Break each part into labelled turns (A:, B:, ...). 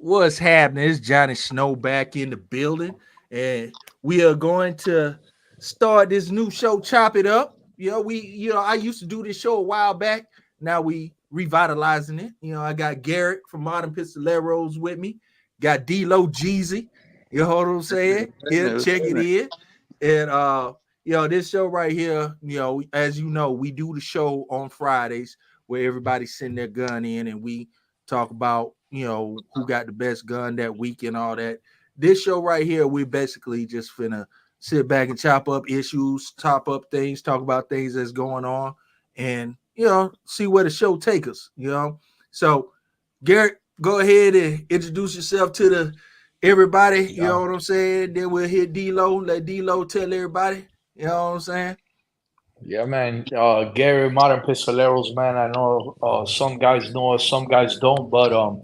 A: What's happening? It's Johnny Snow back in the building, and we are going to start this new show. Chop it up. I used to do this show a while back. Now we revitalizing it. I got Garrett from Modern Pistoleros with me. Got D-Lo Jeezy. You know what I'm saying? Here, check it in. And this show right here, as you know, we do the show on Fridays where everybody send their gun in and we talk about who got the best gun that week and all that. This show right here, we basically just finna sit back and chop up issues, top up things, talk about things that's going on, and see where the show take us. So Garrett, go ahead and introduce yourself to the everybody. You know what I'm saying? Then we'll hit D-Lo, let D-Lo tell everybody. You know what I'm saying?
B: Yeah, man. Garrett, Modern Pistoleros, man. I know some guys know us, some guys don't, but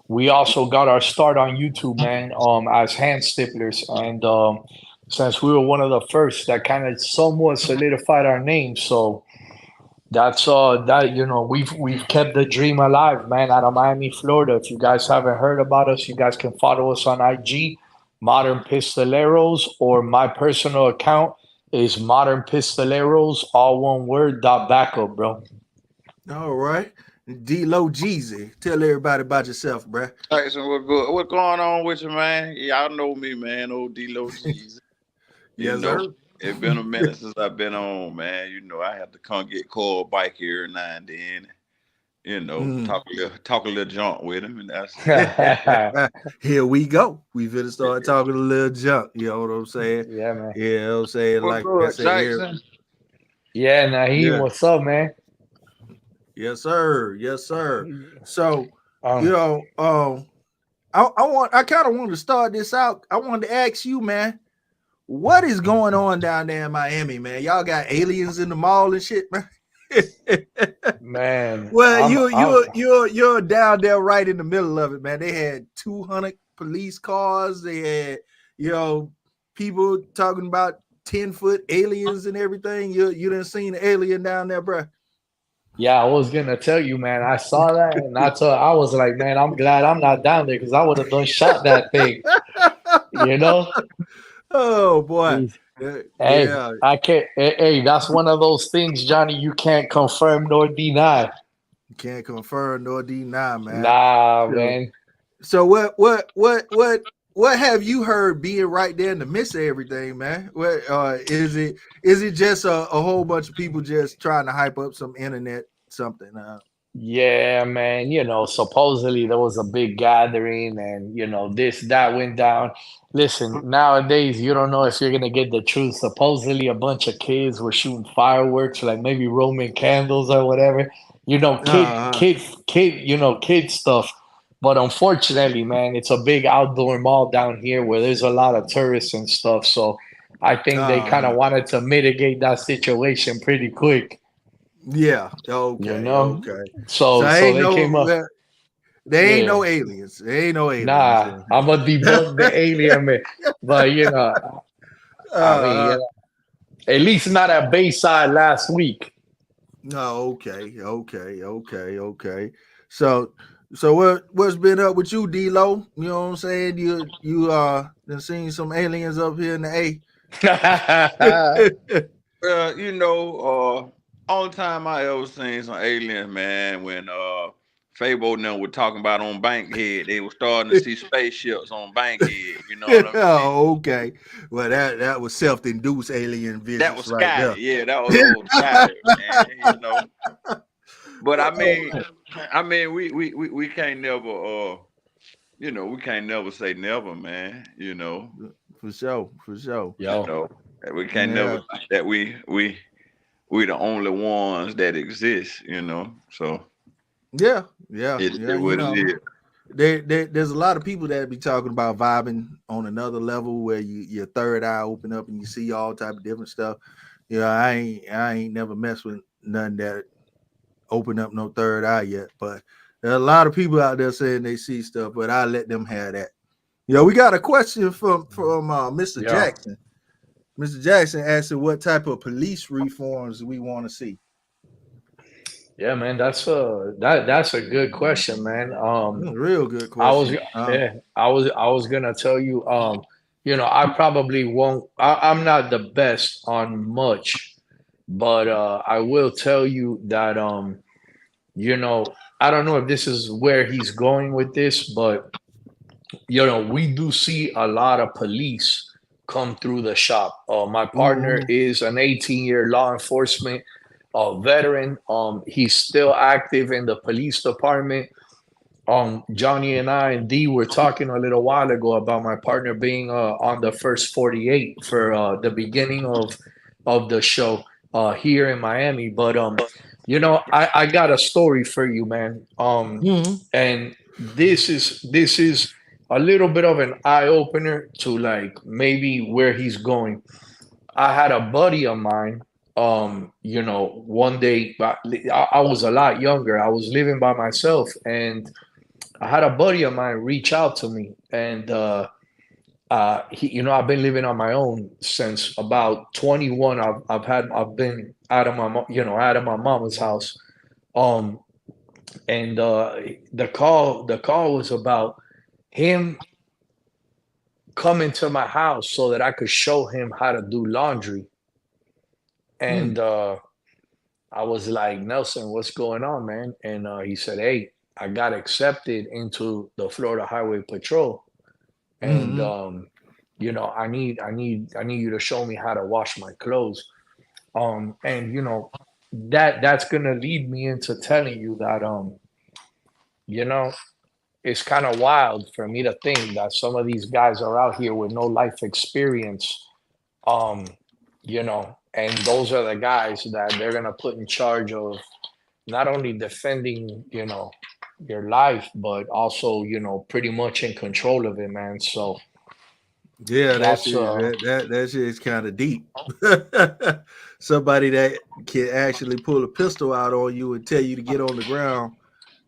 B: we also got our start on YouTube, man, as hand stipplers, and since we were one of the first, that kind of somewhat solidified our name. So that's that we've kept the dream alive, man, out of Miami, Florida. If you guys haven't heard about us, you guys can follow us on IG, Modern Pistoleros, or my personal account is Modern Pistoleros, all one word, dot backup, bro.
A: All right. D-Lo Jeezy. Tell everybody about yourself, bruh.
C: Tyson, what good? What going on with you, man? Y'all know me, man. Old D-Lo G's. You
A: Yes,
C: know,
A: sir.
C: it's been a minute since I've been on, man. I have to come get called bike here now and then.
A: Mm.
C: Talk a little junk with him, and that's
A: Here we go. We finna start talking a little junk. You know what I'm saying?
B: Yeah, man.
A: Yeah, you know what I'm saying?
C: what
A: Like I
C: good,
A: said here.
C: Jackson.
B: Yeah, Naheem,
A: Yeah.
B: what's up, man?
A: Yes, sir. Yes, sir. So, you
B: Um,
A: know, I kind of wanted to start this out. I wanted to ask you, man, what is going on down there in Miami, man? Y'all got aliens in the mall and shit, man.
B: man,
A: Well,
B: I'm, I'm,
A: you're down there right in the middle of it, man. They had 200 police cars. They had people talking about 10-foot aliens and everything. You didn't seen an alien down there, bro.
B: yeah, I was gonna tell you, man. I saw that, and I was like, man, I'm glad I'm not down there because I would have done shot that thing, you know.
A: Oh boy,
B: Jeez. Hey,
A: yeah,
B: I can't. Hey, that's one of those things, Johnny. You can't confirm nor deny.
A: can't confirm nor deny, man.
B: Nah,
A: So,
B: man.
A: so what have you heard being right there in the midst of everything, man? What is it just a whole bunch of people just trying to hype up some internet something?
B: Yeah, man. Supposedly there was a big gathering, and this that went down. Listen, nowadays you don't know if you're gonna get the truth. Supposedly a bunch of kids were shooting fireworks, like maybe Roman candles or whatever.
A: Uh,
B: Kid stuff. But unfortunately, man, it's a big outdoor mall down here where there's a lot of tourists and stuff. So I think they kind
A: uh,
B: of wanted to mitigate that situation pretty quick.
A: yeah.
B: You
A: Okay.
B: know,
A: Okay. So
B: so they came up.
A: there ain't
B: Yeah.
A: no aliens. There ain't no aliens
B: Nah,
A: in
B: I'm gonna
A: here.
B: debunk the alien man. But I mean,
A: uh,
B: at least not at Bayside last week.
A: no. Okay. Okay. Okay. Okay. So what's been up with you, D-Lo? You know what I'm saying? You done seen some aliens up here in the A.
C: Only time I ever seen some aliens, man, when Fabo and them were talking about on Bankhead, they were starting to see spaceships on Bankhead. You know what I mean?
A: Oh, okay. Well, that was self-induced alien
C: That
A: visits
C: was
A: right
C: Scotty.
A: there.
C: Yeah, that was old Scotty, man. But we can't never we can't never say never, man.
A: For sure, for sure.
C: You
B: Yo,
C: know, we can't never
A: Yeah,
C: think that we the only ones that exist. So
A: yeah, yeah,
C: it
A: yeah.
C: is what it is.
A: There's a lot of people that be talking about vibing on another level where your third eye open up and you see all type of different stuff. I ain't never messed with none that open up no third eye yet, but there are a lot of people out there saying they see stuff, but I let them have that. We got a question from Mr.
B: yo.
A: Jackson. Mr. Jackson asking what type of police reforms we want to see.
B: Yeah, man, that's a good question, man.
A: Real good
B: I was
A: question.
B: yeah, I was gonna tell you, I probably won't. I'm not the best on much, but I will tell you that I don't know if this is where he's going with this, but we do see a lot of police come through the shop. My partner
A: Mhm.
B: is an 18-year law enforcement veteran. He's still active in the police department. Johnny and I and Dee were talking a little while ago about my partner being on the first 48 for the beginning of the show here in Miami. But I got a story for you, man.
A: Mhm.
B: And this is a little bit of an eye opener to like maybe where he's going. I had a buddy of mine. One day I was a lot younger. I was living by myself, and I had a buddy of mine reach out to me, and I've been living on my own since about 21. I've been out of out of my mama's house. Um, and the call was about him coming to my house so that I could show him how to do laundry.
A: Mm.
B: And I was like, Nelson, what's going on, man? And he said, hey, I got accepted into the Florida Highway Patrol, and
A: Mhm.
B: I need you to show me how to wash my clothes. And that's gonna lead me into telling you that you know it's kind of wild for me to think that some of these guys are out here with no life experience. And those are the guys that they're gonna put in charge of not only defending your life, but also pretty much in control of it, man. So
A: Yeah,
B: that's
A: that shit is kind of deep. Somebody that can actually pull a pistol out on you and tell you to get on the ground,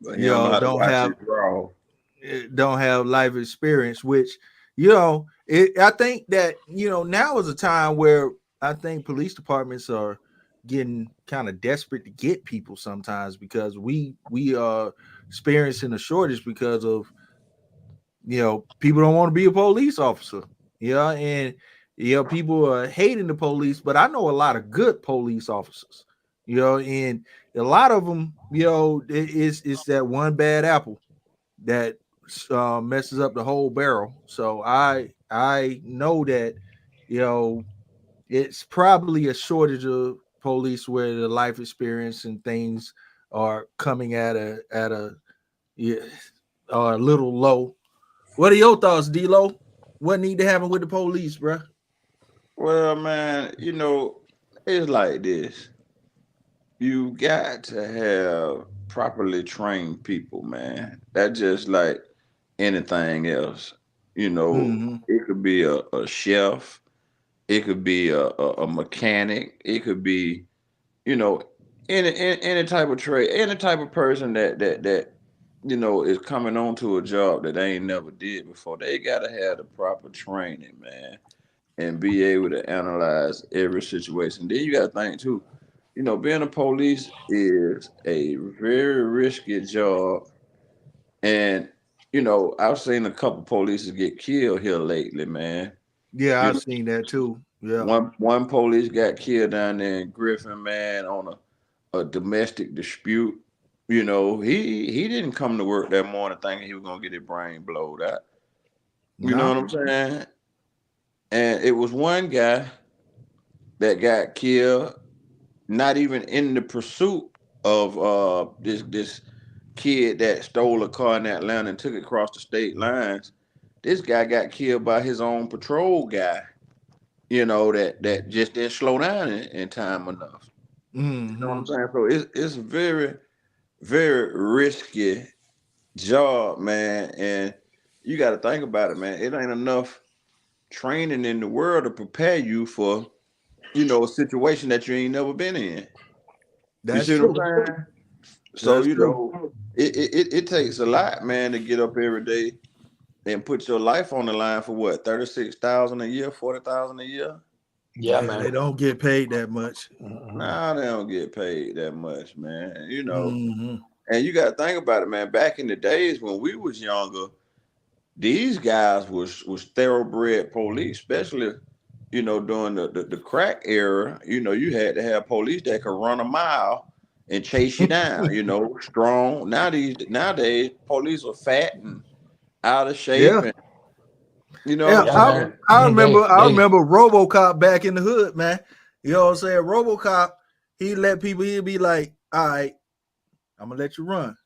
C: But he don't know how to watch his draw.
A: don't have life experience. Which I think that now is a time where I think police departments are getting kind of desperate to get people sometimes because we are experiencing a shortage because of people don't want to be a police officer. And people are hating the police, but I know a lot of good police officers. And a lot of them, it's that one bad apple that messes up the whole barrel. So I know that it's probably a shortage of police where the life experience and things are coming at a yeah, a little low. What are your thoughts, D-Lo? What need to happen with the police, bro?
C: Well, man, it's like this. You got to have properly trained people, man. That just like anything else.
A: Mm-hmm.
C: It could be a chef, it could be a mechanic, it could be, you know, any type of trade, any type of person that is coming onto a job that they ain't never did before. They gotta have the proper training, man, and be able to analyze every situation. Then you gotta think too. Being a police is a very risky job, and I've seen a couple police get killed here lately, man.
A: Yeah,
C: You
A: I've
C: know,
A: seen that too. Yeah.
C: one police got killed down there in Griffin, man, on a domestic dispute. He didn't come to work that morning thinking he was gonna get his brain blowed out. You know
A: No.
C: what I'm saying? And it was one guy that got killed, not even in the pursuit of this kid that stole a car in Atlanta and took it across the state lines. This guy got killed by his own patrol guy. That just didn't slow down in time enough. You know what
A: Mm-hmm.
C: I'm saying? So it's very, very risky job, man. And you got to think about it, man. It ain't enough training in the world to prepare you for, a situation that you ain't never been in. You
A: That's
C: see what I'm
A: true.
C: saying? So,
A: That's true.
C: it takes a lot, man, to get up every day and put your life on the line for what, 36,000 a year, 40,000 a year?
B: Yeah,
A: They
B: man.
A: don't get paid that much.
C: Nah, they don't get paid that much, man. You know,
A: Mm-hmm.
C: and you got to think about it, man. Back in the days when we was younger, these guys was thoroughbred police, especially during the crack era. You had to have police that could run a mile and chase you down. Strong. Nowadays, police are fat and out of shape,
A: Yeah.
C: and you know
A: Yeah,
C: what
B: Yeah,
C: I'm
B: man.
C: saying.
A: I
B: They
A: remember RoboCop back in the hood, man. You know what I'm saying? RoboCop, he'd be like, all right, I'm gonna let you run.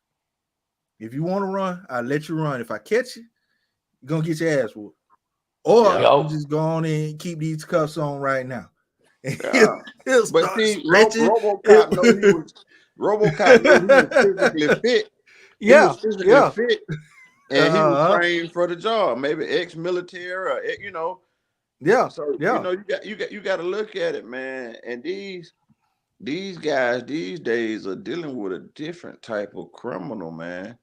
A: If you want to run, I'll let you run. If I catch you, you're gonna get your ass whooped. Or
C: Yeah,
A: you
B: yo.
A: just go on and keep these cuffs on right now. And
C: yeah.
A: he'll
C: But
A: start
C: see,
A: stretching.
C: RoboCop know he was physically fit. He
A: Yeah,
C: was physically
A: yeah.
C: fit, and he was
A: Uh-huh.
C: trained for the job. Maybe ex-military, or
A: Yeah,
C: So
A: yeah.
C: you got to look at it, man. And these guys these days are dealing with a different type of criminal, man.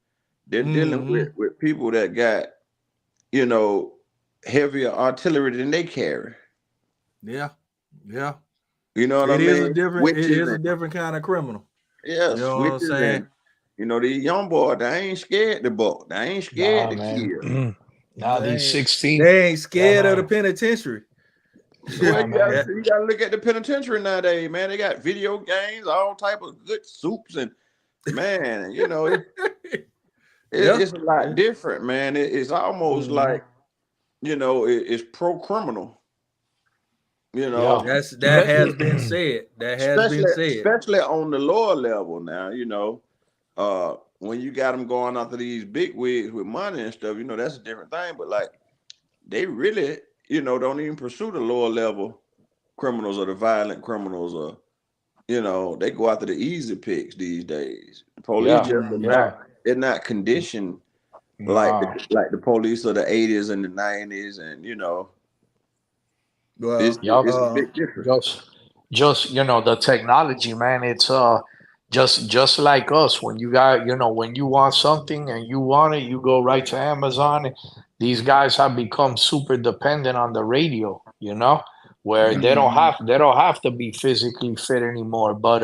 C: They're dealing with
A: Mm-hmm.
C: with people that got you know heavier artillery than they carry.
A: Yeah, yeah.
C: You know what I
A: It is a
C: mean?
A: different, it
C: Switches
A: is a
C: and
A: different kind of criminal.
C: yeah,
A: You know what I'm
C: switches
A: saying?
C: and these young boys, they ain't scared to buck. They ain't scared
B: Nah,
C: to
B: man.
C: kill.
B: Now these 16.
A: They ain't
B: Yeah,
A: scared of the
B: man.
A: penitentiary.
C: Well,
B: Yeah,
C: you gotta
B: man.
A: Yeah.
C: you gotta look at the penitentiary nowadays, man. They got video games, all type of good soups, and man,
A: Yeah.
C: it's a lot
A: Yeah.
C: different, man. It's almost
A: Mm-hmm.
C: like it's pro criminal, you
B: Yeah.
C: know,
A: That has been said. That has been
C: especially
A: said.
C: especially on the lower level now. When you got them going after these big wigs with money and stuff, that's a different thing. But like they really, don't even pursue the lower level criminals or the violent criminals or they go after the easy picks these days. The police
B: Yeah.
C: just are
A: Mm-hmm.
B: Yeah.
C: not they're not conditioned like
B: Nah.
C: the police of the 80s and the 90s, and it's
A: Well,
B: Yup.
C: it's a big difference.
B: Just the technology, man. It's just like us. When you got when you want something and you want it, you go right to Amazon. These guys have become super dependent on the radio, where
C: Yeah.
A: mm-hmm.
B: they don't have to be physically fit anymore. But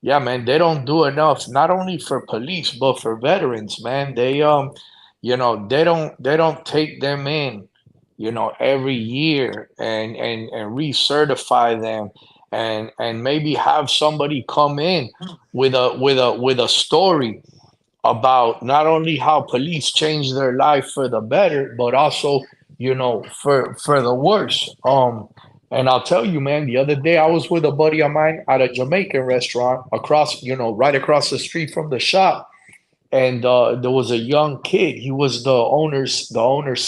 B: yeah, man, they don't do enough, not only for police, but for veterans, man. They don't take them in, every year and recertify them and maybe have somebody come in with a story about not only how police changed their life for the better, but also, for the worse. And I'll tell you, man, the other day I was with a buddy of mine at a Jamaican restaurant right across the street from the shop, and there was a young kid. He was the owner's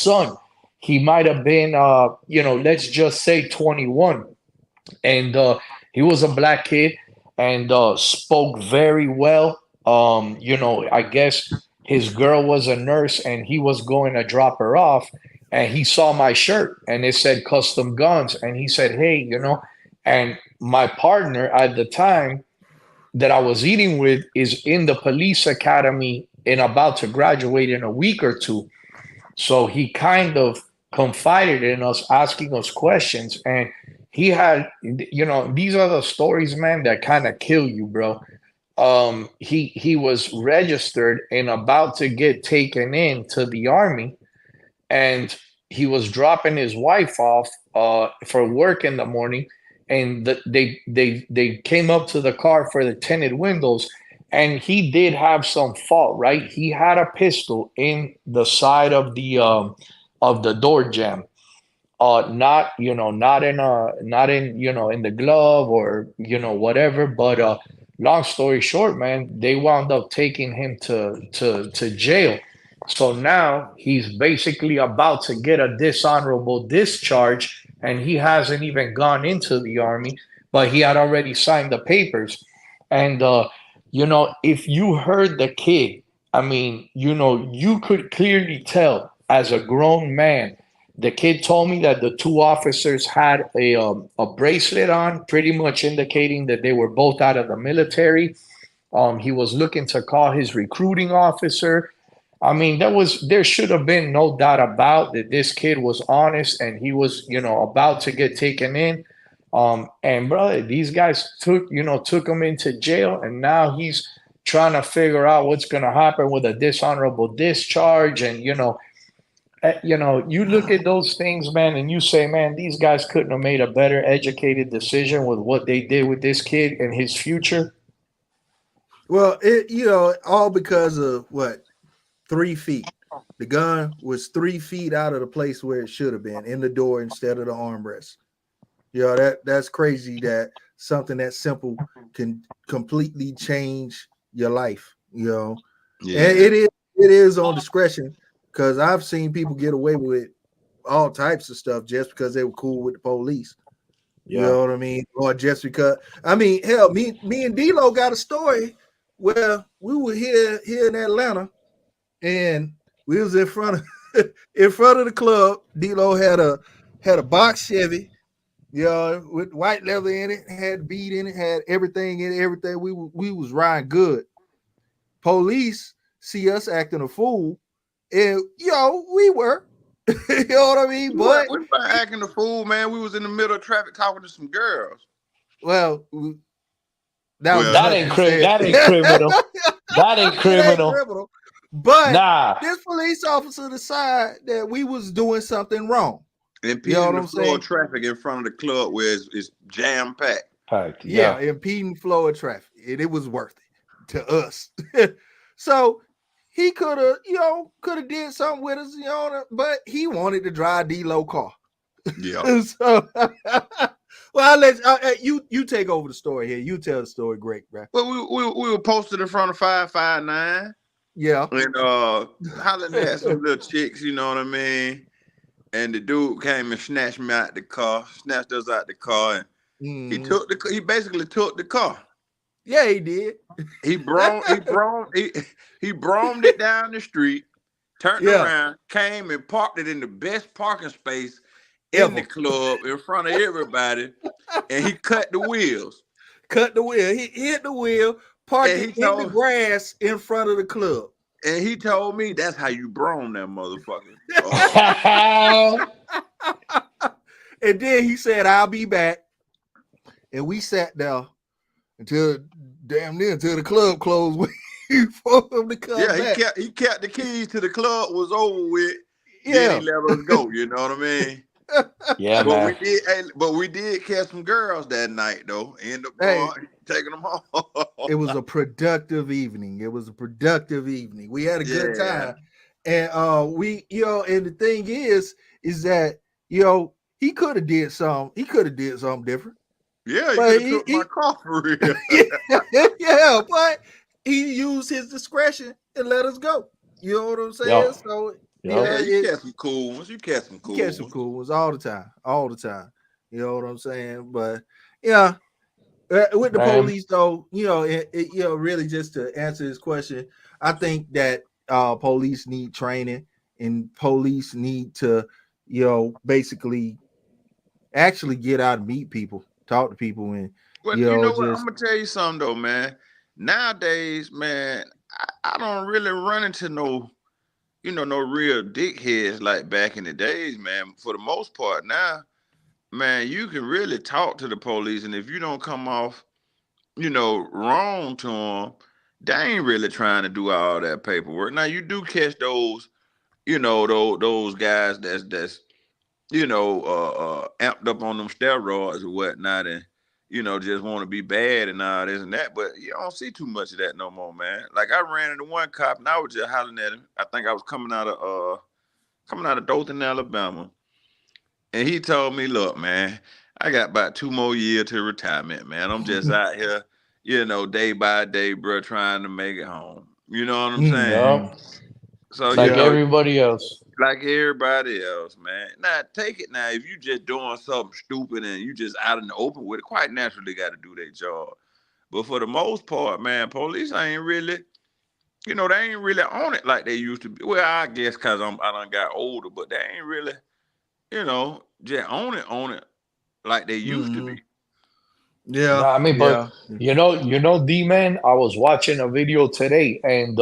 B: son. He might have been, let's just say 21, and he was a black kid and spoke very well. I guess his girl was a nurse and he was going to drop her off, and he saw my shirt and it said custom guns, and he said, "Hey, and my partner at the time that I was eating with is in the police academy and about to graduate in a week or two." So he kind of confided in us, asking us questions. And he had, these are the stories, man, that kind of kill you, bro. He was registered and about to get taken in to the army, and he was dropping his wife off for work in the morning, and they came up to the car for the tinted windows, and he did have some fault, right? He had a pistol in the side of the door jamb, not in in the glove or whatever, but long story short, man, they wound up taking him to jail. So now he's basically about to get a dishonorable discharge, and he hasn't even gone into the army, but he had already signed the papers. And if you heard the kid, I mean, you could clearly tell as a grown man. The kid told me that the two officers had a bracelet on, pretty much indicating that they were both out of the military. He was looking to call his recruiting officer. I mean, there should have been no doubt about that. This kid was honest, and he was, about to get taken in. And brother, these guys took him into jail, and now he's trying to figure out what's gonna happen with a dishonorable discharge. And you look at those things, man, and you say, man, these guys couldn't have made a better educated decision with what they did with this kid and his future.
A: Well, all because of what? 3 feet. The gun was 3 feet out of the place where it should have been, in the door instead of the armrest. That's crazy that something that simple can completely change your life. And it is on discretion, because I've seen people get away with all types of stuff just because they were cool with the police. You know what I mean? Or just because, hell, me and D-Lo got a story where we were here in Atlanta, and we was in front of the club. D-Lo had a box Chevy, with white leather in it, had bead in it, had everything in it, everything. We was riding good. Police see us acting a fool, and we were. You know what I mean? But
C: we weren't acting a fool, man. We was in the middle of traffic talking to some girls.
A: Well,
B: that ain't criminal. That ain't criminal.
A: But this police officer decided that we was doing something wrong.
C: Impeding the flow of traffic in front of the club where it's jam packed.
A: Impeding flow of traffic. And it was worth it to us. So he could have did something with us, but he wanted to drive D-Lo car.
C: Yeah.
A: So well, I'll let you take over the story here. You tell the story great, bro.
C: Well, we were posted in front of 559.
A: Yeah.
C: And hollering at some little chicks, you know what I mean? And the dude came and snatched us out the car, and he basically took the car.
A: Yeah, he did.
C: He bromed it down the street, turned around, came and parked it in the best parking space in the club in front of everybody, and he cut the wheels.
A: He hit the wheel, parked it in the grass in front of the club.
C: And he told me that's how you brome that motherfucker.
A: And then he said, "I'll be back." And we sat there until the club closed for him to come back.
C: He kept the keys to the club was over with. Then he let us go. You know what I mean?
B: Yeah, man.
C: But we did catch some girls that night though. End up taking them home.
A: It was a productive evening. We had a good time, and we, and the thing is that he could have did something. He could have did something different.
C: Yeah, he took my car for real.
A: Yeah, but he used his discretion and let us go. You know what I'm saying?
C: Yep.
A: So
C: you catch some cool ones. You catch some cool
A: ones all the time. You know what I'm saying? But yeah, with the police though, really just to answer this question, I think that police need training, and police need to, basically actually get out and meet people, talk to people, and
C: what? I'm gonna tell you something though, man. Nowadays, man, I don't really run into no real dickheads like back in the days, man. For the most part now, man, you can really talk to the police, and if you don't come off, wrong to them, they ain't really trying to do all that paperwork. Now you do catch those, those guys that's amped up on them steroids or whatnot, and just want to be bad and all this and that. But you don't see too much of that no more, man. Like I ran into one cop and I was just hollering at him. I think I was coming out of Dothan, Alabama. And he told me, "Look, man, I got about 2 more years to retirement, man. I'm just out here, day by day, bro, trying to make it home." You know what I'm saying?
B: Yep.
C: So
B: like everybody else.
C: Like everybody else, man. Now, take it now. If you just doing something stupid and you just out in the open with it, quite naturally got to do their job. But for the most part, man, police ain't really, they ain't really on it like they used to be. Well, I guess because I done got older, but they ain't really, just on it like they used to be.
A: Yeah.
B: But D-Man, I was watching a video today, and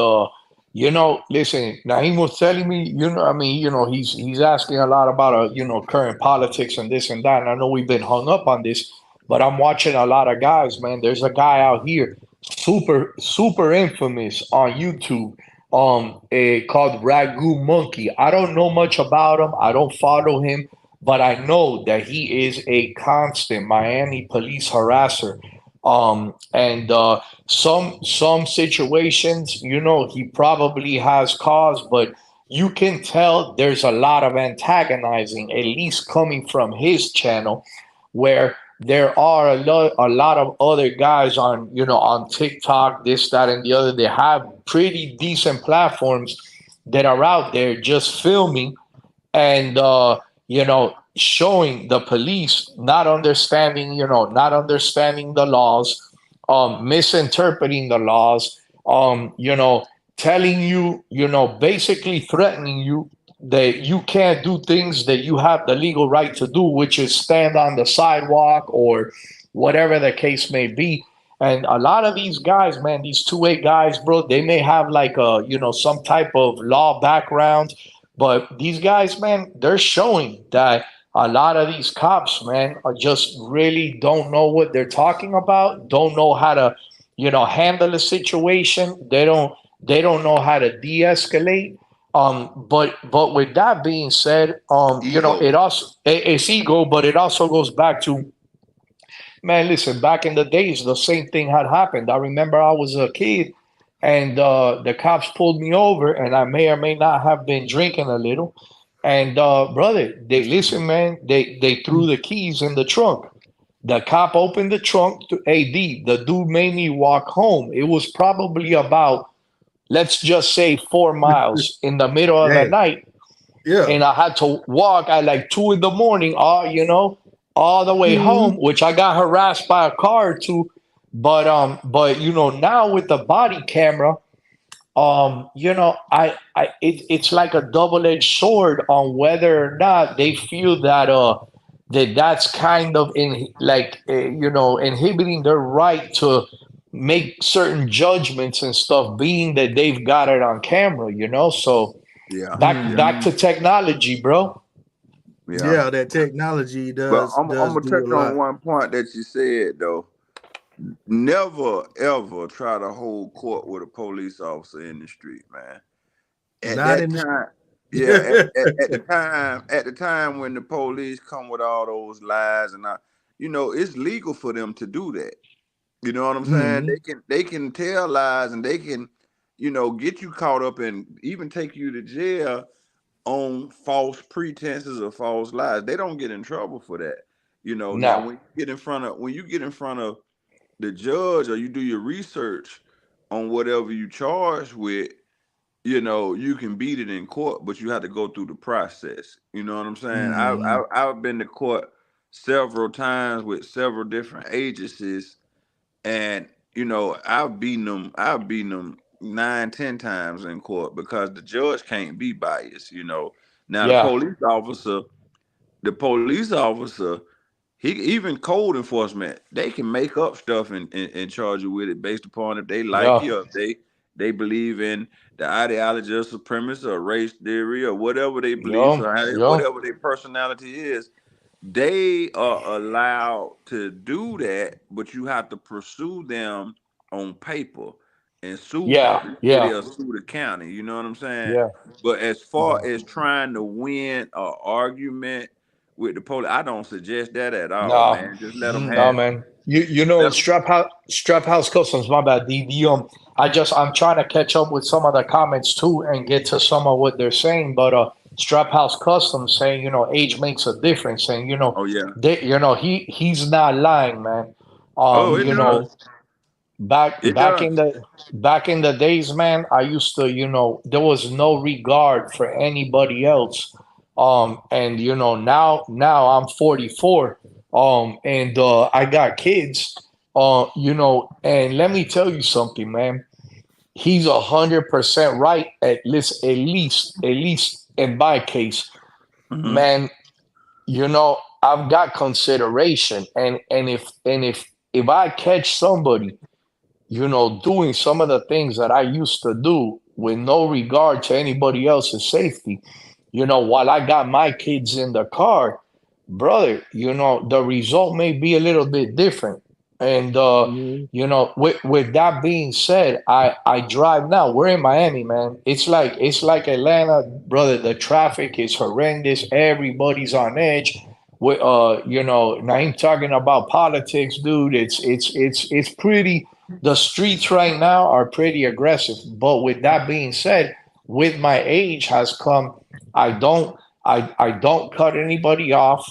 B: Listen, Naheem was telling me, I mean, he's asking a lot about current politics and this and that. And I know we've been hung up on this, but I'm watching a lot of guys, man. There's a guy out here, super, super infamous on YouTube, called Ragu Monkey. I don't know much about him. I don't follow him, but I know that he is a constant Miami police harasser. And some situations, he probably has cause, but you can tell there's a lot of antagonizing, at least coming from his channel, where there are a lot of other guys on on TikTok, this, that, and the other. They have pretty decent platforms that are out there just filming and showing the police not understanding the laws, misinterpreting the laws, telling you, basically threatening you that you can't do things that you have the legal right to do, which is stand on the sidewalk or whatever the case may be. And a lot of these guys, man, these 2A guys, bro, they may have like a, some type of law background, but these guys, man, they're showing that a lot of these cops, man, are just really don't know what they're talking about, don't know how to, handle a situation. They don't know how to de-escalate. But with that being said,
C: Ego.
B: it's ego, but it also goes back to, man, listen, back in the days, the same thing had happened. I remember I was a kid and the cops pulled me over, and I may or may not have been drinking a little. And brother, they listen, man, they threw the keys in the trunk. The cop opened the trunk to AD. The dude made me walk home. It was probably about, let's just say, 4 miles in the middle of the
A: Dang.
B: night,
A: Yeah.
B: and I had to walk at like 2 in the morning, all the way home,
A: Mhm.
B: which I got harassed by a car or two. But now with the body camera, it's like a double-edged sword on whether or not they feel that's kind of inhibiting their right to make certain judgments and stuff, being that they've got it on camera. So
C: Yeah, yeah,
B: back
A: Mhm.
B: to technology, bro.
C: yeah.
A: Yeah, that technology
C: But
A: does
C: I'm
A: does
C: gonna
A: do a
C: touch on
A: lot.
C: one point that you said though. Never ever try to hold court with a police officer in the street, man. At
A: Not
C: that
A: in
C: time, yeah,
A: the
C: at the time when the police come with all those lies and it's legal for them to do that. You know what I'm saying?
A: Mhm.
C: They can tell lies and they can, get you caught up and even take you to jail on false pretenses or false lies. They don't get in trouble for that. Now
B: No.
C: when you get in front of the judge or you do your research on whatever you charged with, you can beat it in court, but you have to go through the process. You know what I'm saying?
A: Mhm.
C: I've been to court several times with several different agencies, and I've beaten them 9, 10 times in court because the judge can't be biased. Now
B: Yeah.
C: the police officer, he even code enforcement, they can make up stuff and charge you with it based upon if they like
B: Yeah.
C: you or if they believe in the ideology of supremacy or race theory or whatever they believe
B: Yeah.
C: or
B: Yeah.
C: whatever their personality is. They are allowed to do that, but you have to pursue them on paper and sue
B: Yeah.
C: the city
B: Yeah.
C: or sue the county. You know what I'm saying?
B: Yeah.
C: But as far as trying to win an argument with the police, I don't suggest that at all,
B: Nah.
C: man. Just let them
B: Nah,
A: Mhm.
C: have it.
B: man. You know,
C: Let them.
B: Strap House Customs. My bad. I'm trying to catch up with some of the comments too and get to some of what they're saying. But Strap House Customs saying, age makes a difference, and
C: Oh yeah.
B: he's not lying, man.
C: Oh, it
B: You
C: does.
B: know, back
C: It
B: back in
C: does.
B: the days, man, I used to, there was no regard for anybody else. And now I'm 44. And I got kids. And let me tell you something, man. He's 100% right. At least in my case,
C: Hmm.
B: man. I've got consideration, and if I catch somebody doing some of the things that I used to do, with no regard to anybody else's safety. While I got my kids in the car, brother, the result may be a little bit different. And
A: Mhm.
B: with that being said, I drive now. We're in Miami, man. It's like Atlanta, brother. The traffic is horrendous. Everybody's on edge. Naeem talking about politics, dude. It's pretty. The streets right now are pretty aggressive. But with that being said, with my age has come, I don't I don't cut anybody off.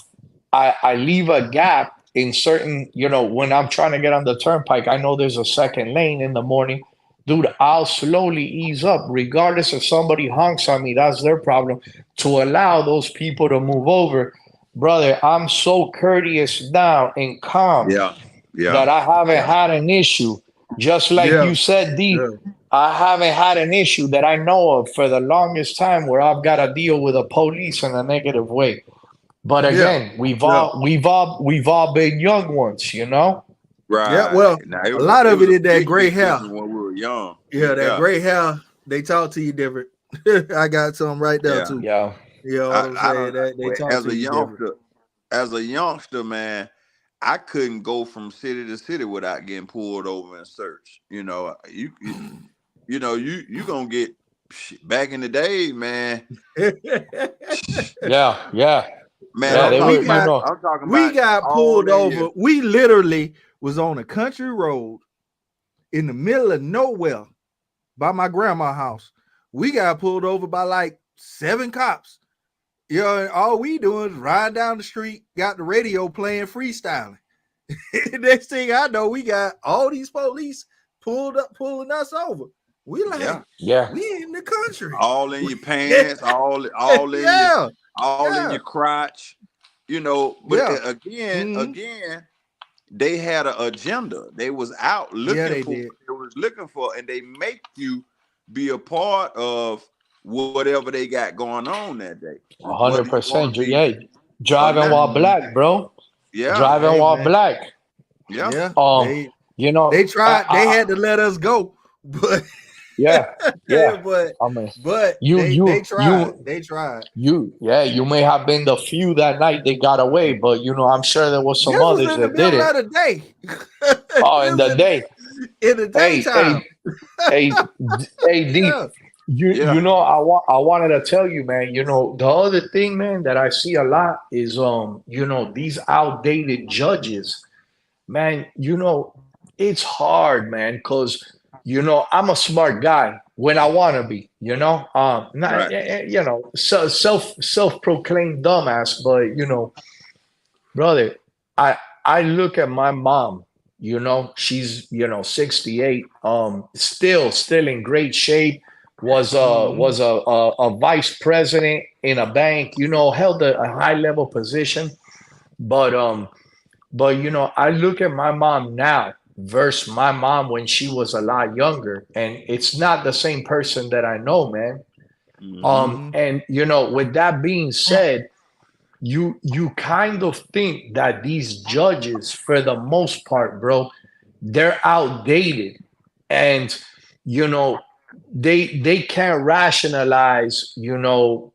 B: I leave a gap in certain, when I'm trying to get on the turnpike, I know there's a second lane in the morning. Dude, I'll slowly ease up, regardless if somebody honks on me, that's their problem, to allow those people to move over. Brother, I'm so courteous now and calm
C: Yeah, yeah,
B: that I haven't had an issue. Just like
A: Yeah,
B: you said, D,
A: yeah,
B: I haven't had an issue that I know of for the longest time where I've got to deal with the police in a negative way. But
A: yeah,
B: again, we've
A: yeah,
B: all we've all we've all been young ones, you know?
A: yeah.
C: right.
A: Well,
C: Now
A: a lot
C: it
A: of
C: was
A: it
C: a
A: is that
C: big,
A: gray
C: big
A: hair.
C: difference when we were young.
A: Yeah, that
C: Yeah,
A: gray hair. They talk to you different. I got some right there
C: yeah.
A: too.
B: Yeah.
A: You know what I'm
C: I
A: saying?
C: don't
A: That they talk
C: as
A: to
C: a
A: you different.
C: youngster, man, I couldn't go from city to city without getting pulled over and searched. You gonna get back in the day, man.
B: Yeah, yeah.
C: Man,
B: Yeah,
A: Man,
B: they were,
C: I'm talking
A: we
C: about
A: got
C: all
A: pulled
C: in
A: over.
C: here.
A: We literally was on a country road in the middle of nowhere by my grandma's house. We got pulled over by like 7 cops. And all we doing is ride down the street, got the radio playing freestyling. Next thing I know, we got all these police pulling us over. We
C: Yeah,
A: like,
B: yeah,
A: we in the country.
C: all in your pants,
A: Yeah,
C: all in
A: yeah,
C: your crotch. But
A: yeah.
C: again,
A: Mhm.
C: they had an agenda. They was out
A: Yeah,
C: looking
A: they
C: for what
A: did.
C: they was looking for, and they make you be a part of whatever they got going on that day, whether you want
B: 100%.
C: to be
B: Yeah,
C: or
B: driving
C: not.
B: while
A: Mhm.
B: black, bro.
C: Yeah,
B: Driving
A: Hey
B: while
A: man.
B: black.
C: yeah,
A: Yeah,
B: Um,
A: they
B: you know,
A: they tried. They had to let us go, but
B: yeah, yeah.
A: but
B: I mean,
A: but
B: you,
A: they
B: you,
A: tried.
B: you,
A: They tried.
B: yeah, you may have been the few that night they got away, but I'm sure there was some
A: This was
B: others
A: in the
B: that
A: middle
B: didn't.
A: of the day.
B: Oh,
A: This
B: in
A: was
B: the day.
A: in the
B: Hey,
A: daytime.
B: hey, hey, hey, D.
A: Yeah.
C: yeah.
B: I wanted to tell you, man. The other thing, man, that I see a lot is these outdated judges, man. It's hard, man, because I'm a smart guy when I want to be. Not
C: Right.
B: self proclaimed dumbass, but brother, I I look at my mom. She's 68. Still in great shape.
A: Mhm.
B: Was a vice president in a bank. Held a high level position. But I look at my mom now versus my mom when she was a lot younger, and it's not the same person that I know, man.
C: Hmm.
A: Mhm.
B: And with that being said, you kind of think that these judges, for the most part, bro, they're outdated, and you know they can't rationalize you know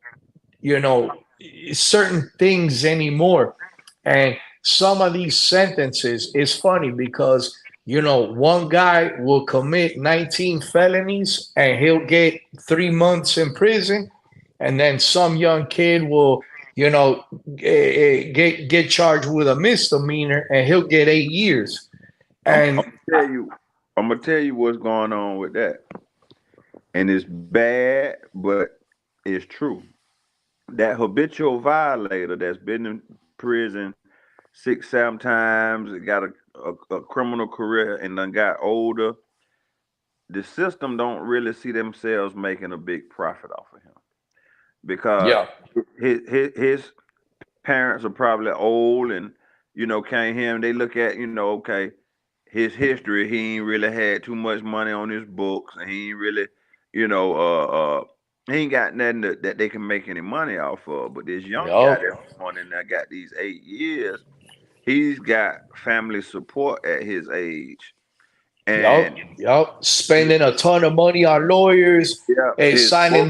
B: certain things anymore. And some of these sentences is funny because one guy will commit 19 felonies and he'll get 3 months in prison, and then some young kid will get charged with a misdemeanor and he'll get 8 years.
C: I'm
B: And
C: gonna tell you. I'm gonna tell you what's going on with that, and it's bad, but it's true. That habitual violator that's been in prison 6, 7 times, got a criminal career, and done got older. The system don't really see themselves making a big profit off of him because
B: yeah,
C: his parents are probably old and can't hear him. They look at okay, his history. He ain't really had too much money on his books, and he ain't really you know he ain't got nothing that they can make any money off of. But this young guy
B: yup,
C: that's going in there got these 8 years. He's got family support at his age, And
B: Spending a ton of money on lawyers
C: yeah,
B: and
C: it's
B: signing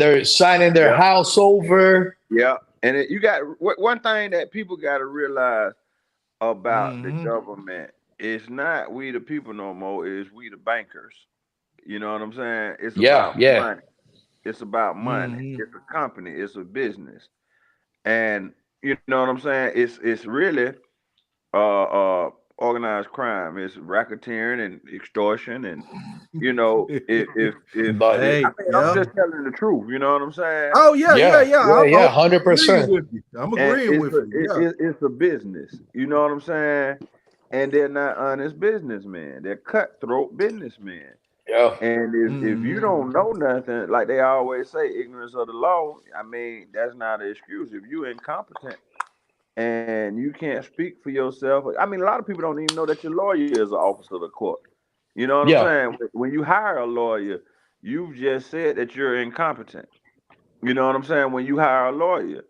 B: their
C: yeah,
B: house over.
C: yeah. And you got one thing that people got to realize about the
A: Mm-hmm.
C: government. It's not we the people no more. It's we the bankers. You know what I'm saying? It's
B: Yeah,
C: about
B: yeah.
C: money. It's about money.
A: Mm-hmm.
C: It's a company. It's a business. And you know what I'm saying? It's really organized crime. It's racketeering and extortion, and if
B: But
C: I
A: Hey,
C: mean, I'm
A: yeah.
C: just telling the truth. You know what I'm saying?
A: Oh yeah, yeah,
B: yeah,
A: yeah.
B: yeah,
A: I'm
B: yeah, hundred
A: agreeing
B: percent.
A: with you. I'm
C: And
A: agreeing with you. Yeah.
C: it's a business. You know what I'm saying? And they're not honest businessmen. They're cutthroat businessmen.
B: Yeah,
C: And if you
A: Mm-hmm.
C: don't know nothing, like they always say, ignorance of the law. I mean, that's not an excuse. If you're incompetent and you can't speak for yourself, I mean, a lot of people don't even know that your lawyer is an officer of the court. You know what I'm
B: yeah,
C: saying? When you hire a lawyer, you've just said that you're incompetent. You know what I'm saying? When you hire a lawyer,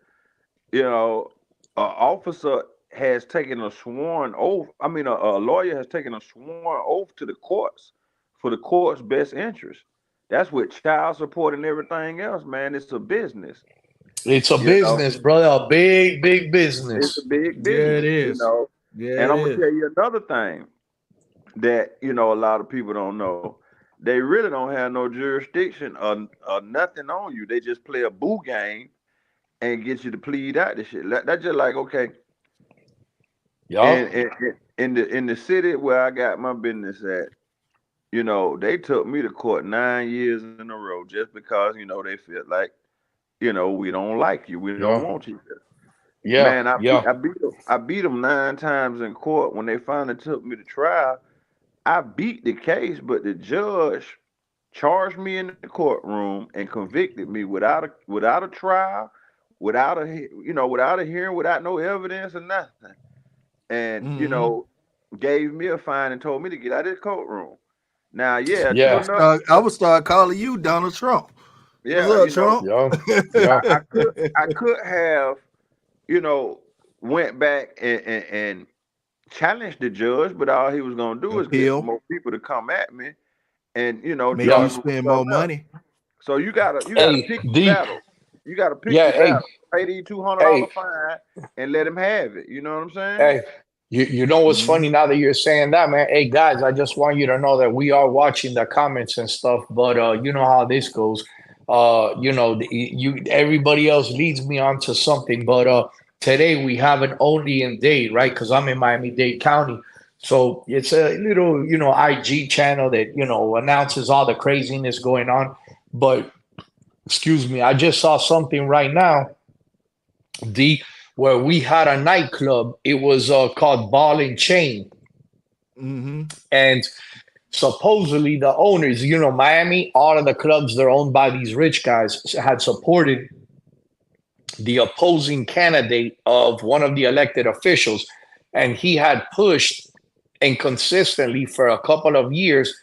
C: you know, an officer has taken a sworn oath. I mean, a lawyer has taken a sworn oath to the courts for the court's best interest. That's with child support and everything else, man. It's a business,
B: it's a
C: you know.
B: business, brother. A big, big
C: It's a
B: business.
C: big
A: Yeah, it
C: business, you
A: is.
C: know.
A: Yeah,
C: And
A: it
C: I'm gonna
A: is.
C: tell you another thing that a lot of people don't know. They really don't have no jurisdiction or nothing on you. They just play a boo game and get you to plead out this shit. That's just like, okay,
B: Yeah,
C: in the city where I got my business at, they took me to court 9 years in a row just because they felt like we don't like you, we don't
B: yeah,
C: want you here.
B: yeah,
C: Man,
B: yeah.
C: I beat them 9 times in court. When they finally took me to trial, I beat the case, but the judge charged me in the courtroom and convicted me without a trial, without a hearing, without no evidence or nothing, and
A: Mm-hmm.
C: gave me a fine and told me to get out of the courtroom. Now, yeah, true
B: Yeah,
C: enough.
A: I would start calling you Donald Trump. What's
C: Yeah,
A: up, Trump?
B: yeah, yeah,
C: I could have you know went back and challenged the judge, but all he was gonna do is get some
A: Appeal,
C: more people to come at me and
A: make you
C: charge
B: yeah.
C: me with
A: spend more
C: something else.
A: money.
C: So you gotta
B: Hey,
C: pick your
B: D.
C: battle. You gotta pick
B: Yeah,
C: your
B: hey,
C: battle. Pay the $200
B: hey,
C: fine and let him have it. You know what I'm saying?
B: hey. You know what's funny
A: Mm-hmm.
B: now that you're saying that, man? Hey, guys, I just want you to know that we are watching the comments and stuff, but you know how this goes. Everybody else leads me on to something, but today we have an only in Dade, right? Because I'm in Miami-Dade County. So it's a little, IG channel that, announces all the craziness going on. But excuse me, I just saw something right now, D, where we had a nightclub. It was called Ball and Chain.
A: Mm-hmm.
B: And supposedly the owners, Miami, all of the clubs they're owned by these rich guys had supported the opposing candidate of one of the elected officials. And he had pushed and consistently for a couple of years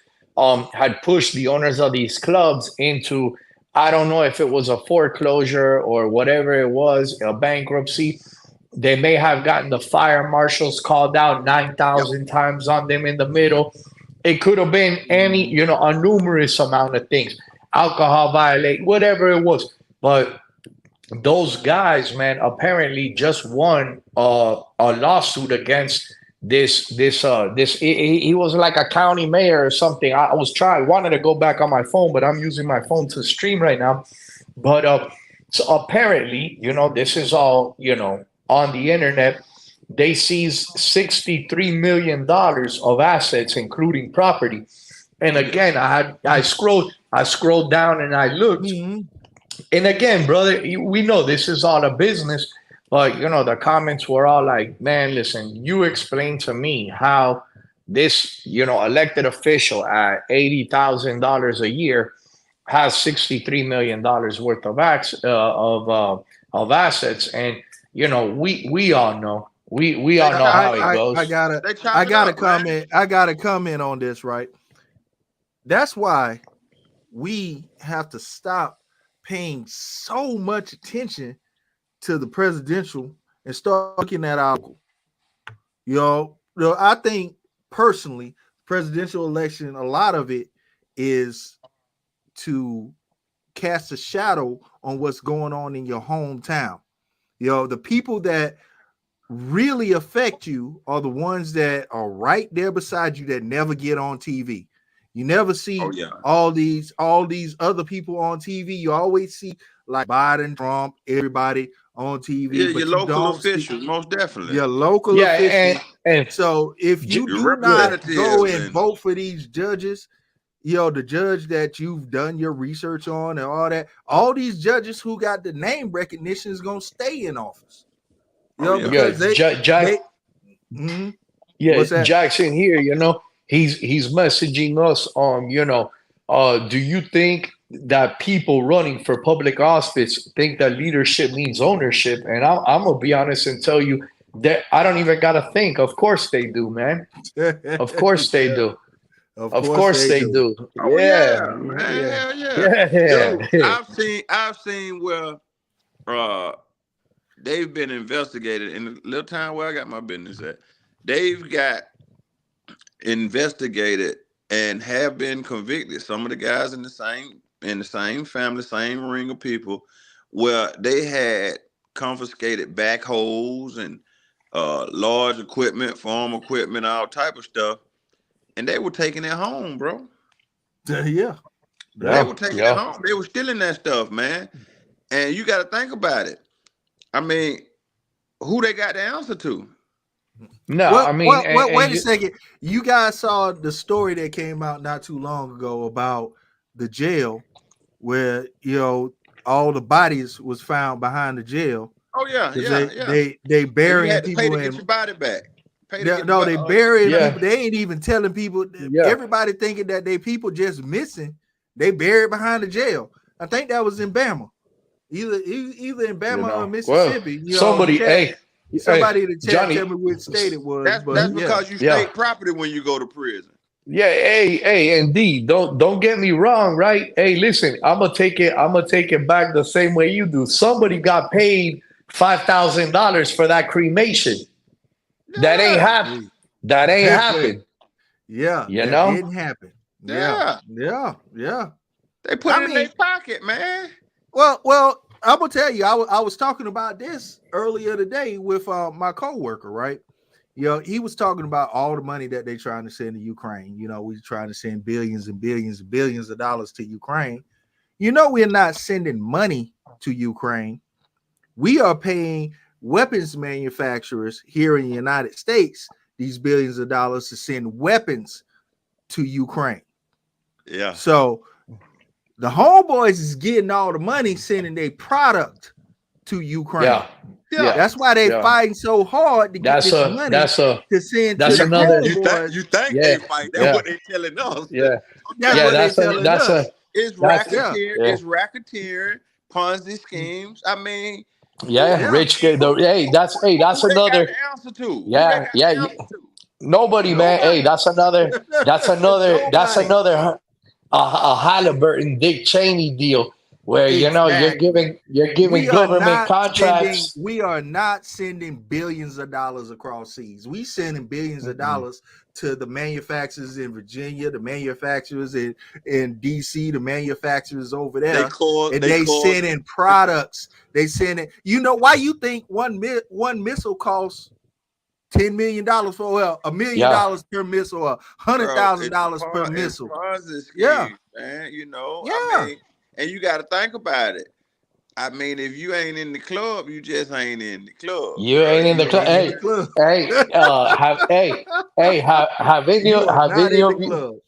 B: had pushed the owners of these clubs into, I don't know if it was a foreclosure or whatever it was, a bankruptcy. They may have gotten the fire marshals called out
C: Yep.
B: 9,000 times on them in the middle. It could have been any,
A: Mm-hmm.
B: a numerous amount of things, alcohol violate, whatever it was. But those guys, man, apparently just won a lawsuit against this he was like a county mayor or something. I was trying wanted to go back on my phone, but I'm using my phone to stream right now. But so apparently, this is all, on the internet. They seized $63 million of assets, including property. And
C: Yeah.
B: again, I scrolled down and I looked,
A: Mm-hmm.
B: and again, brother, we know this is all a business, but the comments were all like, "Man, listen, you explain to me how this, elected official at $80,000 a year has $63 million worth of of assets," and we all know, we
C: They
B: all know
C: chop
A: I,
B: how
C: it
B: it
C: up.
A: I I
B: goes.
A: gotta
C: They
A: I
C: chop it
A: gotta
C: up, man.
A: comment. I gotta comment on this, right? That's why we have to stop paying so much attention to the presidential and start looking at our local. I think personally, presidential election, a lot of it is to cast a shadow on what's going on in your hometown. The people that really affect you are the ones that are right there beside you that never get on TV. You never see all these other people on TV. You always see like Biden, Trump, everybody on TV.
C: Yeah,
A: but
C: your
A: you
C: local
A: don't
C: officials,
A: see
C: most definitely.
A: your local officials.
B: And
A: So if you
C: your
A: do not go
C: representatives
A: and vote for these judges, the judge that you've done your research on and all these judges who got the name recognition is gonna stay in office. Because what's that?
B: Jackson here, he's messaging us do you think that people running for public office think that leadership means ownership? And I'm gonna be honest and tell you that I don't even gotta think. Of course they do, man. Of course they do. Of course they do.
C: Oh yeah, man. Hell yeah. Dude, I've seen where they've been investigated in the little town where I got my business at. They've got investigated and have been convicted. Some of the guys in the same family, same ring of people, where they had confiscated backhoes and large equipment, farm equipment, all type of stuff, and they were taking it home, bro.
A: Yeah.
C: They were taking it home. They were stealing that stuff, man. And you got to think about it. I mean, who they got the answer to?
B: No,
A: wait a second. You guys saw the story that came out not too long ago about the jail where all the bodies was found behind the jail.
C: Oh yeah.
A: They burying
C: people.
A: Pay to
C: get your body back.
A: They burying people. They ain't even telling people. Everybody thinking that they people just missing. They buried behind the jail. I think that was in Bama, either in Bama or Mississippi. Somebody in the chat tell me which state it was.
C: That's because you state property when you go to prison.
B: Yeah, hey, indeed. Don't get me wrong, right? Hey, listen, I'm gonna take it back the same way you do. Somebody got paid $5,000 for that cremation. Yeah. That ain't happened. That ain't happened.
A: Yeah,
B: that
A: didn't happen.
C: Yeah. They put it in their pocket, man.
A: Well, I'm gonna tell you, I was talking about this earlier today with my coworker, right? He was talking about all the money that they're trying to send to Ukraine. We're trying to send billions and billions and billions of dollars to Ukraine. We're not sending money to Ukraine. We are paying weapons manufacturers here in the United States these billions of dollars to send weapons to Ukraine.
C: Yeah.
A: So the homeboys is getting all the money sending their product to Ukraine. Yeah. That's why they fighting so hard to get this money to send to the homeboys.
C: You think they fight? That's what they telling us. It's racketeer. It's racketeer, Ponzi schemes. I mean,
B: rich kid. That's another
C: answer to.
B: Nobody, man. Hey, that's another a Halliburton, Dick Cheney deal where you're giving government contracts.
A: We are not sending billions of dollars across seas. We sending billions of dollars to the manufacturers in Virginia, the manufacturers in DC, the manufacturers over there, they sending products. They sending. Why you think one missile costs $10 million for $1 million per missile, or $100,000 per missile?
C: Man, I mean, and you got to think about it. I mean, if you ain't in the club, you just ain't in the club.
B: You ain't in the club. Have any of you?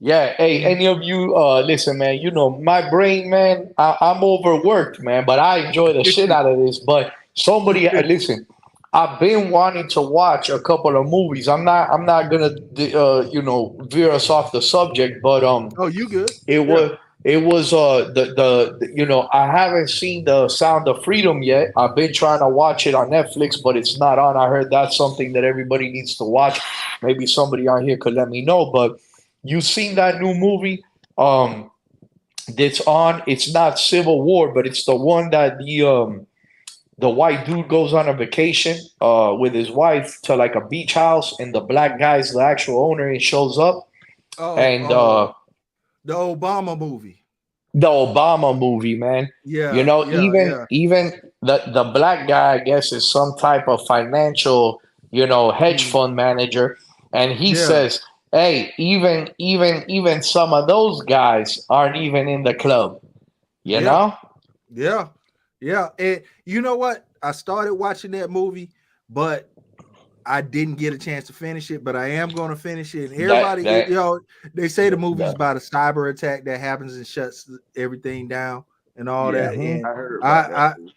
B: Yeah, any of you? Listen, man. My brain, man. I'm overworked, man. But I enjoy the shit out of this. But somebody, listen. I've been wanting to watch a couple of movies. I'm not gonna veer us off the subject, but
A: you good?
B: It was I haven't seen the Sound of Freedom yet. I've been trying to watch it on Netflix, but it's not on. I heard that's something that everybody needs to watch. Maybe somebody on here could let me know. But you seen that new movie? That's on. It's not Civil War, but it's the one that the white dude goes on a vacation with his wife to like a beach house, and the black guy's the actual owner and shows up.
A: Oh,
B: And
A: the Obama movie.
B: the Obama movie, man.
A: Yeah, yeah, yeah.
B: Even the black guy, I guess, is some type of financial, hedge
A: Mm,
B: fund manager, and he
A: yeah,
B: says, "Hey, even some of those guys aren't even in the club." You
A: yeah,
B: know?
A: yeah, yeah. And you know what? I started watching that movie, but I didn't get a chance to finish it. But I am going to finish it. And
B: That
A: everybody,
B: that,
A: they say the movie's
B: that
A: about a cyber attack that happens and shuts everything down and all
C: Yeah,
A: that.
B: hmm
A: And
C: I heard about that
A: I
C: too.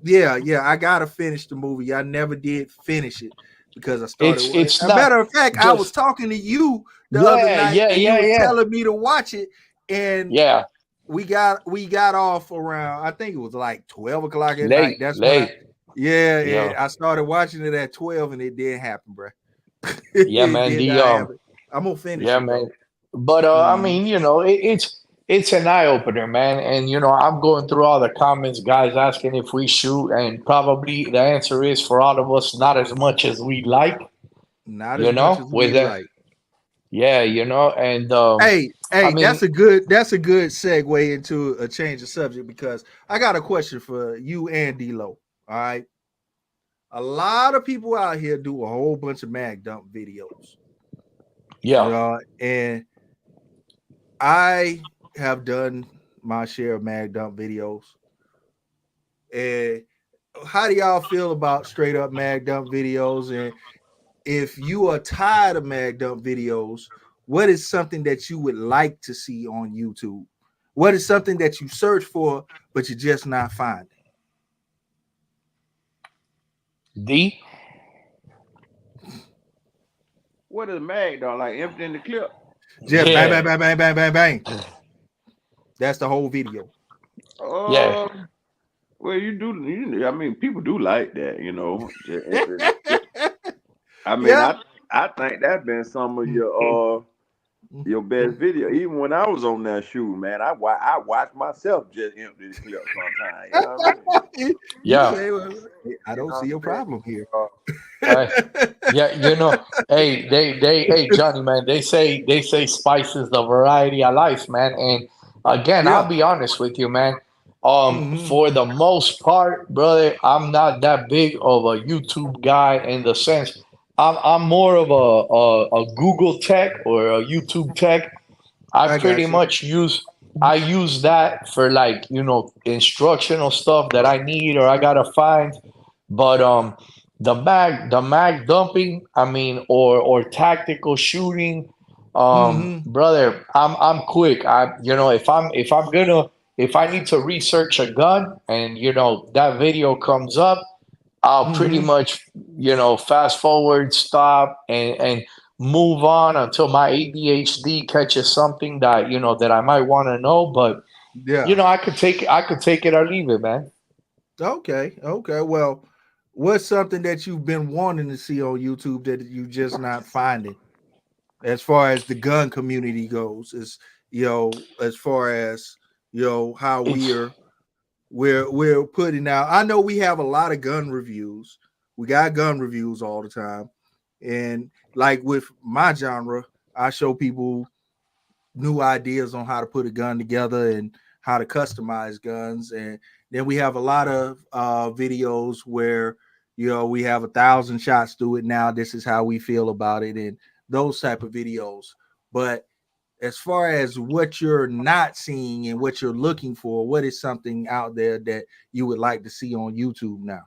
A: yeah, yeah, I gotta finish the movie. I never did finish it because I started.
B: it's
A: A
B: not
A: matter of fact, I was
B: just
A: talking to you the other
B: yeah,
A: night,
B: yeah,
A: and you
B: yeah,
A: was
B: yeah,
A: telling me to watch it, and
B: yeah.
A: we got off around. I think it was like 12 o'clock at night.
B: Late,
A: That's when
B: late.
A: yeah,
B: Yeah,
A: I started watching it at 12, and it didn't happen, bro.
B: yeah,
A: It
B: man.
A: did
B: The
A: not happen. I'm gonna finish
B: Yeah,
A: it
B: man.
A: though.
B: But I
A: Mhm.
B: mean, it's an eye opener, man. And I'm going through all the comments, guys asking if we shoot, and probably the answer is for all of us, not as much as we like.
A: Not as much as we
B: With that,
A: like.
B: yeah, and I
A: Hey,
B: mean,
A: that's a good segue into a change of subject because I got a question for you and D-Lo. All right. A lot of people out here do a whole bunch of mag dump videos.
B: yeah.
A: And I have done my share of mag dump videos. And how do y'all feel about straight up mag dump videos? And if you are tired of mag dump videos, what is something that you would like to see on YouTube? What is something that you search for but you're just not finding?
B: D.
C: What is mag dog like emptying the clip?
A: Just bang,
B: Yeah,
A: bang, bang, bang, bang, bang, bang. That's the whole video.
B: yeah,
C: Um, well, I mean, people do like that, just emptying the clip. I mean,
A: Yeah.
C: I think that's been some of
A: Mm.
C: your best video. Even when I was on that shoot, man, I watch myself just empty the clip sometimes. You know what I mean?
A: You
B: yeah.
A: say, well, I
C: You
A: don't
C: know
A: see
C: what
A: a
C: I'm saying?
A: problem here.
C: Uh,
B: Uh, yeah, hey, hey, Johnny, man, they say spice is the variety of life, man. And again, I'll
A: Yeah.
B: be honest with you, man.
A: Hmm.
B: For the most part, brother, I'm not that big of a YouTube guy in the sense I'm more of a Google tech or a YouTube tech. I
A: I
B: pretty
A: got you.
B: much use that for like instructional stuff that I need or I gotta find. But the mag dumping, I mean, or tactical shooting,
A: Hmm.
B: brother, I'm quick. If I need to research a gun and that video comes up, I'll pretty
A: Hmm.
B: much fast forward, stop, and move on until my ADHD catches something that I might want to know. But
A: Yeah.
B: I could take it or leave it, man.
A: Okay. Okay. Well, what's something that you've been wanting to see on YouTube that you just not finding? As far as the gun community goes, is as far as how
B: It's
A: we're putting out. I know we have a lot of gun reviews. We got gun reviews all the time, and like with my genre, I show people new ideas on how to put a gun together and how to customize guns. And then we have a lot of videos where we have 1,000 shots through it now. This is how we feel about it, and those type of videos. But as far as what you're not seeing and what you're looking for, what is something out there that you would like to see on YouTube now?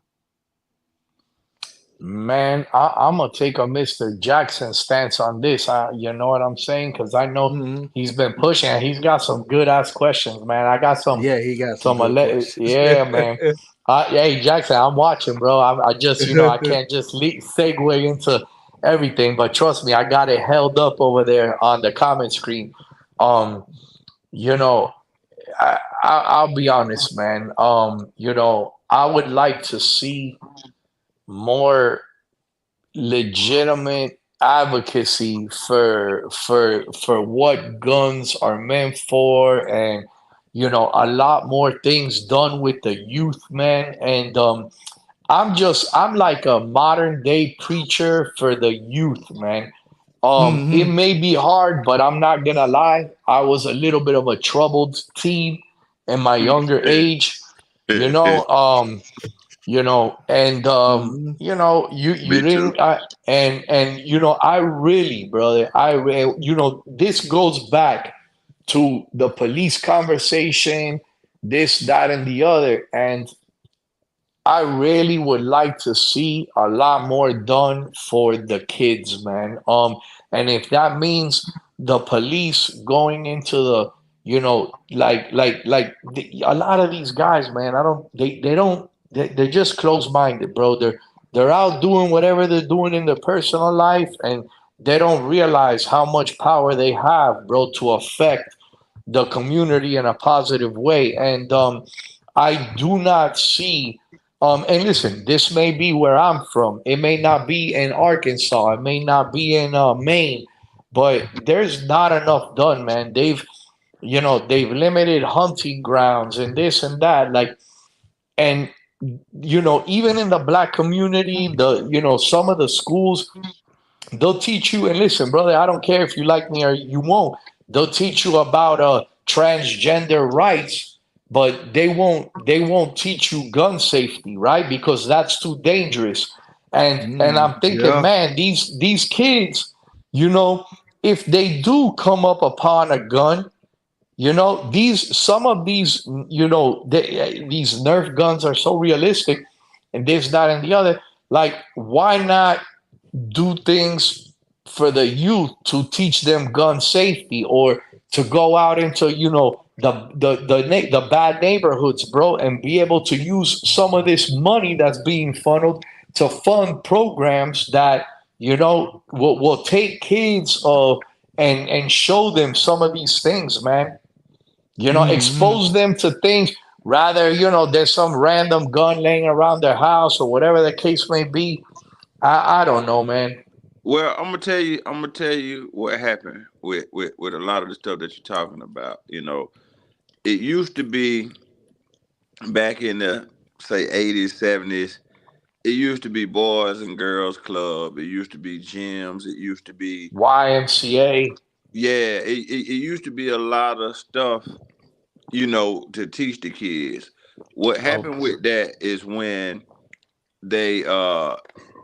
B: Man, I'm gonna take a Mr. Jackson stance on this. You know what I'm saying? Because I know
A: Mm-hmm.
B: he's been pushing. And he's got some good ass questions, man. I got
A: Yeah, he got some
B: some.
A: good questions.
B: Yeah, man. Hey, Jackson, I'm watching, bro. I just, I can't just segue into everything, but trust me, I got it held up over there on the comment screen. Um, you know, I'll be honest, man. I would like to see more legitimate advocacy for what guns are meant for, and a lot more things done with the youth, man. And I'm like a modern day preacher for the youth, man. It
A: Mm-hmm.
B: may be hard, but I'm not gonna lie. I was a little bit of a troubled teen in my younger age, you know. And
A: Mm-hmm.
B: you
C: Me too.
B: didn't, and I really, brother, this goes back to the police conversation, this, that, and the other, and I really would like to see a lot more done for the kids, man. And if that means the police going into the, a lot of these guys, man, I don't, they don't, they're just closed-minded, bro. They're out doing whatever they're doing in their personal life, and they don't realize how much power they have, bro, to affect the community in a positive way. And I do not see. And listen, this may be where I'm from. It may not be in Arkansas. It may not be in Maine, but there's not enough done, man. They've limited hunting grounds and this and that. Like, and even in the black community, some of the schools, they'll teach you. And listen, brother, I don't care if you like me or you won't. They'll teach you about transgender rights, but they won't teach you gun safety, right? Because that's too dangerous. And
A: Mm,
B: I'm thinking,
A: yeah.
B: man, these kids, you know, if they do come up upon a gun, these some of these, these Nerf guns are so realistic, and this, that, and the other. Like, why not do things for the youth to teach them gun safety, or to go out into the bad neighborhoods, bro, and be able to use some of this money that's being funneled to fund programs that will take kids and show them some of these things, man.
A: Mm-hmm.
B: Expose them to things, rather, there's some random gun laying around their house or whatever the case may be. I don't know, man.
C: Well, I'm gonna tell you. I'm gonna tell you what happened with a lot of the stuff that you're talking about. It used to be back in the say 80s, 70s. It used to be boys and girls club. It used to be gyms. It used to be
B: YMCA.
C: yeah. It used to be a lot of stuff. To teach the kids. What
B: Oh,
C: happened with that is when they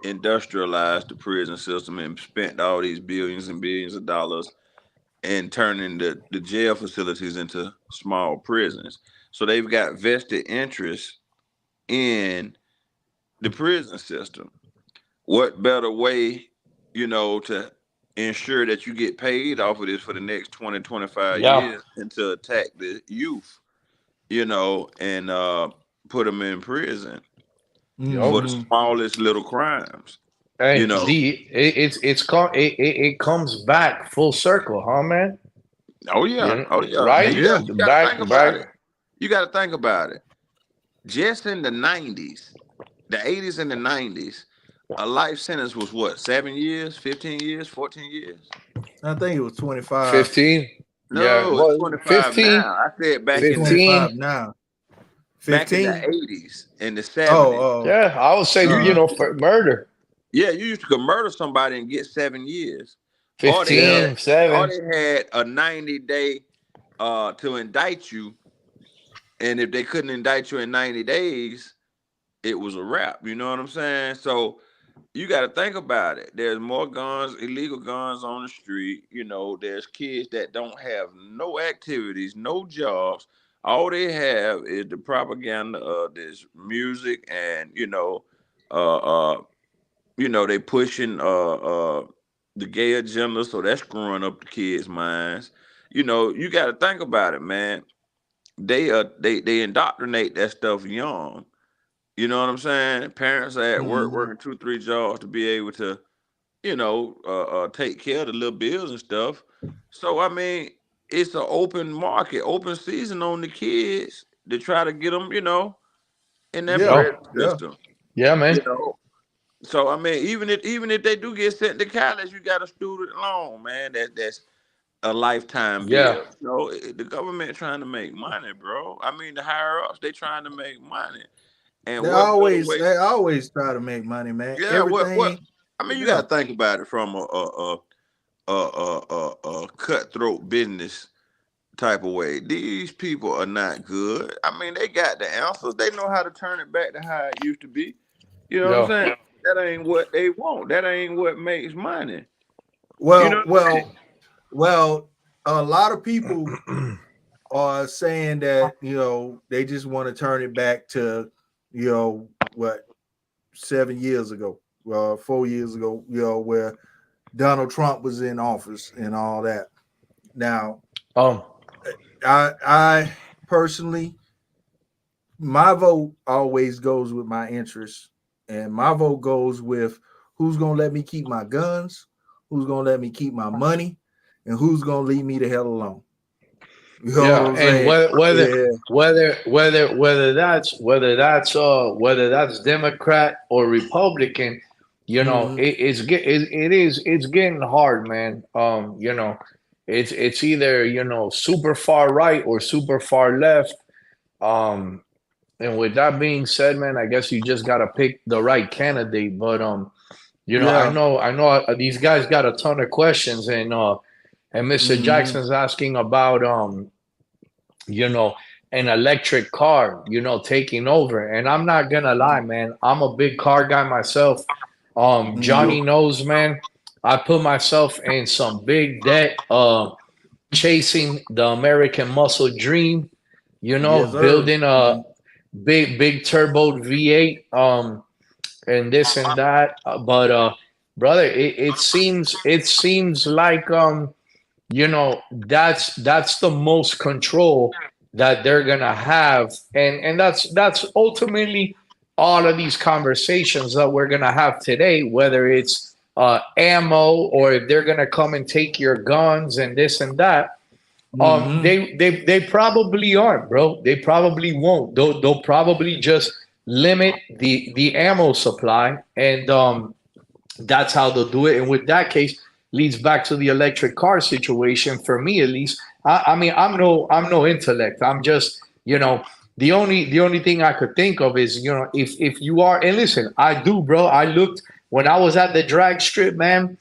C: industrialized the prison system and spent all these billions and billions of dollars and turning the jail facilities into small prisons. So they've got vested interest in the prison system. What better way, to ensure that you get paid off of this for the next 20, 25
B: yeah.
C: years and to attack the youth, and put them in prison
B: Yo.
C: for the
A: Mm-hmm.
C: smallest little crimes, you
B: Hey,
C: know.
B: it comes back full circle, huh, man?
C: Oh yeah, oh yeah, and
B: Right?
C: you
A: Yeah.
C: got you got to
B: Back,
C: think about
B: back.
C: it. You got to think about it. Just in the '90s, the '80s and the '90s, a life sentence was what, 7 years, 15 years, 14 years?
A: I think it was 25.
B: 15. Yeah,
C: No, it's
B: well,
C: 25 now.
B: 15.
C: I said
A: It's
C: back in the
A: 25
B: 15.
A: now.
C: back in the
A: 15?
C: '80s and the
A: Oh,
C: '70s.
A: oh.
B: Yeah, I would say,
A: Uh-huh.
B: for murder.
C: Yeah, you used to could murder somebody and get 7 years, or they
A: Yeah.
C: had,
B: 15, 7.
C: a 90-day to indict you, and if they couldn't indict you in 90 days, it was a wrap. You know what I'm saying? So you got to think about it. There's more guns, illegal guns on the street. There's kids that don't have no activities, no jobs. All they have is the propaganda of this music, and uh, uh, they pushing the gay agenda, so that's screwing up the kids' minds. You got to think about it, man. They indoctrinate that stuff young. You know what I'm saying? Parents are at work
A: Mm-hmm.
C: working two, three jobs to be able to, take care of the little bills and stuff. So I mean, it's an open market, open season on the kids to try to get them, in that
A: Yeah.
B: Yo,
C: prison
A: Yeah.
C: system.
B: yeah,
C: You
B: man.
C: know. So I mean, even if they do get sent to college, you got a student loan, man. That's a lifetime
B: Yeah.
C: bill. The government trying to make money, bro. I mean, the higher ups, they trying to make money. And
A: They
C: what better
A: always
C: way?
A: they always try to make money, man.
C: Yeah, what?
A: Everything.
C: I mean, you
A: Yeah.
C: got to think about it from a cutthroat business type of way. These people are not good. I mean, they got the answers. They know how to turn it back to how it used to be. You know what I'm
B: Yeah.
C: saying? That ain't what they want. That ain't what makes money. You know
A: Well,
C: what I'm saying?
A: well. A lot of people are saying that they just want to turn it back to what 7 years ago, 4 years ago, where Donald Trump was in office and all that. Now,
B: Um,
A: I personally, my vote always goes with my interests, and my vote goes with who's gonna let me keep my guns, who's gonna let me keep my money, and who's gonna leave me the hell alone. You know what
B: yeah,
A: I'm
B: and
A: saying? Yeah.
B: whether that's Democrat or Republican,
A: Mm-hmm.
B: it's getting hard, man. It's either super far right or super far left. Um, and with that being said, man, I guess you just gotta pick the right candidate. But
A: Yeah.
B: I know these guys got a ton of questions, and Mr.
A: Mm-hmm.
B: Jackson's asking about you know, an electric car, taking over. And I'm not gonna lie, man, I'm a big car guy myself.
A: Mm-hmm.
B: Johnny knows, man. I put myself in some big debt, chasing the American muscle dream,
A: Yes, sir.
B: building a big turbo V8, and this and that. But brother, it seems like that's the most control that they're gonna have, and that's ultimately all of these conversations that we're gonna have today, whether it's ammo or if they're gonna come and take your guns and this and that.
A: Mm-hmm.
B: They probably aren't, bro. They probably won't. They'll probably just limit the ammo supply, and that's how they'll do it. And with that case, leads back to the electric car situation. For me, at least, I mean, I'm no intellect. I'm just, the only thing I could think of is, if you are, and listen, I do, bro. I looked when I was at the drag strip, man.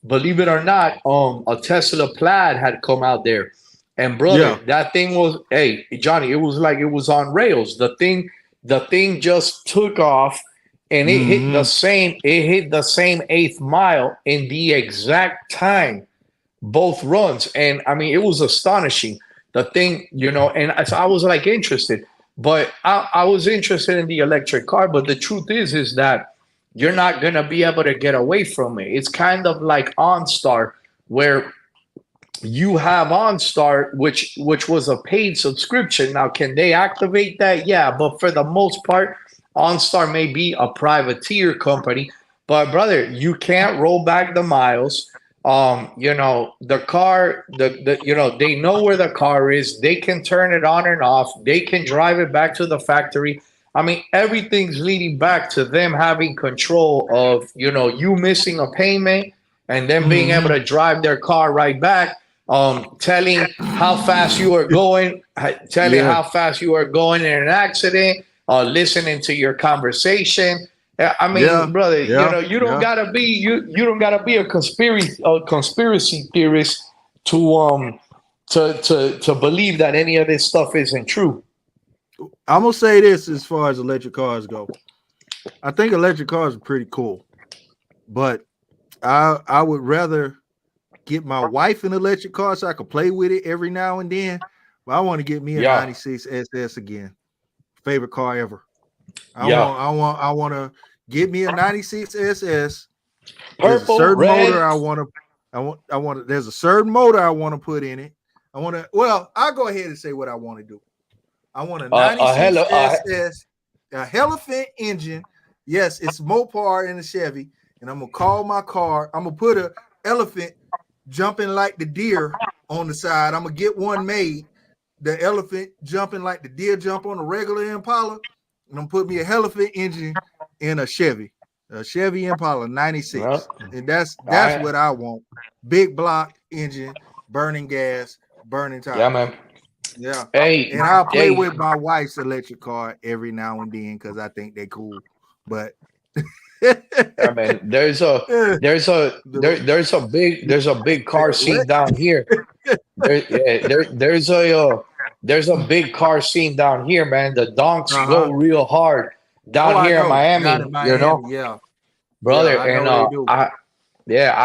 B: Believe it or not, a Tesla Plaid had come out there, and brother,
A: Yeah.
B: that thing was, hey, Johnny, it was like it was on rails. The thing just took off, and
A: Mm-hmm.
B: it hit the same eighth mile in the exact time, both runs. And I mean, it was astonishing. The thing, and so I was like interested, but I was interested in the electric car. But the truth is that you're not gonna be able to get away from it. It's kind of like OnStar, where you have OnStar, which was a paid subscription. Now, can they activate that? Yeah, but for the most part, OnStar may be a privateer company. But brother, you can't roll back the miles. The car, they know where the car is. They can turn it on and off. They can drive it back to the factory. I mean, everything's leading back to them having control of, you missing a payment and then being able
A: Mm-hmm.
B: to drive their car right back, telling how fast you are going, telling
A: Yeah.
B: how fast you are going in an accident, listening to your conversation. I
A: Yeah.
B: mean, brother,
A: Yeah.
B: you don't
A: Yeah.
B: gotta be you don't gotta be a conspiracy theorist to believe that any of this stuff isn't true.
A: I'm gonna say this as far as electric cars go. I think electric cars are pretty cool, but I would rather get my wife an electric car so I could play with it every now and then. But I want to get me a
B: Yeah,
A: 96 SS again. Favorite car ever. I
B: yeah.
A: want I want I want to get me a 96 SS. There's a
B: Purple,
A: certain motor
B: red.
A: I want there's a certain motor I want to put in it. I'll go ahead and say what I want to do. I want a
B: A hella
A: 96 SS, a Elephant engine. Yes, it's Mopar in a Chevy, and I'm gonna call my car. I'm gonna put a elephant jumping like the deer on the side. I'm gonna get one made. The elephant jumping like the deer jump on a regular Impala, and I'm put me a elephant engine in a Chevy Impala
B: Yeah,
A: 96, and that's
B: I
A: what I want. Big block engine, burning gas, burning
B: yeah,
A: tires.
B: man.
A: Yeah.
B: Hey,
A: And I'll play
B: hey,
A: with my wife's electric car every now and then because I think they're cool. But
B: I mean, there's a big car scene
A: what?
B: down here. There's a big car scene down here, man. The donks go
A: Uh-huh.
B: real hard
A: Oh,
B: down
A: I
B: here in
A: know. Down in
B: Miami,
A: Miami. Yeah. Yeah,
B: brother.
A: I
B: And
A: know they do.
B: I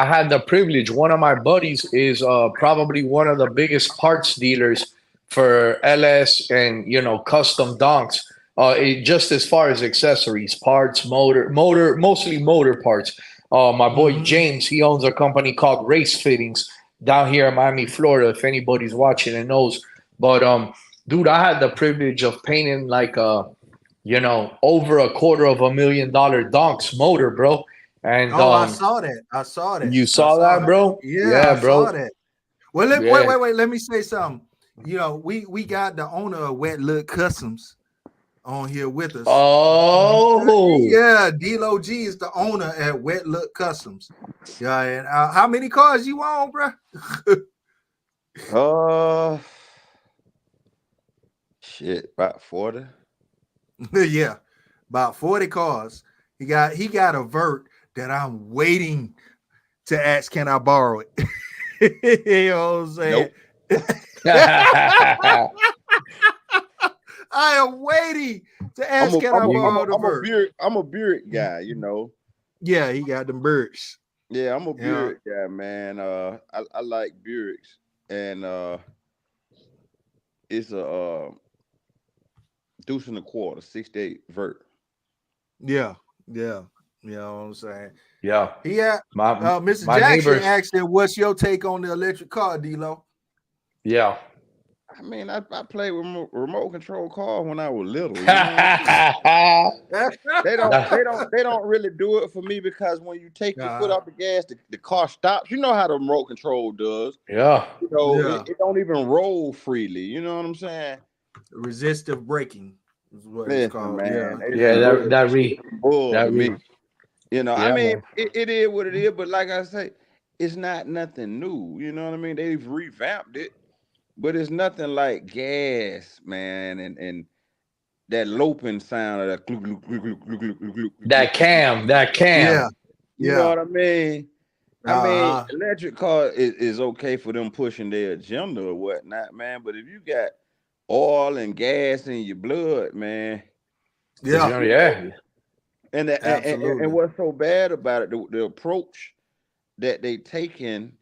B: had the privilege. One of my buddies is probably one of the biggest parts dealers for LS and custom donks. Just as far as accessories, parts, mostly motor parts. My boy
A: Mm-hmm.
B: James, he owns a company called Race Fittings down here in Miami, Florida. If anybody's watching and knows, but dude, I had the privilege of painting like over $250,000 donks motor, bro. And
A: Oh, I saw that. I saw that.
B: you
A: I
B: saw
A: saw
B: that,
A: that.
B: bro?
A: Yeah,
B: Yeah,
A: I saw
B: bro.
A: that. Well,
B: Yeah.
A: wait. Let me say something. We got the owner of Wet Look Customs on here with us.
B: Oh,
A: Yeah, D-Lo G is the owner at Wet Look Customs. Yeah, and how many cars you own, bro?
C: Shit, about 40.
A: Yeah, about 40 cars. He got a vert that I'm waiting to ask, can I borrow it? You know what I'm saying?
C: Nope.
A: I am waiting to ask, can I borrow the vert?
C: I'm a Buick guy,
A: Yeah, he got them birds.
C: Yeah, I'm a
A: Yeah.
C: Buick guy, man. I like Buicks, and it's a deuce and a quarter, 68 vert.
A: Yeah. You know what I'm saying?
B: yeah.
A: He had
B: My
A: Mr.
B: my
A: Jackson
B: neighbors.
A: asked him, what's your take on the electric car, D-Lo?
B: Yeah.
C: I mean, I played with remote control cars when I was little. You know what I'm saying? They don't really do it for me because when you take your foot off the gas, the car stops. You know how the remote control does.
B: Yeah.
C: It don't even roll freely. You know what I'm saying?
A: Resistive braking is what it's called.
C: Man,
B: Yeah.
C: bull to me. I
B: Yeah,
C: mean,
B: man.
C: it is what it is, but like I say, it's not nothing new. You know what I mean? They've revamped it, but it's nothing like gas, man, and that loping sound of that gluk, gluk, gluk, gluk, gluk, gluk, gluk, gluk,
B: That cam.
A: Yeah.
C: You know what I mean? I mean,
A: Uh-huh.
C: electric car is okay for them pushing their agenda or whatnot, man. But if you got oil and gas in your blood, man,
A: Yeah.
B: Yeah.
C: and what's so bad about it, the approach that they taking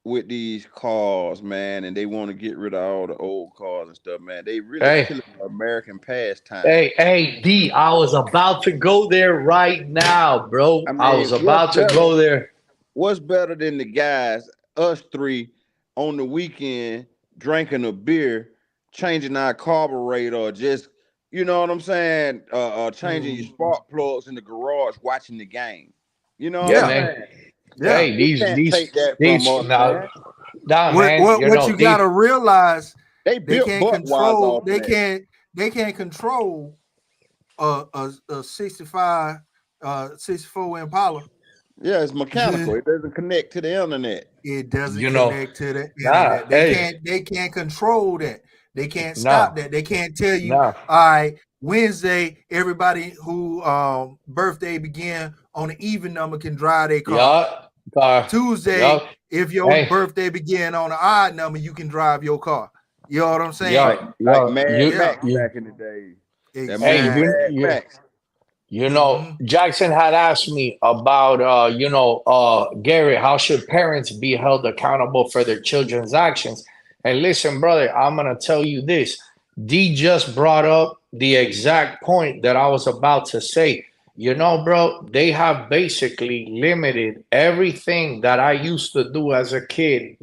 C: with these cars, man, and they want to get rid of all the old cars and stuff, man. They really
B: Hey.
C: killing the American pastime.
B: Hey, D, I was about to go there right now, bro.
C: I
B: I
C: mean,
B: was about to go there.
C: what's better than the guys, us three, on the weekend drinking a beer, changing our carburetor, or just you know what I'm saying, changing your spark plugs in the garage, watching the game. You know what
B: Yeah,
C: I'm
A: Yeah.
B: man.
C: saying?
A: Yeah.
B: Hey,
C: You can't take that from us, man.
B: nah,
A: What
B: man.
A: what what you gotta realize,
C: They
A: they
C: built
A: can't
C: Budweiser
A: control,
C: off of that.
A: they can't control a 65 64 Impala.
C: Yeah, it's mechanical. It doesn't connect to the internet.
A: It doesn't
B: You know,
A: connect to the
B: nah,
A: internet.
B: hey,
A: They can't control that. They can't
B: nah,
A: stop that. They can't tell you,
B: nah.
A: all right, Wednesday, everybody who birthday began on an even number can drive their car.
B: Yeah,
A: Tuesday,
B: yeah.
A: if your
B: Hey,
A: birthday began on an odd number, you can drive your car. You know what I'm saying?
C: Like
B: yeah,
C: like
B: yeah.
C: Mad
B: You,
A: Yeah,
C: Max
B: you,
C: back in the day. That
B: hey,
C: movie
A: exactly.
C: Mad Max.
A: Mm-hmm.
B: Jackson had asked me about, Garrett, how should parents be held accountable for their children's actions? And listen, brother, I'm gonna tell you this. D just brought up the exact point that I was about to say. Bro, they have basically limited everything that I used to do as a kid.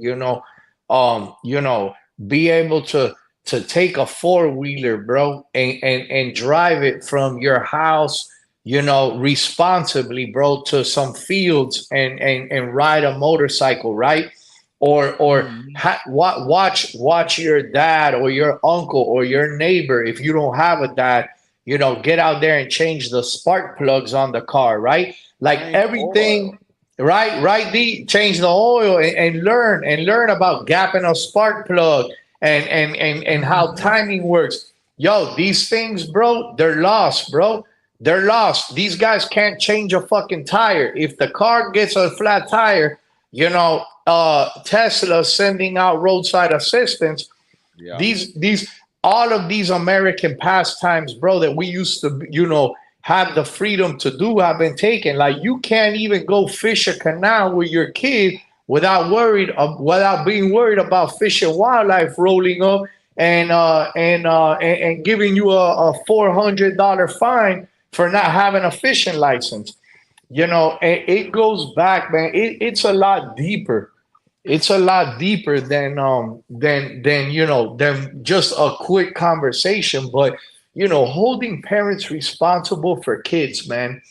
B: Um, you know, be able to take a four-wheeler, bro, and drive it from your house responsibly, bro, to some fields and ride a motorcycle, right? Or
A: Mm-hmm.
B: watch your dad or your uncle or your neighbor if you don't have a dad, get out there and change the spark plugs on the car, right? Like
C: Change the
B: everything,
C: oil.
B: right? D, change the oil and learn about gapping a spark plug and how timing works. Yo, these things, bro, they're lost, bro. They're lost. These guys can't change a fucking tire. If the car gets a flat tire, Tesla sending out roadside assistance.
C: Yeah.
B: These all of these American pastimes, bro, that we used to, have the freedom to do have been taken. Like you can't even go fish a canal with your kid without being worried about fish and wildlife rolling up and giving you a $400 fine for not having a fishing license. It goes back, man. It's a lot deeper. It's a lot deeper than just a quick conversation. But holding parents responsible for kids, man.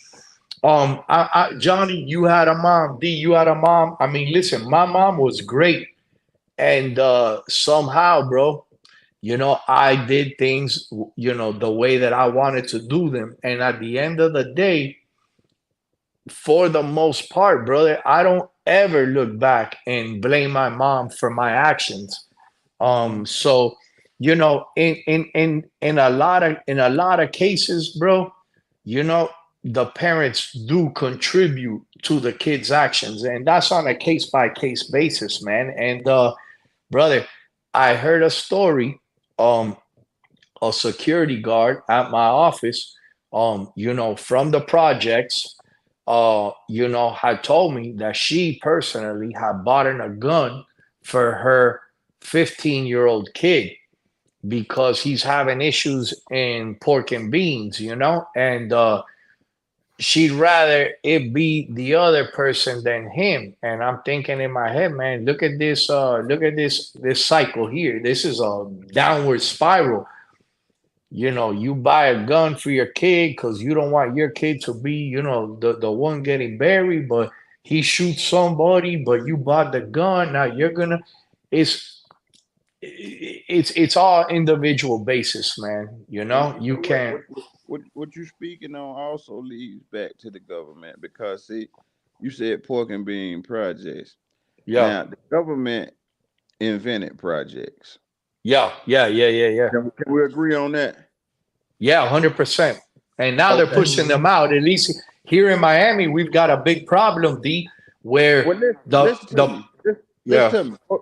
B: Johnny, you had a mom. D, you had a mom. I mean, listen, my mom was great, and somehow, bro, I did things, the way that I wanted to do them, and at the end of the day, for the most part, brother, I don't ever look back and blame my mom for my actions. So in a lot of cases, bro, the parents do contribute to the kids' actions, and that's on a case by case basis, man. And brother, I heard a story. A security guard at my office, from the projects, had told me that she personally had bought a gun for her 15-year-old kid because he's having issues in pork and beans, and she'd rather it be the other person than him. And I'm thinking in my head, man, look at this cycle here. This is a downward spiral. You buy a gun for your kid because you don't want your kid to be, the one getting buried, but he shoots somebody, but you bought the gun. Now you're gonna it's all individual basis, man. You can't.
C: What you speaking on also leads back to the government because see, you said pork and bean projects.
B: Yeah.
C: Now the government invented projects.
B: Yeah.
C: Can we agree on that?
B: Yeah, 100%. And now they're pushing them out. At least here in Miami, we've got a big problem, D, where
C: listen to me.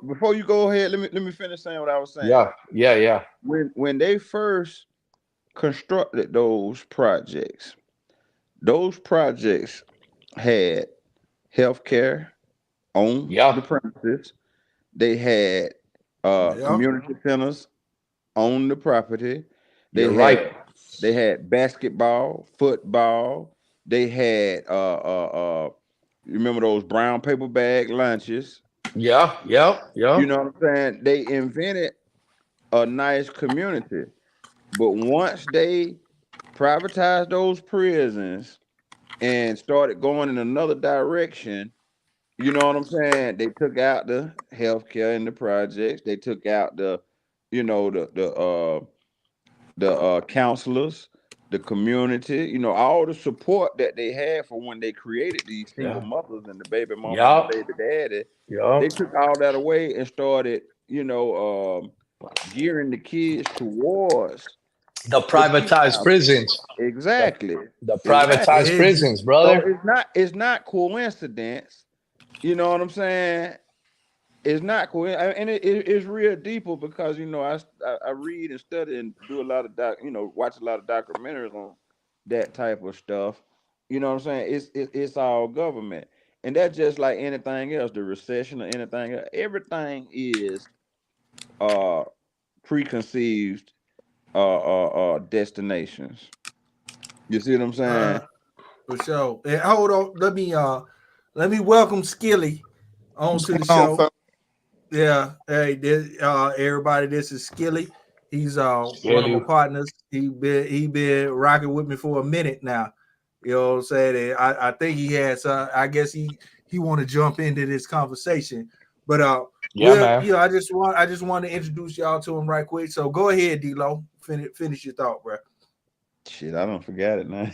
C: Before you go ahead, let me finish saying what I was saying.
B: Yeah.
C: When they first constructed those projects had healthcare on the premises. They had community centers on the property. They had basketball, football. They had you remember those brown paper bag lunches?
B: Yeah.
C: You know what I'm saying? They invented a nice community. But once they privatized those prisons and started going in another direction, you know what I'm saying? They took out the healthcare in the projects. They took out the counselors, the community, all the support that they had for when they created these single mothers and the baby mama and the baby daddy. They took all that away and started, gearing the kids towards
B: the privatized prisons.
C: Exactly.
B: The privatized prisons, brother.
C: So it's not coincidence. You know what I'm saying? It's not coincidence, and it's real deeper because I read and study and do a lot of watch a lot of documentaries on that type of stuff. You know what I'm saying? It's all government, and that's just like anything else. The recession or anything else, everything is preconceived destinations. You see what I'm saying?
A: For sure. And hold on, let me welcome Skilly onto the show. Yeah, hey, everybody, this is Skilly. He's one of my partners. He been rocking with me for a minute now. You know what I'm saying? And I think he has. I guess he want to jump into this conversation. But man. I just want to introduce y'all to him right quick. So go ahead, D-Lo. Finish your thought, bro.
C: Shit, I don't forget it now.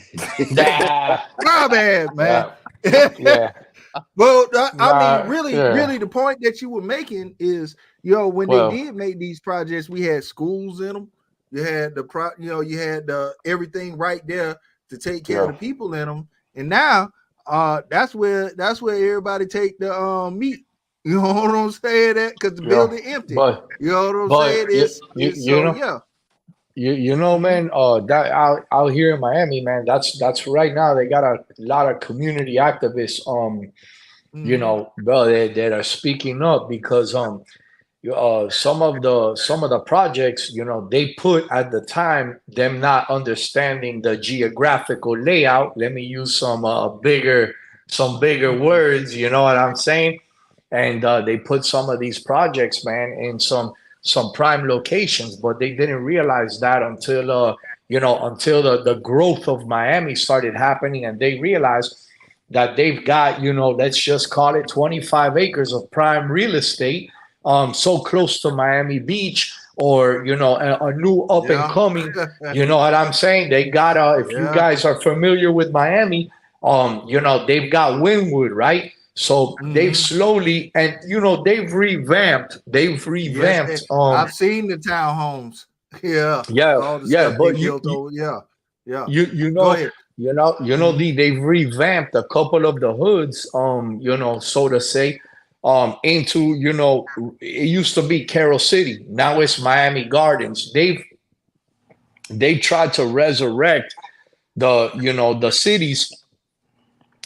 A: My bad, man.
B: Yeah.
A: Well, I mean,
B: Nah.
A: really,
B: Yeah.
A: really, the point that you were making is, when they
B: Well.
A: did make these projects, we had schools in them. You had you had everything right there to take care of
B: Yeah.
A: the people in them. And now, that's where everybody take the meat. You know what I'm saying? That because the
B: Yeah.
A: building empty.
B: But
A: You know what I'm saying?
B: but you
A: It's
B: you
A: so
B: know.
A: yeah. Hmm.
B: Man, that out here in Miami, man, that's right now they got a lot of community activists,
A: Hmm.
B: bro, that are speaking up because some of the projects, they put at the time them not understanding the geographical layout. Let me use some bigger words, you know what I'm saying? And they put some of these projects, man, in some prime locations, but they didn't realize that until until the growth of Miami started happening, and they realized that they've got, let's just call it 25 acres of prime real estate, so close to Miami Beach, or a new up and
A: Yeah.
B: coming, you know what I'm saying? They got if you
A: Yeah.
B: guys are familiar with Miami, they've got Wynwood, right? So they've
A: Hmm.
B: slowly, and they've
A: Yes,
B: revamped.
A: I've seen the townhomes. Yeah,
B: Yeah,
A: all the
B: yeah,
A: stuff they
B: but
A: built over. Yeah, yeah.
B: you
A: Go
B: know
A: ahead.
B: the
A: Hmm.
B: they've revamped a couple of the hoods, so to say, into, it used to be Carroll City, now it's Miami Gardens. They tried to resurrect the cities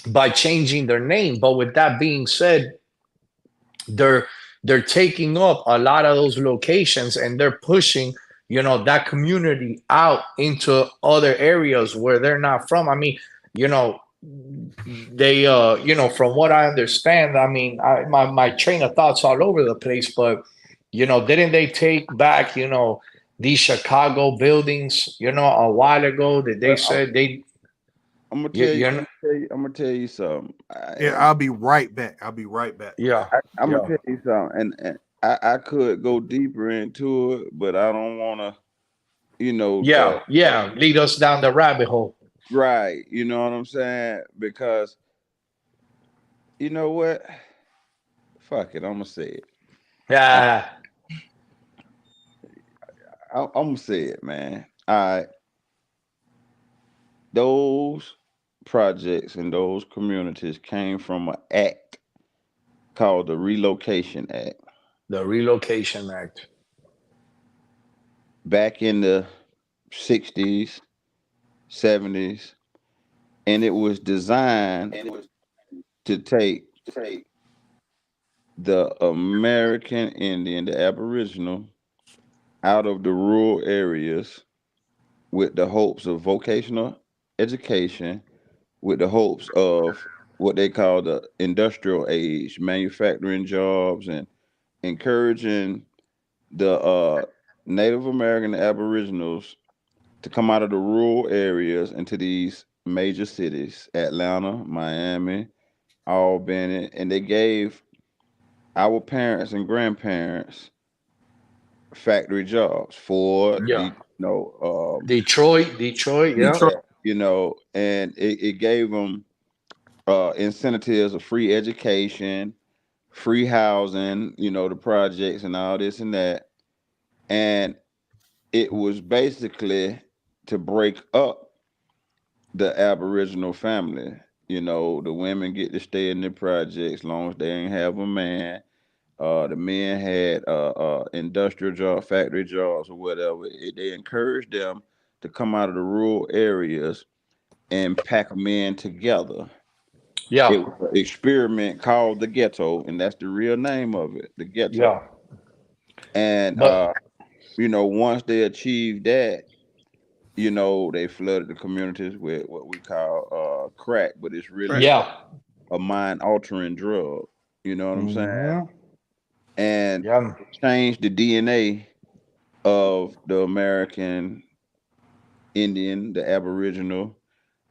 B: by changing their name, but with that being said, they're they're taking up a lot of those locations, and they're pushing, that community out into other areas where they're not from. I mean, you know they from what I understand, I mean, my train of thoughts all over the place, but didn't they take back, these Chicago buildings, a while ago, that they
C: Well,
B: said they
C: I'm gonna
B: you,
C: tell you.
B: you know
C: I'm gonna tell you something.
A: Yeah, I'll be right back. I'll be right back.
B: yeah,
C: I'm gonna
B: yeah,
C: tell you something, and I could go deeper into it, but I don't want to,
B: yeah, yeah, lead us down the rabbit hole.
C: right. You know what I'm saying? Because you know what? Fuck it. I'm gonna say it. I,
B: Yeah.
C: I'm gonna say it, man. All right, those projects and those communities came from an act called the Relocation Act
B: The Relocation Act.
C: back in the '60s, '70s, and it was designed to take the American Indian, the Aboriginal, out of the rural areas with the hopes of vocational education, with the hopes of what they call the industrial age, manufacturing jobs, and encouraging the Native American Aboriginals to come out of the rural areas into these major cities, Atlanta, Miami, Albany, and they gave our parents and grandparents factory jobs. Ford,
B: Yeah. Detroit, yeah.
A: Detroit.
C: yeah, and it gave them incentives of free education, free housing, the projects and all this and that. And it was basically to break up the Aboriginal family. The women get to stay in the projects as long as they ain't have a man. The men had industrial job, factory jobs, or whatever. They encouraged them to come out of the rural areas and pack them in together.
B: Yeah.
C: It was an experiment called the ghetto, and that's the real name of it, the ghetto.
B: Yeah.
C: And
B: But
C: once they achieved that, they flooded the communities with what we call crack, but it's
A: Right.
C: really
B: yeah.
C: a mind altering drug. You know what I'm saying?
B: Hmm.
C: And
B: Yeah.
C: it changed the DNA of the American Indian, the Aboriginal,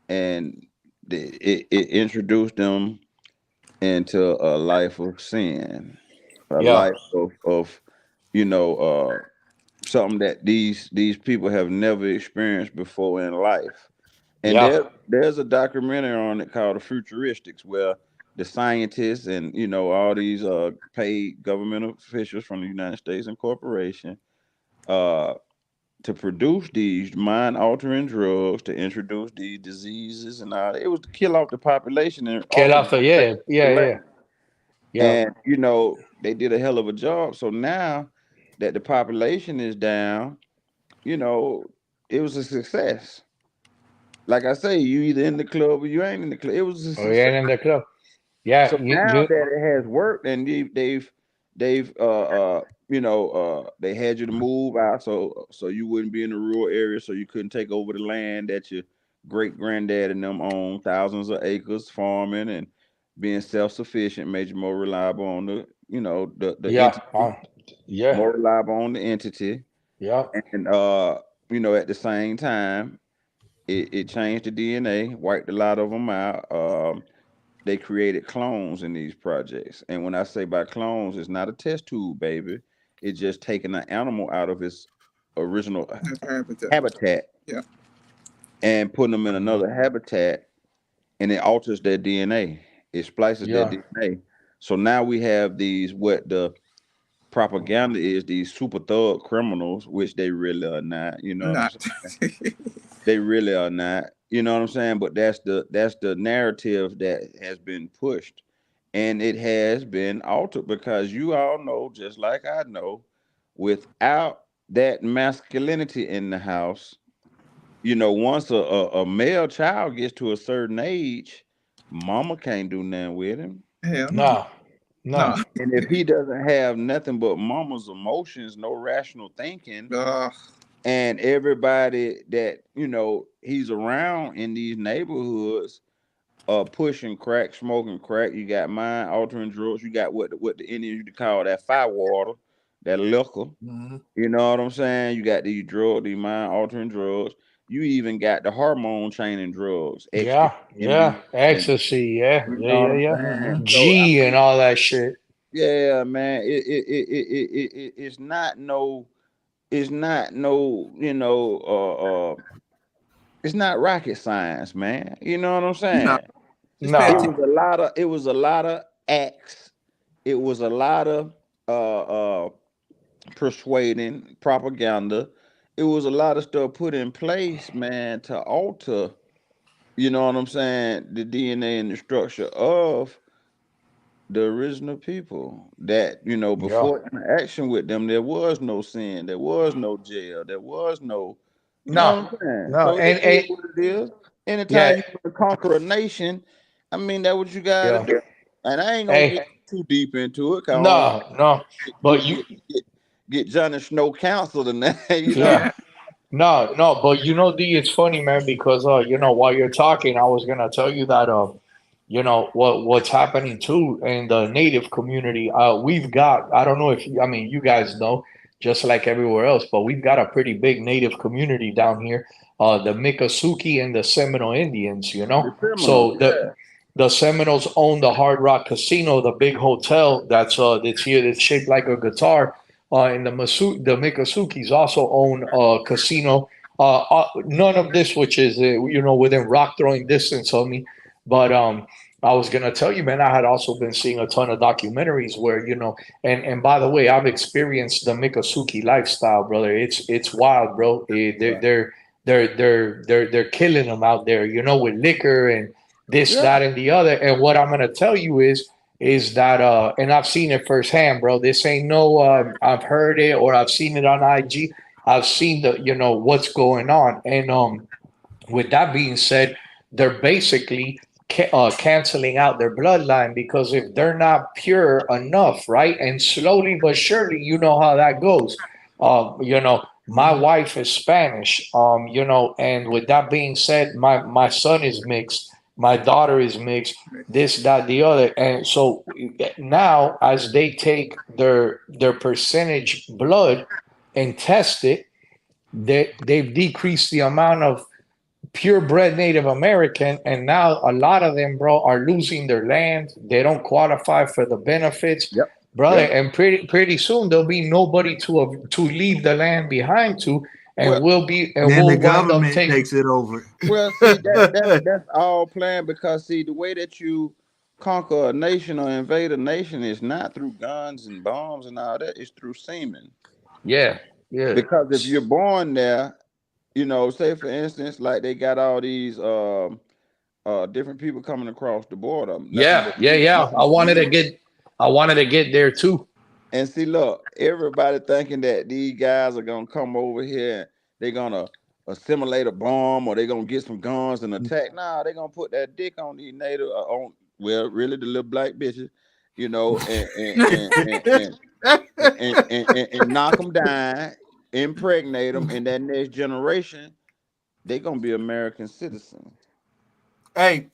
C: and it introduced them into a life of sin, a
B: Yeah.
C: life of you know something that these people have never experienced before in life. And
B: Yeah.
C: there's a documentary on it called The Futuristics, where the scientists and all these paid government officials from the United States and corporation uh to produce these mind altering drugs to introduce these diseases and all that. It was to kill off the population and
B: Kill
C: also
B: off the yeah,
C: the
B: yeah,
C: land.
B: yeah, yeah,
C: And they did a hell of a job. So now that the population is down, you know, it was a success. Like I say, you either in the club or you ain't in the club. It was a
B: oh yeah,
C: success.
B: in the club. Yeah,
C: So now that it has worked and they've they had you to move out so you wouldn't be in the rural area, so you couldn't take over the land that your great granddad and them owned, thousands of acres farming and being self sufficient made you more reliable on the
B: yeah,
C: entity,
B: yeah,
C: more reliable on the entity.
B: yeah,
C: And at the same time it changed the DNA, wiped a lot of them out. They created clones in these projects. And when I say by clones, it's not a test tube, baby. It's just taking an animal out of its original habitat
D: Yeah.
C: and putting them in another habitat, and it alters their DNA. It splices their
B: yeah,
C: DNA. So now we have these, what the propaganda is, these super thug criminals, which they really are not. You know what I'm
D: Not.
C: saying? They really are not. You know what I'm saying? But that's the narrative that has been pushed. And it has been altered because you all know, just like I know, without that masculinity in the house, once a male child gets to a certain age, mama can't do nothing with him.
D: Hell no.
B: no,
D: No.
B: no,
C: And if he doesn't have nothing but mama's emotions, no rational thinking,
D: Uh,
C: and everybody that he's around in these neighborhoods pushing crack, smoking crack, you got mind altering drugs, you got what the Indians used to call that fire water, that liquor.
A: Mhm.
C: You know what I'm saying? You got these mind altering drugs. You even got the hormone changing drugs, ecstasy,
B: yeah, yeah,
C: MD, and
B: ecstasy, yeah,
C: you
B: yeah,
C: know what
B: yeah,
C: I'm
B: yeah,
C: saying.
A: Mhm.
C: So I
B: G and
C: mean,
B: all that shit.
C: yeah, man, it's not no, it's not no, it's not rocket science, man. You know what I'm
D: no.
C: saying?
D: Just pay
C: It
B: No,
D: attention.
C: was a lot of acts. It was a lot of persuading propaganda. It was a lot of stuff put in place, man, to alter, you know what I'm saying, the DNA and the structure of the original people. That,
B: yeah,
C: before interaction with them, there was no sin, there was no jail, there was no, you know
B: no,
C: what I'm saying?
B: no,
C: So it is
B: and
C: what it is.
B: yeah,
C: Anytime you want to conquer a nation, I mean, that's what you got to
B: yeah,
C: do. And I ain't gonna
B: hey,
C: get too deep into it, cause I don't want
B: no, no,
C: to
B: but you,
C: get Johnny Snow counseled and that,
B: yeah.
D: Yeah.
B: No, no, but D, it's funny, man, because while you're talking, I was gonna tell you that what's happening too in the native community. We've got, I don't know if I mean you guys know, just like everywhere else, but we've got a pretty big native community down here. The Miccosukee and the Seminole Indians,
C: the criminals.
B: So the Seminoles own the Hard Rock Casino, the big hotel that's here that's shaped like a guitar. And the Miccosukes also own a casino. None of this, which is within rock throwing distance of me, but I was gonna tell you, man, I had also been seeing a ton of documentaries where and by the way, I've experienced the Miccosukee lifestyle, brother. It's wild, bro.
C: Right.
B: They're killing them out there, with liquor and this,
C: Yeah.
B: that, and the other. And what I'm gonna tell you is that and I've seen it firsthand, bro. This ain't no I've heard it or I've seen it on IG. I've seen the what's going on. And with that being said, they're basically canceling out their bloodline because if they're not pure enough, right? And slowly but surely, you know how that goes. My
A: Mhm.
B: wife is Spanish, and with that being said, my son is mixed, my daughter is mixed, this, that, the other. And so now as they take their percentage blood and test it, they've decreased the amount of purebred Native American, and now a lot of them, bro, are losing their land. They don't qualify for the benefits,
C: Yep.
B: brother.
C: Yep.
B: And pretty soon there'll be nobody to leave the land behind to. and
D: Well,
A: Then the
B: we'll wind up
A: government
B: taking.
A: takes it over.
D: well, see that's all planned because see the way that you conquer a nation or invade a nation is not through guns and bombs and all that. It's through semen.
B: Yeah, yeah,
D: Because if you're born there, say for instance, like they got all these different people coming across the border, nothing
B: yeah,
D: but
B: yeah, yeah.
D: nothing,
B: I wanted to get there too.
D: and see, look, everybody thinking that these guys are gonna come over here and they're gonna assimilate a bomb or they're gonna get some guns and attack. Nah, they're gonna put that dick on these native on well, really the little black bitches, and knock them down, impregnate them, and that next generation they gonna be American citizens.
A: Hey,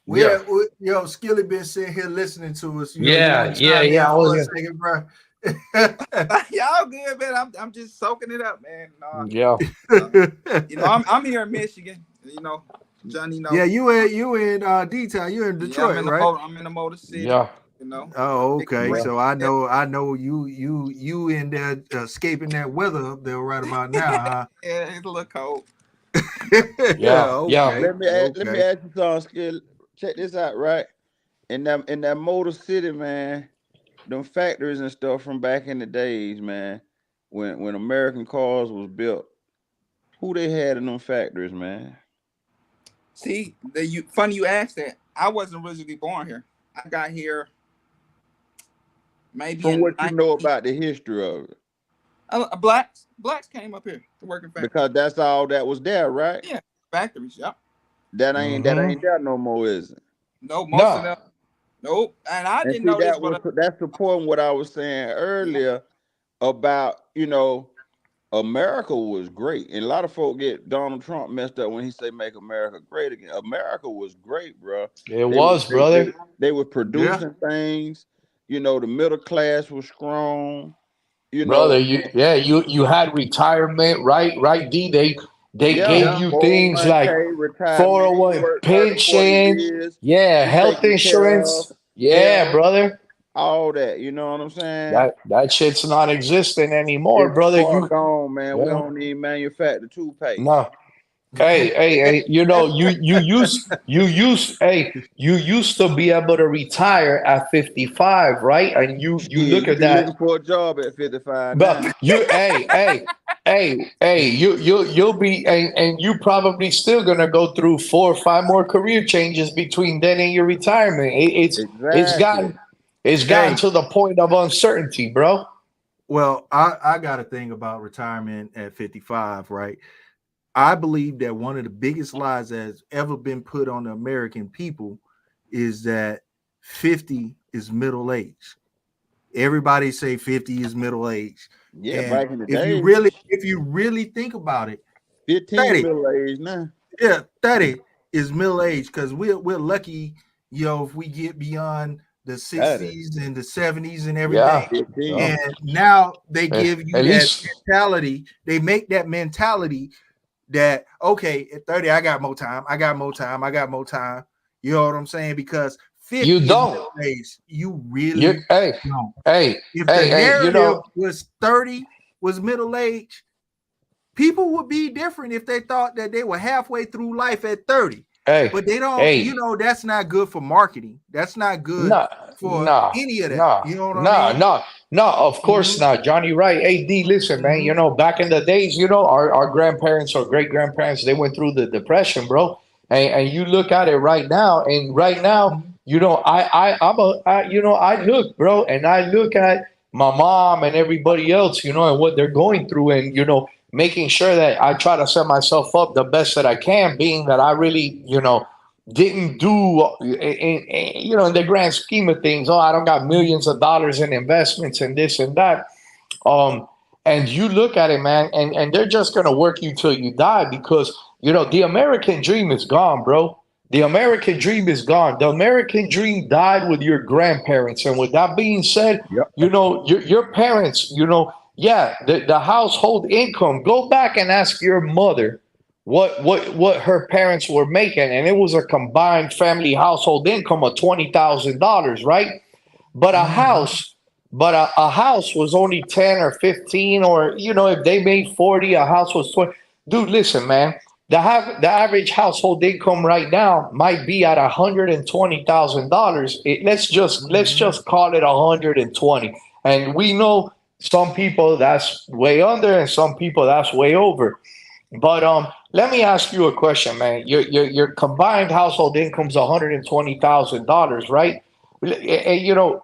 B: Yeah,
A: yo, Skilly been sitting here listening to us. You
B: yeah,
A: want to
B: yeah,
A: chime in
B: yeah. I
A: for a
B: was.
A: second, bro?
E: Y'all good, man. I'm just soaking it up, man.
B: Yeah,
E: I'm here in Michigan. Johnny
A: Yeah,
E: know.
A: you in D-Town. You in
E: Yeah,
A: Detroit, right?
E: I'm in the Motor City.
B: yeah,
A: Oh,
E: Big
A: okay.
E: break.
B: yeah.
A: So I know you in there escaping that weather up there right about now, huh?
E: Yeah, it's a little cold.
B: Yeah, yeah.
A: Okay,
D: Let me
A: okay.
D: ask you something, Skill. Check this out, right? In that Motor City, man, them factories and stuff from back in the days, man, when American cars was built, who they had in them factories, man?
E: See, funny you asked that. I wasn't originally born here. I got here maybe
D: From
E: in
D: what you know about the history of it,
E: blacks came up here to work in factories.
D: because that's all that was there, right?
E: Yeah, factories. Yep.
D: That ain't there no more, is it?
E: No, most of
B: No,
E: them. Nope. And I
D: And
E: didn't
D: see,
E: know this, but
D: that's supporting what I was saying
E: yeah,
D: earlier about America was great, and a lot of folk get Donald Trump messed up when he say "Make America Great Again." America was great, bro.
B: it
D: They were
B: was, brother.
D: they were
A: Yeah.
D: producing things. The middle class was strong. You
B: Brother,
D: know,
B: you had retirement, right, D. They
D: yeah,
B: gave
A: Yeah.
B: you things like
D: 401k retirement. You
B: 401
D: work 30, 40
B: pensions,
D: years,
B: yeah,
D: you
B: health
D: taken care of,
B: insurance. Yeah,
D: health,
B: brother.
D: all that. You know what I'm saying?
B: That shit's not existent anymore,
D: It's
B: brother.
D: far gone, man. We
B: Yeah,
D: don't need manufactured toothpaste.
B: no. Hey, you used to be able to retire at 55, right? And you
D: Yeah,
B: look
D: you
B: at
D: be looking
B: that.
D: for a job at 55
B: But
D: now.
B: you'll be, and you probably still gonna go through 4 or 5 more career changes between then and your retirement. It's
D: Exactly.
B: gotten
A: Hey,
B: to the point of uncertainty, bro.
A: well, I got a thing about retirement at 55, right? I believe that one of the biggest lies that has ever been put on the American people is that 50 is middle age. Everybody say 50 is middle age.
D: Yeah,
A: And
D: back in the day,
A: if you really think about it,
D: 15
A: 30,
D: middle age now.
A: yeah, 30 is middle age because we're lucky, if we get beyond the
D: 30,
A: 60s and the 70s and everything.
B: Yeah, yeah.
D: 15.
A: And now they
B: At,
A: give you
B: at
A: that
B: least
A: mentality, they make that mentality that okay, at 30, I got more time, I got more time, I got more time. You know what I'm saying? Because
B: you
A: 50 is
B: don't.
A: middle age. You
B: You
A: really
B: hey
A: don't.
B: hey
A: If the
B: hey.
A: narrative was 30 was middle age, people would be different if they thought that they were halfway through life at 30.
B: Hey
A: But they don't,
B: hey.
A: that's not good for marketing. That's not good
B: No,
A: for
B: no,
A: any of that.
B: no,
A: You know what I
B: no,
A: mean?
B: no, no. Of course
A: Mhm,
B: not, Johnny. Right? Hey, D, listen, man.
A: mhm,
B: Back in the days, our grandparents or great grandparents, they went through the depression, bro. And you look at it right now, and right now,
A: mhm.
B: I look, bro, and I look at my mom and everybody else, and what they're going through, and making sure that I try to set myself up the best that I can, being that I really, didn't do in the grand scheme of things. Oh, I don't got millions of dollars in investments and this and that. um and you look at it, man, and they're just gonna work you till you die, because the American dream is gone, bro. The American dream is gone. The American dream died with your grandparents. And with that being said,
D: Yep.
B: your parents, yeah, the household income, go back and ask your mother what her parents were making, and it was a combined family household income of $20,000, right? But a
A: Mhm.
B: house, but a house was only 10 or 15, or if they made 40, a house was 20. Dude, listen, man. The average household income right now might be at $120,000. Let's just call it 120. And we know some people that's way under, and some people that's way over. But let me ask you a question, man. Your combined household income's $120,000, right? And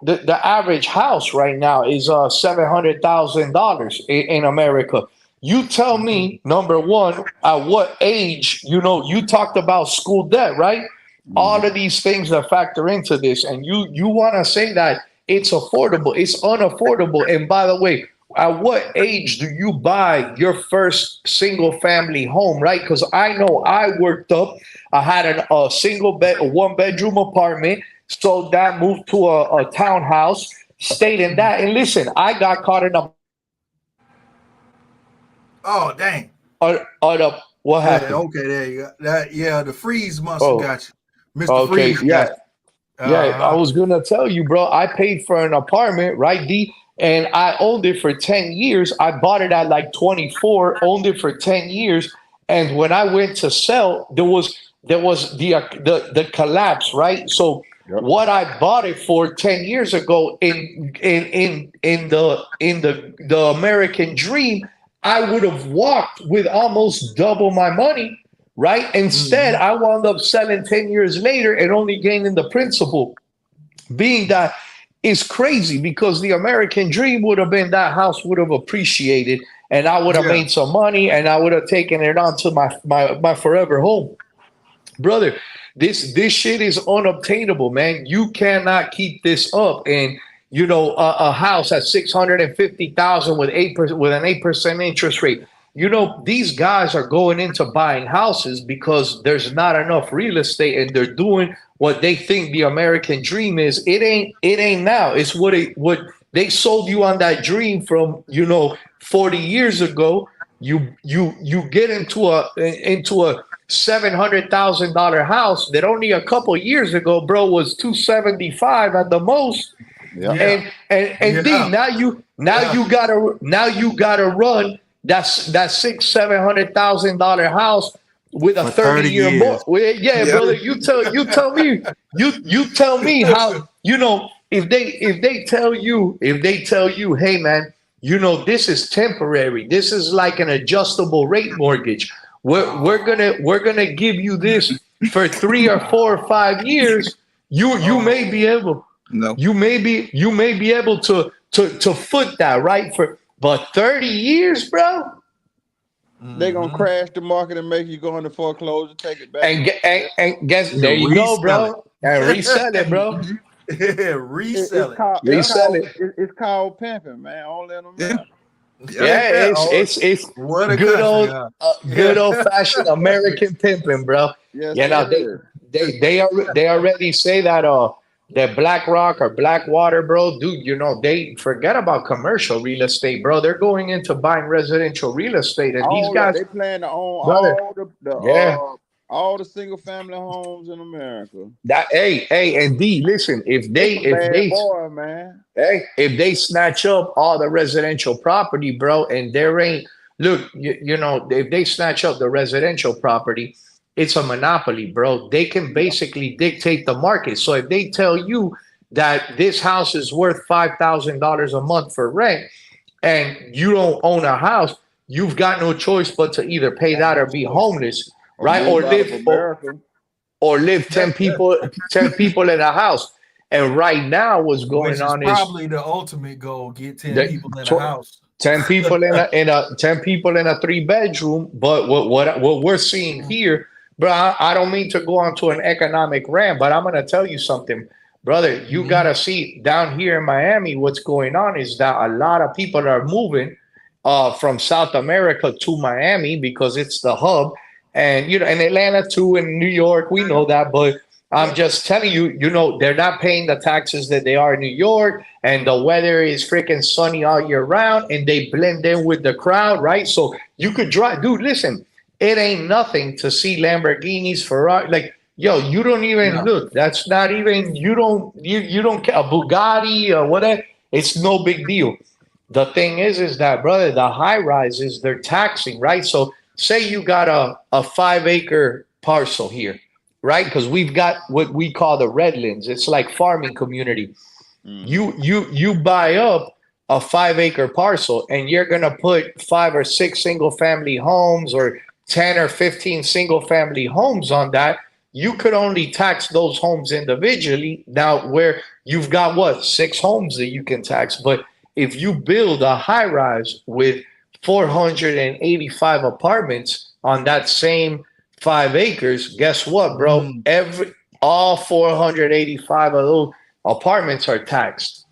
B: the average house right now is $700,000 in America. You tell me, number one, at what age, you talked about school debt, right? All of these things that factor into this, and you want to say that it's affordable, it's unaffordable. And by the way, at what age do you buy your first single family home, right? Because I know I worked up, I had a single bed, a 1-bedroom apartment, so that moved to a townhouse, stayed in that. And listen, I got caught in a
A: Oh, dang.
B: What happened?
A: Yeah, okay, there you go. The freeze must have got you. Mr.
B: Okay,
A: Freeze
B: yeah.
A: got you.
B: Yeah, I was gonna tell you, bro. I paid for an apartment, right, D? And I owned it for 10 years. I bought it at like 24, owned it for 10 years. And when I went to sell, there was the collapse, right? So what I bought it for 10 years ago in the American dream, I would have walked with almost double my money, right? Instead, I wound up selling 10 years later and only gaining the principal. Being that is crazy, because the American dream would have been that house would have appreciated, and I would have made some money, and I would have taken it on to my forever home. Brother, this shit is unobtainable, man. You cannot keep this up. And a house at 650,000 with an 8% interest rate. These guys are going into buying houses because there's not enough real estate, and they're doing what they think the American dream is. It ain't now. It's what they sold you on that dream from 40 years ago. You get into a $700,000 house that only a couple years ago, bro, was $275 at the most.
D: Yeah.
B: And D, now you gotta run that $600,000-$700,000 house with a 30-year mortgage. Brother, you tell me how, if they tell you, hey man, this is temporary, this is like an adjustable rate mortgage. We're gonna give you this for 3 or 4 or 5 years. You may be able. No. You may be able to foot that, right? But 30 years, bro.
D: They're gonna crash the market and make you go into foreclosure, take it back.
B: And guess there you go, bro. And resell it, bro.
A: Resell it.
D: It's called pimping, man. Only in America.
B: It's
A: what a
B: good old fashioned American pimping, bro.
D: Yes,
B: they already say that that BlackRock or Blackwater, bro, dude, they forget about commercial real estate, bro. They're going into buying residential real estate, and these guys
D: they plan to own all the single family homes in America.
B: And D, listen, if they snatch up all the residential property, bro, and there ain't if they snatch up the residential property, it's a monopoly, bro. They can basically dictate the market. So if they tell you that this house is worth $5,000 a month for rent, and you don't own a house, you've got no choice but to either pay that or be homeless, right? Or live 10 people in a house. And right now, what's going on is
A: probably the ultimate goal: get 10 people in a house.
B: 10 people in a 3-bedroom. But what we're seeing here. Bro, I don't mean to go on to an economic rant, but I'm going to tell you something, brother. You got to see down here in Miami, what's going on is that a lot of people are moving from South America to Miami because it's the hub. And, in Atlanta too, in New York, we know that. But I'm just telling you, they're not paying the taxes that they are in New York. And the weather is freaking sunny all year round. And they blend in with the crowd, right? So you could drive. Dude, listen. It ain't nothing to see Lamborghinis, Ferrari. Like, yo, you don't even look. That's not even, you don't care. A Bugatti or whatever. It's no big deal. The thing is that, brother, the high rises, they're taxing, right? So say you got a 5 acre parcel here, right? Because we've got what we call the Redlands. It's like farming community. You buy up a 5 acre parcel and you're gonna put 5 or 6 single family homes or 10 or 15 single family homes on that. You could only tax those homes individually. Now, where you've got what, 6 homes that you can tax, but if you build a high rise with 485 apartments on that same 5 acres, guess what, bro? All 485 of those apartments are taxed.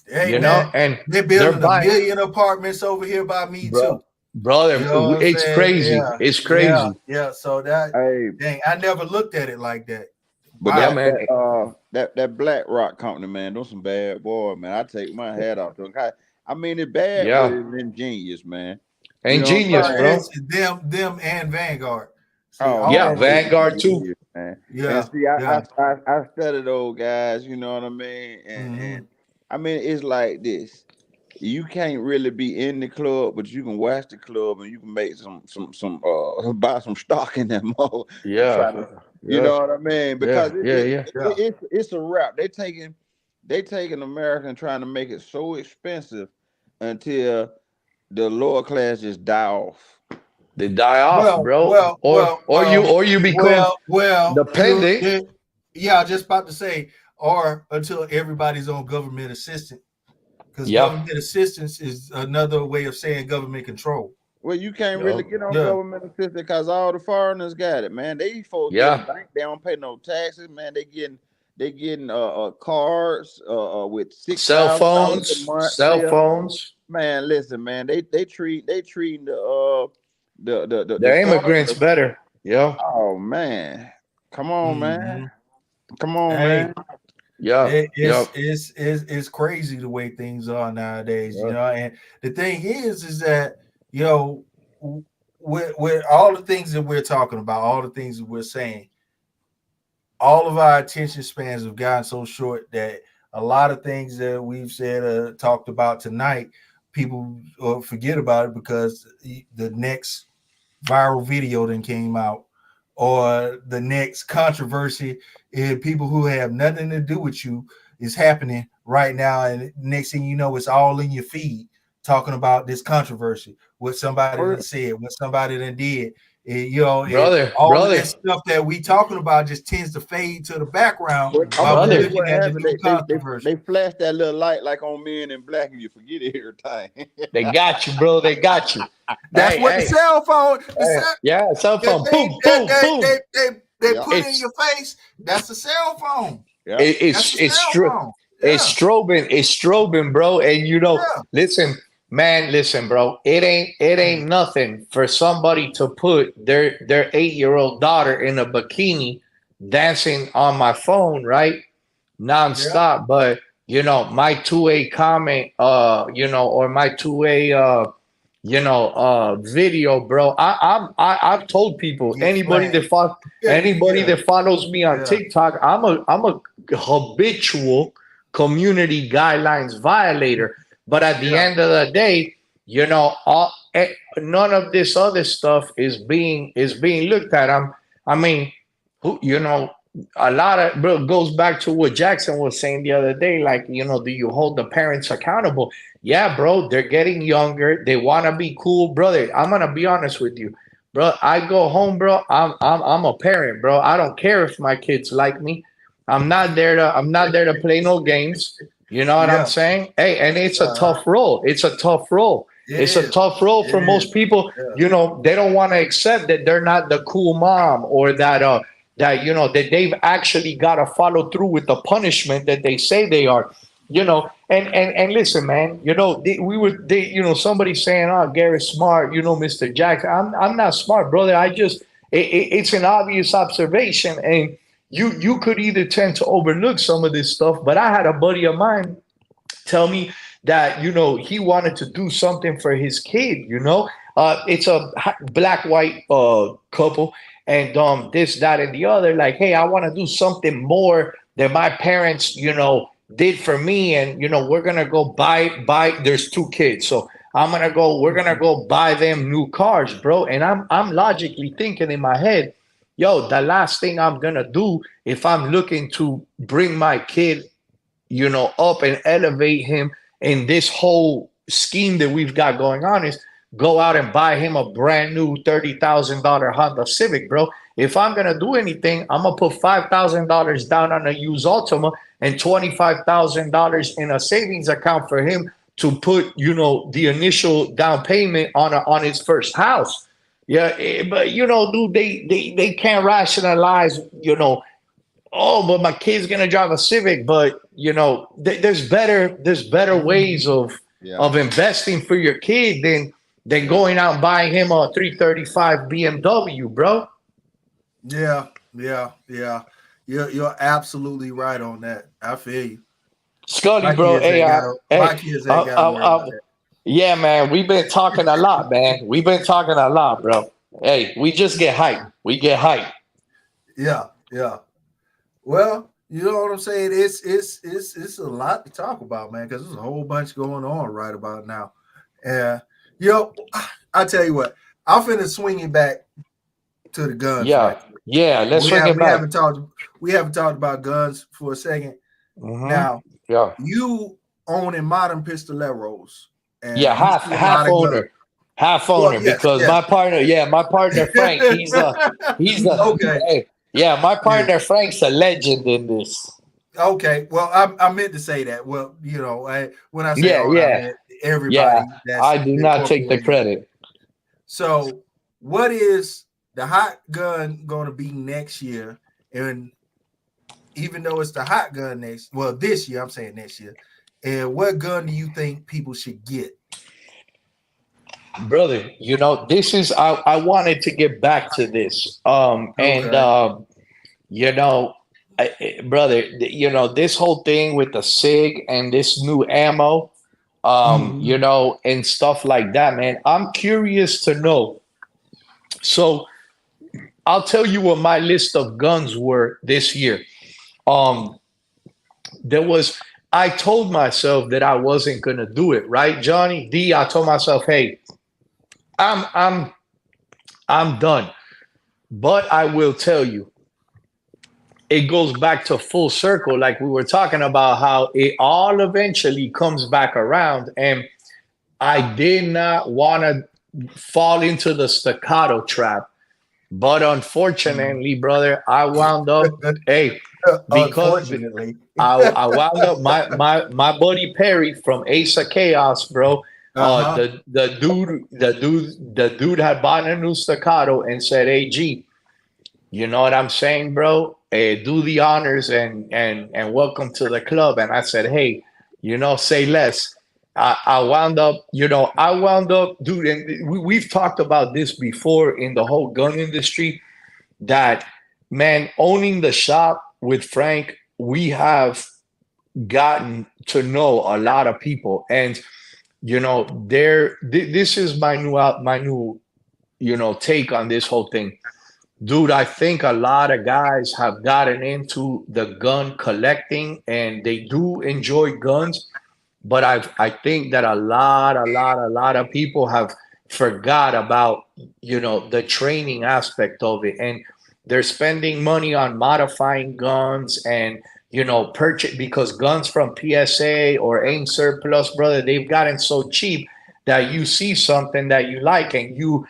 A: Hey,
B: you
A: man,
B: know, and
A: they're
B: they're
A: building a
B: buying,
A: million apartments over here by me
B: bro,
A: too.
B: brother.
A: You know what I'm
B: It's
A: saying?
B: crazy.
A: Yeah,
B: It's
A: yeah,
B: crazy.
A: yeah. So that,
D: Hey,
A: dang, I never looked at it like that.
D: but
B: Yeah,
A: Wow.
B: man.
D: that Black Rock company, man, those some bad boy, man. I take my hat off to them. I mean, it's bad, but
B: Yeah,
D: it's ingenious, man. You know what
B: ingenious,
D: I'm
A: Well,
D: saying?
B: bro.
A: it's them and Vanguard. See,
D: Oh
A: all
B: Yeah,
D: man,
A: of them.
D: they
B: Vanguard too.
D: ingenious, man. And
A: Yeah,
D: see,
A: yeah.
D: I study those guys. You know what I mean? And
A: Hmm.
D: I mean, it's like this. You can't really be in the club, but you can watch the club and you can make some buy some stock in that mall and
B: Yeah,
D: try to, you
B: yeah,
D: know what I mean?
B: yeah,
D: Because
B: yeah, yeah.
A: Yeah.
D: it's a wrap. They taking America and trying to make it so expensive until the lower class just die off.
B: They die off,
A: Well,
B: bro.
A: well, well,
B: Or you become dependent.
A: yeah, I was just about to say, or until everybody's on government assistance, because
B: Yeah,
A: government assistance is another way of saying government control.
D: Well, you can't really
B: yeah,
D: get on
A: Yeah.
D: government assistance because all the foreigners got it, man. These folks get a
B: yeah.
D: bank, they don't pay no taxes, man. They getting cards with $6,000 a month.
B: Cell phones.
D: Man, listen, man. They treating the
B: The immigrants
D: foreigners.
B: better. Yeah,
D: Oh man, come on, man.
A: Hmm.
D: Come on,
A: Hey,
D: man.
B: yeah, yeah,
A: it's crazy the way things are nowadays,
B: yeah.
A: and the thing is that, you know, with all the things that we're talking about, all the things that we're saying, all of our attention spans have gotten so short that a lot of things that we've said, talked about tonight, people forget about it because the next viral video then came out, or the next controversy in people who have nothing to do with you is happening right now, and next thing you know, it's all in your feed talking about this controversy, what somebody done said, what somebody done did. All of
B: Brother,
A: that stuff that we talking about just tends to fade to the background
D: But I'm
A: while
D: gonna
A: we're
D: tell you
B: brother.
A: looking
D: what
A: at the
D: happened.
A: new
D: They
A: controversy.
D: flash that little light like on Men in Black, and you forget everything.
B: They got you, bro. They got you.
A: That's what the
B: Hey,
A: cell phone,
B: yeah. Cell
A: the
B: phone.
A: thing
B: Boom, boom, boom.
A: they
D: Yeah,
A: put in
B: It's
A: your face. That's the cell phone.
D: yeah.
B: it,
A: That's
B: it's
A: the
B: it's
A: cell
B: true.
A: phone.
B: It's
A: Yeah,
B: strobing. It's strobing, bro. And
A: yeah.
B: listen, man, listen, bro. It ain't nothing for somebody to put their 8-year-old daughter in a bikini dancing on my phone, right?
A: Yeah.
B: Nonstop. But my 2A comment, or my 2A video, bro. I've told people,
A: Get flagged.
B: anybody
A: Yeah,
B: that follows me on
A: yeah,
B: TikTok, I'm a habitual community guidelines violator. But at the
A: yeah.
B: end of the day, none of this other stuff is being looked at. I mean, who a lot of, bro, goes back to what Jackson was saying the other day. Like, do you hold the parents accountable? Yeah, bro, they're getting younger. They want to be cool, brother. I'm gonna be honest with you, bro. I go home, bro. I'm a parent, bro. I don't care if my kids like me. I'm not there to play no games. You know what I'm
A: Yeah.
B: saying? Hey, and it's a
A: Uh,
B: tough role. It's a tough role.
A: it
B: It's a
A: is.
B: tough role
A: It
B: for
A: is.
B: most people.
A: Yeah.
B: They don't want to accept that they're not the cool mom, or that they've actually got to follow through with the punishment that they say they are. And listen, man, somebody saying, oh, Garrett's smart, Mr. Jackson. I'm not smart, brother. It's an obvious observation, and you could either tend to overlook some of this stuff. But I had a buddy of mine tell me that he wanted to do something for his kid. It's a black white couple, and this, that, and the other. Like, hey, I want to do something more than my parents did for me, and we're gonna go buy. There's two kids, so we're gonna go buy them new cars, bro. And I'm logically thinking in my head, yo, the last thing I'm gonna do if I'm looking to bring my kid, up and elevate him in this whole scheme that we've got going on is go out and buy him a brand new $30,000 Honda Civic, bro. If I'm gonna do anything, I'm gonna put $5,000 down on a used Altima and $25,000 in a savings account for him to put, the initial down payment on his first house. Yeah, but dude, they can't rationalize, oh, but my kid's gonna drive a Civic, but there's better ways of investing for your kid than going out and buying him a 335 BMW, bro.
A: Yeah. You're absolutely right on that. I feel you.
B: Scully,
A: My
B: bro.
A: kids
B: Hey,
A: my kids ain't got to worry about that.
B: yeah, man. We've been talking a lot, man. We've been talking a lot, bro. Hey, we just get hyped. We get hyped.
A: Yeah. Well, you know what I'm saying? It's a lot to talk about, man, because there's a whole bunch going on right about now. And I tell you what, I'm finna swing it back to the guns.
B: Yeah, yeah. Let's swing it back.
A: We haven't talked about guns for a second.
B: Mhm.
A: Now,
B: Yeah,
A: you owning Modern Pistoleros. And
B: yeah.
A: you see a lot of guns.
B: Half owner,
A: Well, yes,
B: because
A: yes.
B: my partner Frank, he's
A: Okay.
B: hey, yeah, my partner Frank's a legend in this.
A: Okay, well, I meant to say that. Well, when I say
B: Yeah,
A: owner, I
B: yeah,
A: meant everybody.
B: yeah.
A: That's
B: I do not take the
A: incorporated.
B: credit.
A: So, what is the hot gun going to be next year? And even though it's the hot gun this year, I'm saying next year. And what gun do you think people should get?
B: Brother, this is I wanted to get back to this. And
A: Okay.
B: brother, this whole thing with the SIG and this new ammo,
A: Mhm.
B: and stuff like that, man. I'm curious to know. So I'll tell you what my list of guns were this year. Um, there was I told myself that I wasn't gonna do it, right, Johnny D. I told myself, hey, I'm I'm I'm done. But I will tell you, it goes back to full circle, like we were talking about how it all eventually comes back around. And I did not want to fall into the staccato trap. But unfortunately, brother, I wound up, hey, because
A: Unfortunately.
B: I wound up my buddy Perry from Ace of Chaos, bro.
A: Uh-huh.
B: The dude had bought a new staccato and said, "Hey, G, you know what I'm saying, bro? Do the honors and welcome to the club." And I said, "Hey, say less." I wound up, dude. And we've talked about this before in the whole gun industry. That man owning the shop with Frank, we have gotten to know a lot of people, and this is my new take on this whole thing. Dude, I think a lot of guys have gotten into the gun collecting and they do enjoy guns, but I think that a lot of people have forgot about, the training aspect of it, and they're spending money on modifying guns and, purchase, because guns from PSA or Aim Surplus, brother, they've gotten so cheap that you see something that you like and you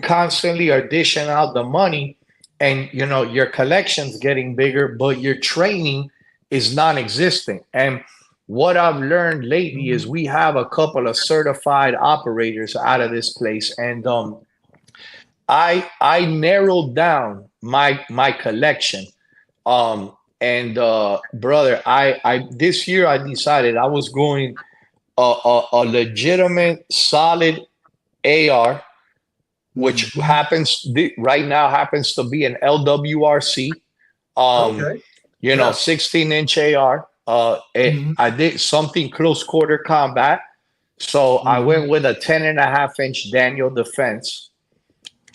B: constantly are dishing out the money, and your collection's getting bigger, but your training is non-existent. And what I've learned lately is we have a couple of certified operators out of this place, and I narrowed down my collection. And brother, I this year I decided I was going a legitimate solid AR, which
A: Mhm.
B: right now happens to be an LWRC, um,
A: Okay. Yeah.
B: 16-inch AR.
A: Mhm.
B: I did something close quarter combat, so I
A: Mhm.
B: went with a 10.5-inch Daniel Defense.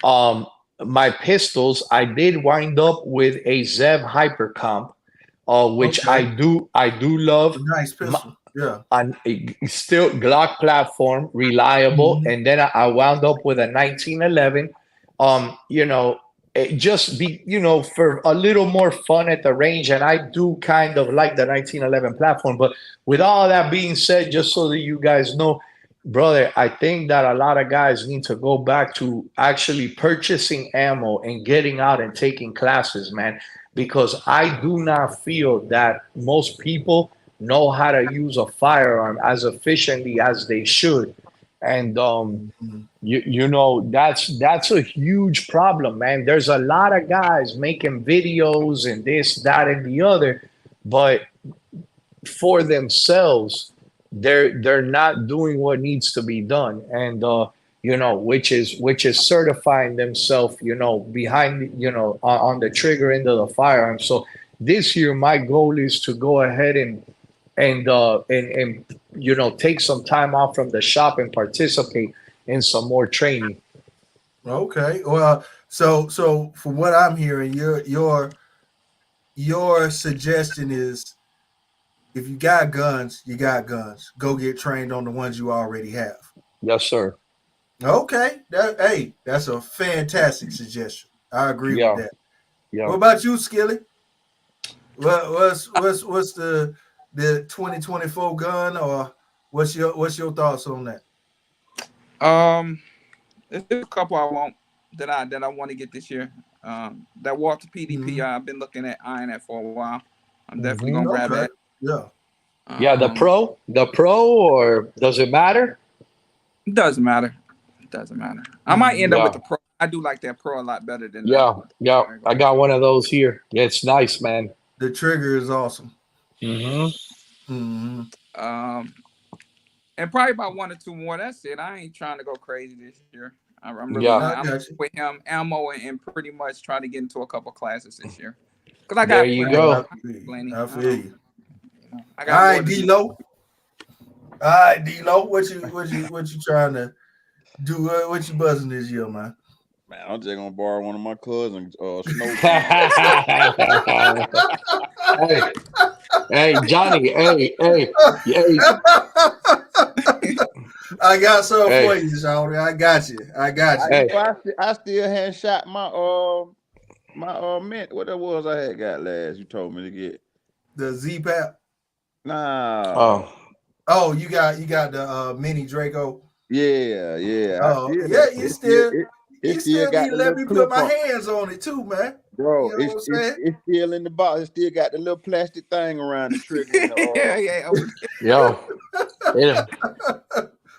B: Um, my pistols, I did wind up with a Zev Hypercomp, which
A: Okay.
B: I do love.
A: Nice pistol. Yeah.
B: On still Glock platform, reliable,
A: Mhm.
B: and then I wound up with a 1911. You know, it just be for a little more fun at the range, and I do kind of like the 1911 platform. But with all that being said, just so that you guys know, brother, I think that a lot of guys need to go back to actually purchasing ammo and getting out and taking classes, man, because I do not feel that most people know how to use a firearm as efficiently as they should. And
A: Mhm.
B: that's a huge problem, man. There's a lot of guys making videos and this, that, and the other, but for themselves, they're not doing what needs to be done, and which is certifying themselves, behind, on the trigger end of the firearm. So this year, my goal is to go ahead and take some time off from the shop and participate in some more training.
A: Okay. Well, so from what I'm hearing, your suggestion is if you got guns, you got guns. Go get trained on the ones you already have.
B: Yes, sir.
A: Okay. That's a fantastic suggestion. I agree with
B: Yeah,
A: that.
B: yeah.
A: What about you, Skilly? What's the 2024 gun, or what's your thoughts on that?
E: There's a couple I want that I want to get this year. That Walter PDP
A: Mhm.
E: I've been looking at eyeing that for a while. I'm definitely
B: Hmm.
E: gonna grab
A: Okay.
E: that.
A: Yeah.
B: Yeah, the
E: Um,
B: pro, or does it matter?
E: doesn't matter. Doesn't matter. I might end
A: Mhm.
E: up with
B: Yeah,
E: the pro. I do like that pro a lot better than the
B: yeah, yeah. I
E: regular.
B: got one of those here. Yeah, it's nice, man.
A: The trigger is awesome.
B: Hmm.
A: Hmm.
E: Um, and probably about one or two more. That's it. I ain't trying to go crazy this year. I'm really
B: Yeah,
E: not.
A: I
E: I'm
A: got you.
E: with him, ammo, and pretty much try to get into a couple classes this year. Cause I
B: there
E: got
B: you
E: plenty.
A: Hey, I
B: go.
A: feel you.
E: Plenty.
A: I feel you.
E: I
A: All
E: got more
A: right,
E: to do.
A: D-Lo. All right, D-Lo. What you trying to do? What you buzzing this year, man?
D: Man, I'm just gonna borrow one of my cousins' snow pants.
B: Hey, hey, Johnny. Hey, hey, hey,
A: I got something for
B: hey,
A: you, Shawty. I got you. I got you.
B: hey.
D: I still hadn't shot my mint. What that was I had got last. You told me to get.
A: The Z-Pap.
D: Nah.
B: Oh,
A: Oh, you got the mini Draco.
D: Yeah.
A: Oh, yeah. You still
D: It
A: you
D: still
A: still need
D: got
A: to
D: the
A: let
D: little
A: me put
D: clip
A: my
D: on.
A: hands on it too, man.
D: Bro,
A: You know what I'm saying?
D: it's still in the box. It still got the little plastic thing around the trigger and the
E: Yeah, yeah.
B: yo, it,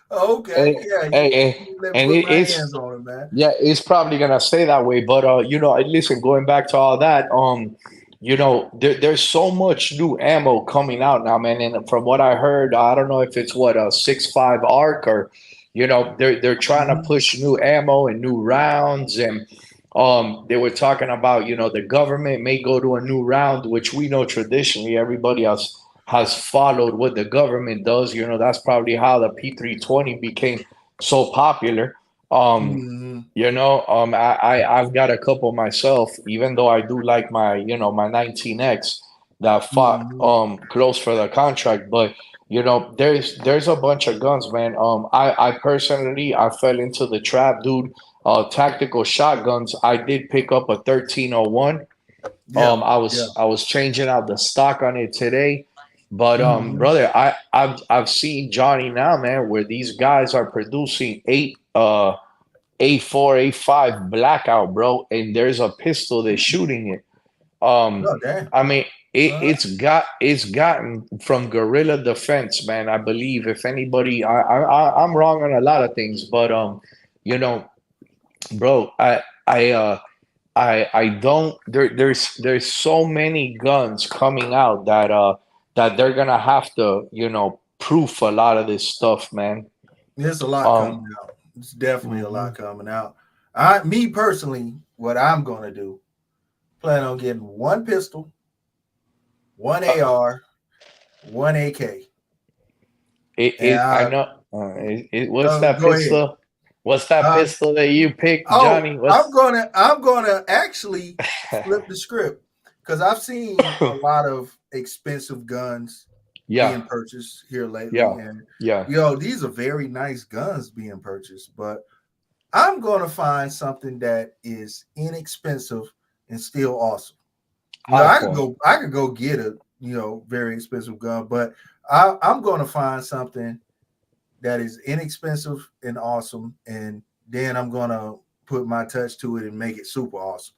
A: Okay,
B: hey,
A: yeah.
B: hey,
A: You
B: hey,
A: need to let me
B: and
A: put
B: it,
A: my
B: it's
A: hands on it, man.
B: yeah, it's probably gonna stay that way. But listen, going back to all that, there's so much new ammo coming out now, man. And from what I heard, I don't know if it's what a 6.5 arc, or they're trying to
A: Mhm.
B: push new ammo and new rounds, and they were talking about the government may go to a new round, which we know traditionally everybody else has followed what the government does. That's probably how the P320 became so popular. Um,
A: Mhm.
B: I've got a couple myself, even though I do like my 19X that fought
A: Mhm.
B: close for the contract. But there's a bunch of guns, man. I personally I fell into the trap, dude. Tactical shotguns. I did pick up a 1301.
A: Yeah,
B: I
A: yeah.
B: was I was changing out the stock on it today. But
A: Mhm.
B: brother, I've seen Johnny now, man, where these guys are producing A4, A5 blackout, bro, and there's a pistol that's shooting it.
A: Oh, damn.
B: I mean,
A: All right.
B: it's gotten from guerrilla defense, man. I believe if anybody, I'm wrong on a lot of things, but you know, bro, I don't. There's so many guns coming out that they're gonna have to proof a lot of this stuff, man.
A: There's a lot
B: Um,
A: coming out. It's definitely a lot
B: mhm.
A: coming out. Me personally, what I'm gonna do, plan on getting one pistol, one
B: Uh,
A: AR, one AK. And
B: I know. What's that
A: go ahead.
B: pistol? What's that
A: Uh,
B: pistol that you picked,
A: oh,
B: Johnny?
A: I'm
B: What's
A: gonna actually flip the script because I've seen a lot of expensive guns
B: Yeah,
A: being purchased here lately,
B: yeah,
A: and
B: yeah.
A: these are very nice guns being purchased. But I'm gonna find something that is inexpensive and still awesome.
B: High point.
A: I could go get a very expensive gun, but I'm gonna find something that is inexpensive and awesome, and then I'm gonna put my touch to it and make it super awesome.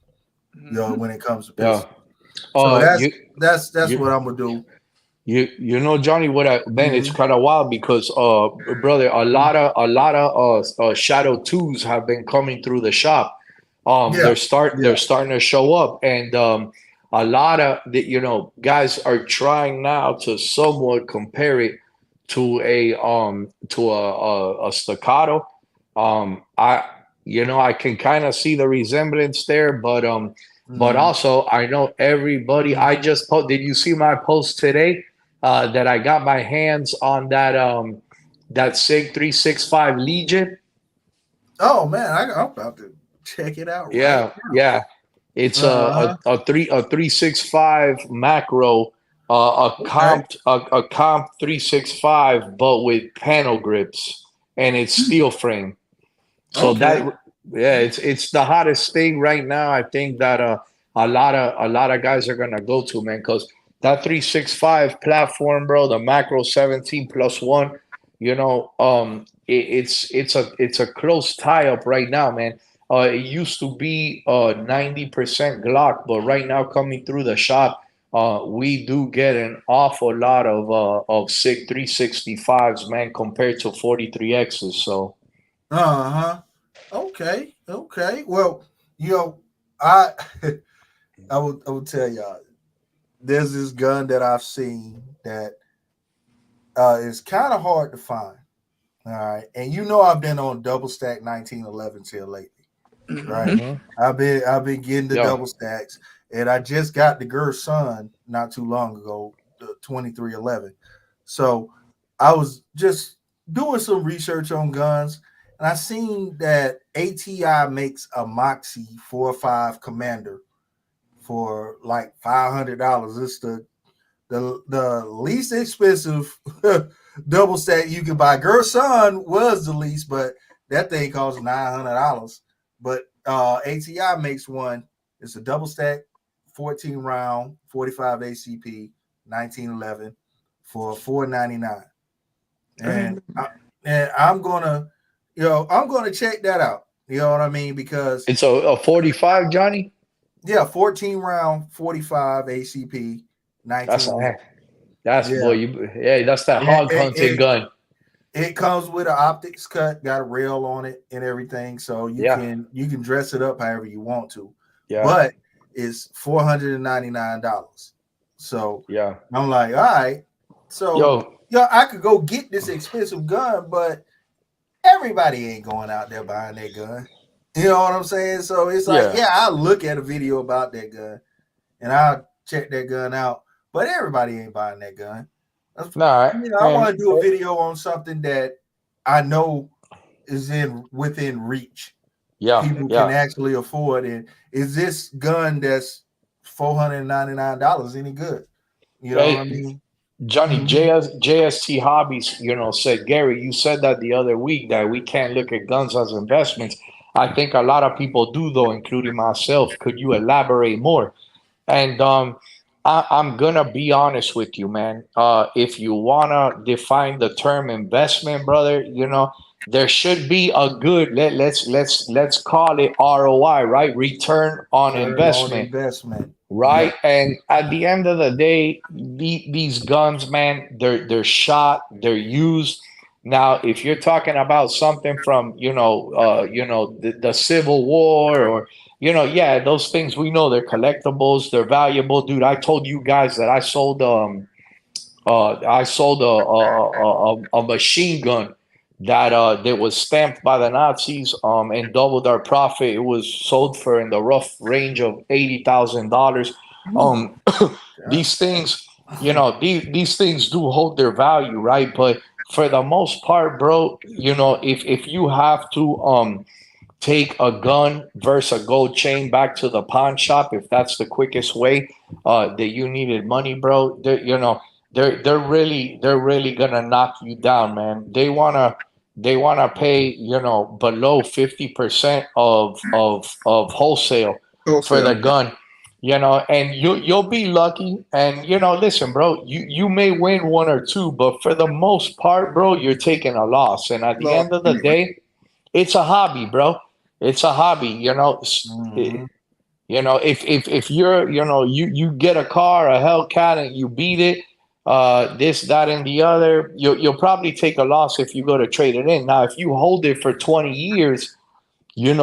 A: When it comes to
B: Yeah.
A: pistols. So
B: You
A: that's
B: you
A: what I'm gonna do.
B: you know, Johnny, what I man, it's
A: Mhm.
B: kind of wild because brother, a lot of Shadow twos have been coming through the shop.
A: Yeah,
B: They're
A: yeah.
B: starting to show up, and a lot of the guys are trying now to somewhat compare it to a staccato. I I can kind of see the resemblance there, but
A: Mhm.
B: also I know everybody. I just did you see my post today that I got my hands on that SIG 365 Legion?
A: Oh man, I'm about to check it out right
B: Yeah, yeah. It's
A: now. Uh-huh.
B: a 365 macro,
A: Okay.
B: a comp 365, but with panel grips, and it's steel frame. So
A: Okay.
B: that yeah, it's the hottest thing right now. I think that a lot of guys are gonna go to, man, because that 365 platform, bro, the macro 17 plus one, it's a close tie up right now, man. It used to be 90% Glock, but right now coming through the shop, we do get an awful lot of SIG 365s, man, compared to 43Xs. So
A: Uh-huh. Okay. Okay. Well, you know, I I will tell y'all there's this gun that I've seen that is kind of hard to find. All right. And I've been on double stack 1911s here lately. Right.
B: mhm.
A: I've been getting the
B: Yeah.
A: double stacks, and I just got the Sun not too long ago, the 2311. So I was just doing some research on guns, and I seen that ATI makes a Moxie 4.5 Commander for like $500. It's the least expensive double stack you can buy. Sun was the least, but that thing costs $900. But ATI makes one. It's a double stack, 14 round, 45 ACP, 1911 for $499. And I'm gonna, I'm gonna check that out. You know what I mean? Because
B: It's a 45, Johnny.
A: yeah, 14 round, 45 ACP,
B: That's
A: 1911.
B: a that's boy.
A: Yeah.
B: Yeah, that's that
A: It,
B: hog
A: it,
B: hunting
A: it,
B: gun.
A: it comes with an optics cut, got a rail on it and everything, so you
B: Yeah,
A: can dress it up however you want to,
B: yeah,
A: but it's $499. So
B: yeah.
A: I'm like, all right, so
B: Yo,
A: I could go get this expensive gun, but everybody ain't going out there buying that gun. You know what I'm saying? So it's like,
B: yeah.
A: yeah, I'll look at a video about that gun and I'll check that gun out, but everybody ain't buying that gun.
B: Nah,
A: I
B: and
A: want to do a video on something that I know is within reach.
B: yeah,
A: People can
B: yeah.
A: actually afford. And is this gun that's $499 any good? You know what I
B: Hey,
A: mean?
B: Johnny,
A: Mhm.
B: JST Hobbies, said, Gary, you said that the other week that we can't look at guns as investments. I think a lot of people do, though, including myself. Could you elaborate more? And I'm gonna be honest with you, man. If you wanna define the term investment, brother, there should be a good let's call it ROI, right? Return on
A: Turn on
B: investment,
A: investment.
B: right?
A: Yep.
B: And at the end of the day, these guns, man, they're shot, they're used. Now, if you're talking about something from the Civil War, or yeah, those things, we know they're collectibles, they're valuable, dude. I told you guys that I sold a machine gun that was stamped by the Nazis and doubled our profit. It was sold for in the rough range of $80,000.
A: Ooh, God
B: These things,
A: dang.
B: these things do hold their value, right? But for the most part, bro, if you have to take a gun versus a gold chain back to the pawn shop if that's the quickest way that you needed money, bro. They're really gonna knock you down, man. They wanna pay, below 50% of wholesale for the
E: Wholesale.
B: gun. And you'll be lucky. And listen, bro, you may win one or two, but for the most part, bro, you're taking a loss. And at the
E: Lost.
B: end of the day, it's a hobby, bro. It's a hobby.
A: Mhm.
B: If you're, you get a car, a Hellcat, and you beat it, this, that, and the other, you'll probably take a loss if you go to trade it in. Now, if you hold it for 20 years, you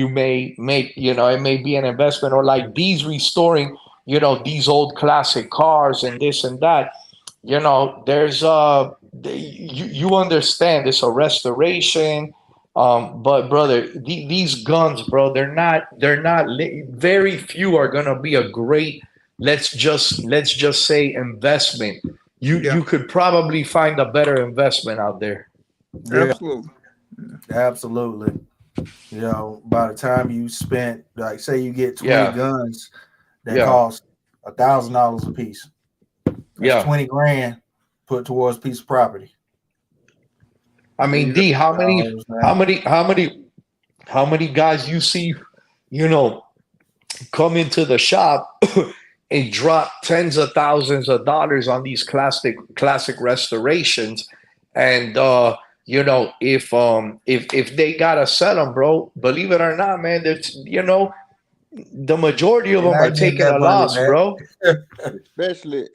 B: may make, it may be an investment, or like these restoring, these old classic cars and this and that. There's you understand it's a restoration. But brother, these guns, bro, very few are gonna be a great, let's just say, investment. You
E: Yeah.
B: you could probably find a better investment out there.
A: Yeah,
E: Absolutely.
A: absolutely. By the time you spent, like, say you get 20
B: Yeah,
A: guns that
B: yeah,
A: cost $1,000 a piece. That's
B: yeah.
A: 20 grand put towards a piece of property.
B: I
E: There
B: mean,
E: you go.
B: D, how
A: You know
B: many,
A: what I'm
B: how
A: saying?
B: many, how many, how many guys you see, you know, come into the shop and drop tens of thousands of dollars on these classic restorations, and if they gotta sell them, bro, believe it or not, man, that's the majority of
A: You're
B: them are
A: not getting
B: taking
A: that
B: a
A: money
B: loss,
A: back.
B: bro.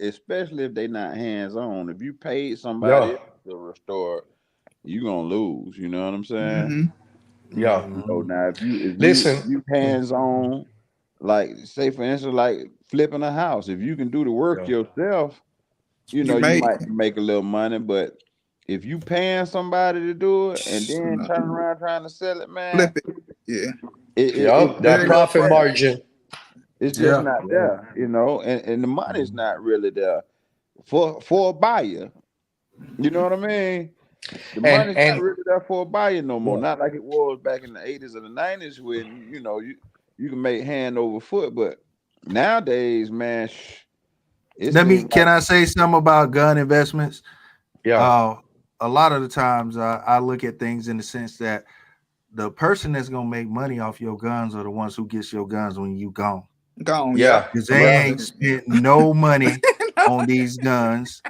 D: Especially if they not hands on. If you paid somebody
B: Yeah,
D: else to restore it, you gonna lose. You know what I'm saying?
E: Mm-hmm.
B: yeah.
A: Mhm.
D: Now if
B: Listen,
D: you hands on, like say for instance, like flipping a house, if you can do the work
B: yeah,
D: yourself,
E: You
D: you
E: made
D: might make a little money. But if you paying somebody to do it and then turn around trying to sell it, man,
E: flip it. Yeah.
B: yeah,
D: it's
B: that
E: Very
D: not
E: low
B: profit
E: price.
D: there.
B: margin.
D: It's just
A: Yeah.
D: not
B: Yeah.
D: there, and the money's
A: Mhm.
D: not really there for a buyer. You know what I mean? The
B: and
D: money's not
B: and
D: really there for a buyer no more.
B: yeah.
D: Not like it was back in the 80s or the 90s when you can make hand over foot. But nowadays, man, it seems
A: Can
D: like
A: I say something about gun investments?
B: Yeah,
A: Uh, a lot of the times I look at things in the sense that the person that's gonna make money off your guns are the ones who gets your guns when you gone.
E: Gone. Yep.
B: yeah,
A: Because they
B: yeah,
A: ain't spent no money on these guns.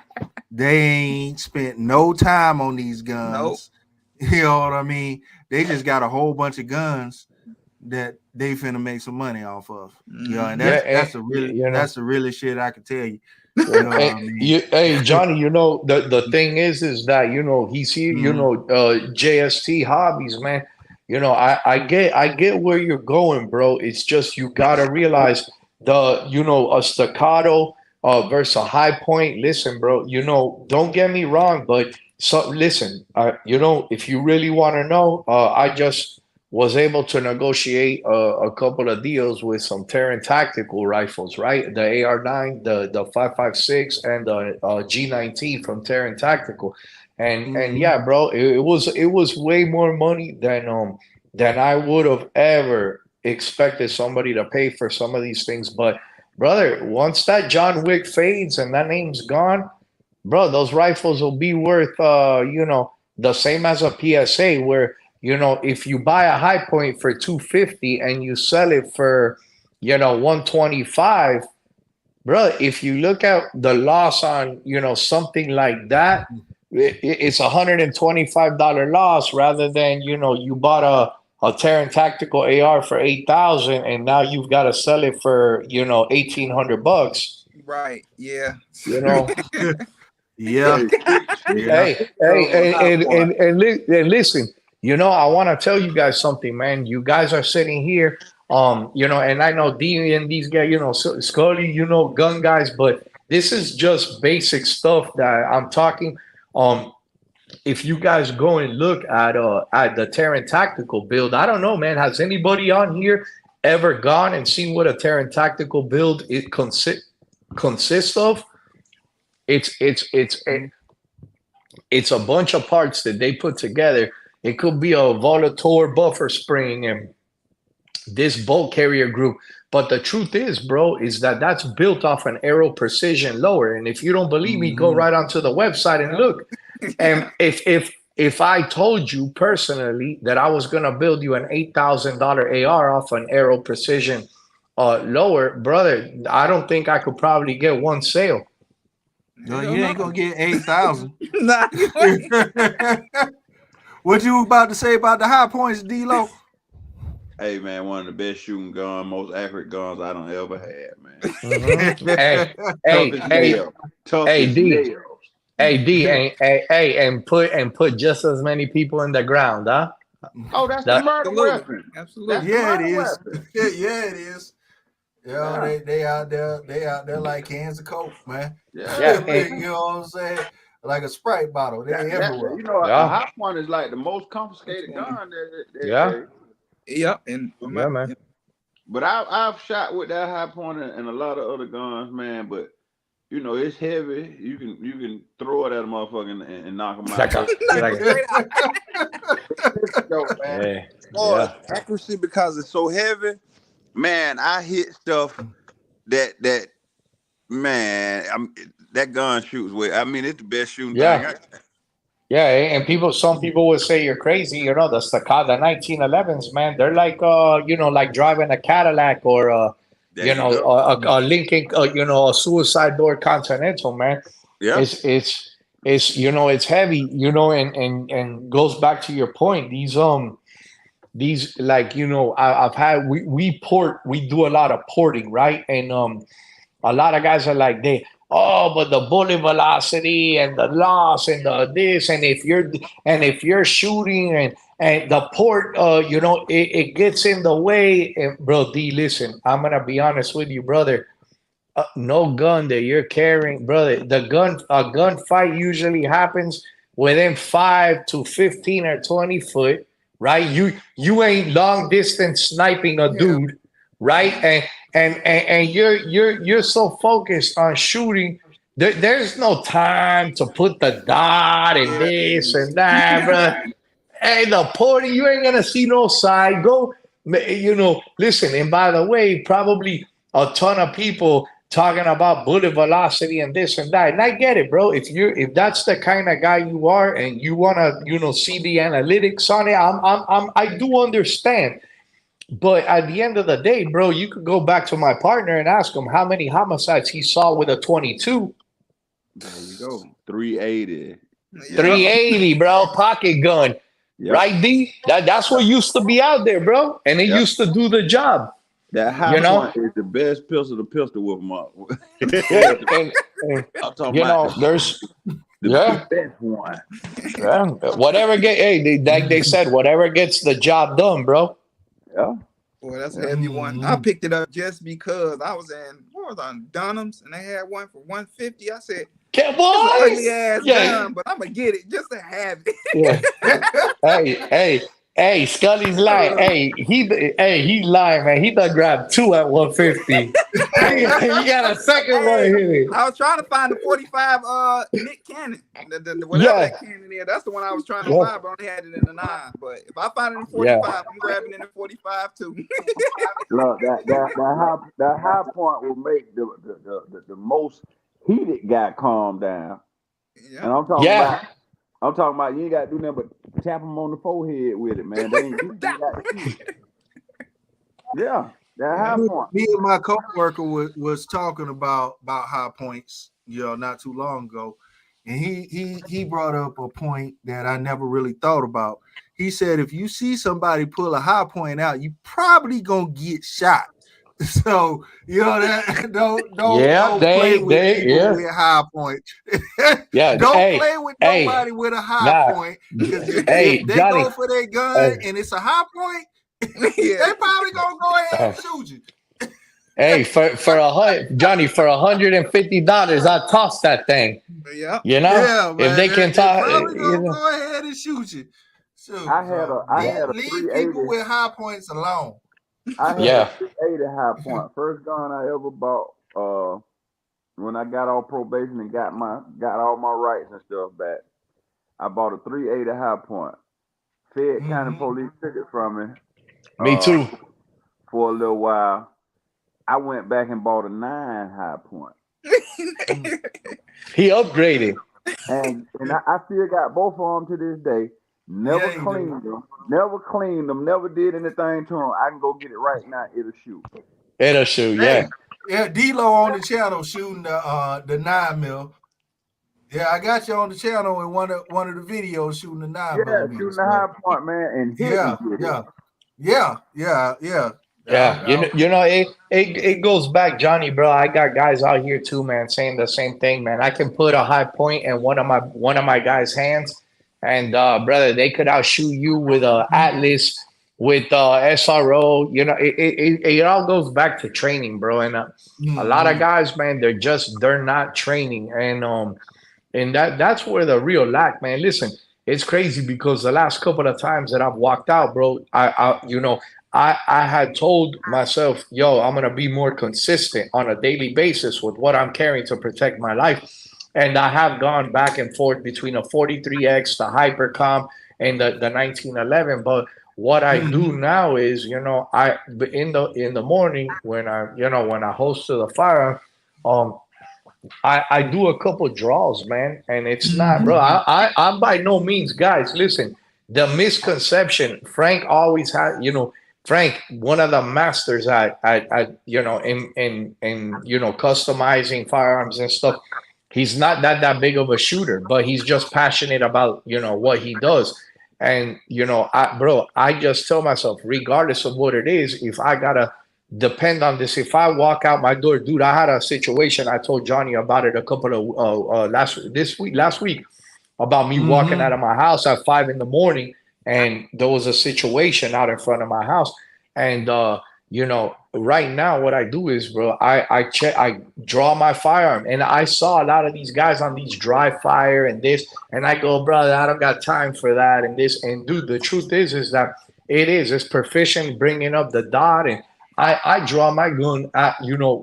A: They ain't spent no time on these
E: Nope.
A: guns. You know what I mean? They just got a whole bunch of guns that they finna make some money off of. And
B: yeah.
E: Mm-hmm.
B: And
A: that's the really shit I can tell you. You know what I mean?
B: hey, Johnny, the thing is that he's here.
A: Mhm.
B: JST hobbies, man. I get where you're going, bro. It's just you gotta realize a staccato versus a high point. Listen, bro. Don't get me wrong, but listen. If you really want to know, I just was able to negotiate a couple of deals with some Terran tactical rifles, right? The AR-9, the 5.56, and the G19 from Terran Tactical, and
A: Mhm.
B: yeah, bro, it was way more money than I would have ever expected somebody to pay for some of these things. But brother, once that John Wick fades and that name's gone, bro, those rifles will be worth the same as a PSA, where if you buy a high point for 250 and you sell it for 125, bro, if you look at the loss on something like that, it's $125 loss, rather than you bought a Terran tactical AR for 8,000 and now you've got to sell it for $1,800.
E: Right. Yeah.
B: you know
A: Yeah,
D: hey,
A: yeah.
B: Hey,
D: so
B: hey,
D: high point.
B: and listen, I want to tell you guys something, man. You guys are sitting here, and I know D and these guys, Scully, gun guys, but this is just basic stuff that I'm talking. Um, if you guys go and look at the Terran tactical build, I don't know, man. Has anybody on here ever gone and seen what a Terran tactical build consists of? It's it's it's
A: Mhm.
B: it's a bunch of parts that they put together It could be a Volator buffer spring and this bolt carrier group. But the truth is, bro, is that that's built off an Aero Precision lower. And if you don't believe me, go right onto the website and look. And if I told you personally that I was gonna build you an $8,000 AR off an Aero Precision lower, brother, I don't think I could probably get one sale.
A: No, you ain't gonna get 8,000.
E: Nah, you ain't.
A: What you about to say about the high points, D-Lo?
D: Hey man, one of the best shooting guns, most accurate guns I don't ever had, man.
B: Hey,
D: Toughest
B: D.
D: nails.
B: Hey D, and put just as many people in the ground, huh?
D: Oh, that's
B: That-
D: the murder
E: Absolutely.
D: weapon.
E: Absolutely.
D: That's
A: Yeah, it
D: the
A: is.
D: murder weapon.
A: Yeah, it is. Yeah, they out there like cans of Coke, man.
B: Yeah,
A: You know what I'm saying? Like a Sprite bottle. They everywhere.
D: You know,
B: Yeah.
D: a hot one is like the most confiscated gun.
B: Yeah.
E: Yep. And
B: Yeah, man.
D: But I've shot with that high point and a lot of other guns, man. But you know, it's heavy. You can throw it at a motherfucker and knock them out. Man.
B: Hey,
D: Or accuracy, because it's so heavy. Man, I hit stuff that man, that gun shoots way. I mean, it's the best shooting thing.
B: Yeah, and some people would say you're crazy. You know, the 1911s, man. They're like, like driving a Cadillac or a Lincoln, a suicide door Continental, man.
D: Yeah.
B: It's it's heavy, and goes back to your point. These like, I've had we do a lot of porting, right? And a lot of guys are like, but the bullet velocity and the loss and the this, and if you're shooting and the port, it gets in the way. And bro, D, listen, I'm gonna be honest with you, brother. No gun that you're carrying, brother. A gunfight usually happens within 5 to 15 or 20 foot, right? You ain't long distance sniping a dude, right? And you're so focused on shooting. There's no time to put the dot and this and that, bro. Hey, the party, you ain't gonna see no side. Go, listen. And by the way, probably a ton of people talking about bullet velocity and this and that. And I get it, bro. If that's the kind of guy you are, and you wanna, see the analytics on it, I do understand. But at the end of the day, bro, you could go back to my partner and ask him how many homicides he saw with a 22.
D: There you go. 380.
B: 380, bro, pocket gun. Yep. Right, D? That's what used to be out there, bro. And it used to do the job.
D: That high point is the best pistol to pistol with them up.
B: I'm talking about there's the
D: best one.
B: Yeah. Whatever they said, whatever gets the job done, bro.
D: Yeah.
E: Boy, that's a heavy one. I picked it up just because I was on Dunham's and they had one for $150. I said,
B: "Can
E: ugly ass gun, but I'm gonna get it just to have
B: it." Yeah. Hey, Scully's lying. He's lying, man. He done grabbed two at 150. He got a second one here.
E: I was trying to find the 45 Nick Cannon. Whatever that cannon is, that's the one I was trying to find, but I only had it in the 9. But if I find it in 45, I'm grabbing it in the 45 too.
D: Look, that high point will make the most heated guy calm down. Yeah. And I'm talking about you ain't got to do nothing but tap them on the forehead with it, man. They ain't that high point.
A: Me and my coworker was talking about high points, not too long ago, and he brought up a point that I never really thought about. He said if you see somebody pull a high point out, you probably gonna get shot. So that don't play with people with high points. Don't play with nobody with a high point, because if they Johnny, go for their gun and it's a high point, they probably gonna go ahead and shoot you.
B: Hey, for Johnny, for $150, I toss that thing.
E: Yeah,
B: if they can talk,
A: probably gonna go ahead and shoot you. So
D: I had a
A: leave people with high points alone.
D: I had a 380 high point. First gun I ever bought. When I got off probation and got all my rights and stuff back, I bought a 380 high point. Fayette County police took it from me
B: Me too.
D: for a little while. I went back and bought a 9 High Point.
B: He upgraded.
D: And I still got both of them to this day. Never cleaned them. Never did anything to them. I can go get it right now. It'll shoot.
B: It'll shoot, yeah.
A: Yeah, D-Lo on the channel shooting the 9mm. Yeah, I got you on the channel in one of the videos shooting the 9mm.
D: Yeah, shooting the High Point, man, and hitting
B: Yeah. It goes back, Johnny, bro. I got guys out here too, man, saying the same thing, man. I can put a high point in one of my guys' hands, and brother, they could outshoot you with a Atlas, with SRO. It all goes back to training, bro. And a lot of guys, man, they're not training, and that's where the real lack, man. Listen, it's crazy because the last couple of times that I've walked out, bro, I had told myself, yo, I'm gonna be more consistent on a daily basis with what I'm carrying to protect my life. And I have gone back and forth between a 43X, the Hypercom, and the 1911. But what I do now is, I in the morning when I holster the firearm, I do a couple draws, man, and it's not, bro. I'm by no means, guys. Listen, the misconception Frank always had, Frank, one of the masters at in customizing firearms and stuff. He's not that big of a shooter, but he's just passionate about what he does. And I just tell myself, regardless of what it is, if I gotta depend on this, if I walk out my door, dude, I had a situation. I told Johnny about it a couple of last week about me walking out of my house at 5 a.m. and there was a situation out in front of my house. And right now what I do is, bro, I draw my firearm, and I saw a lot of these guys on these dry fire and this, and I go, brother, I don't got time for that and this. And dude, the truth is that it's proficient bringing up the dot, and I draw my gun at,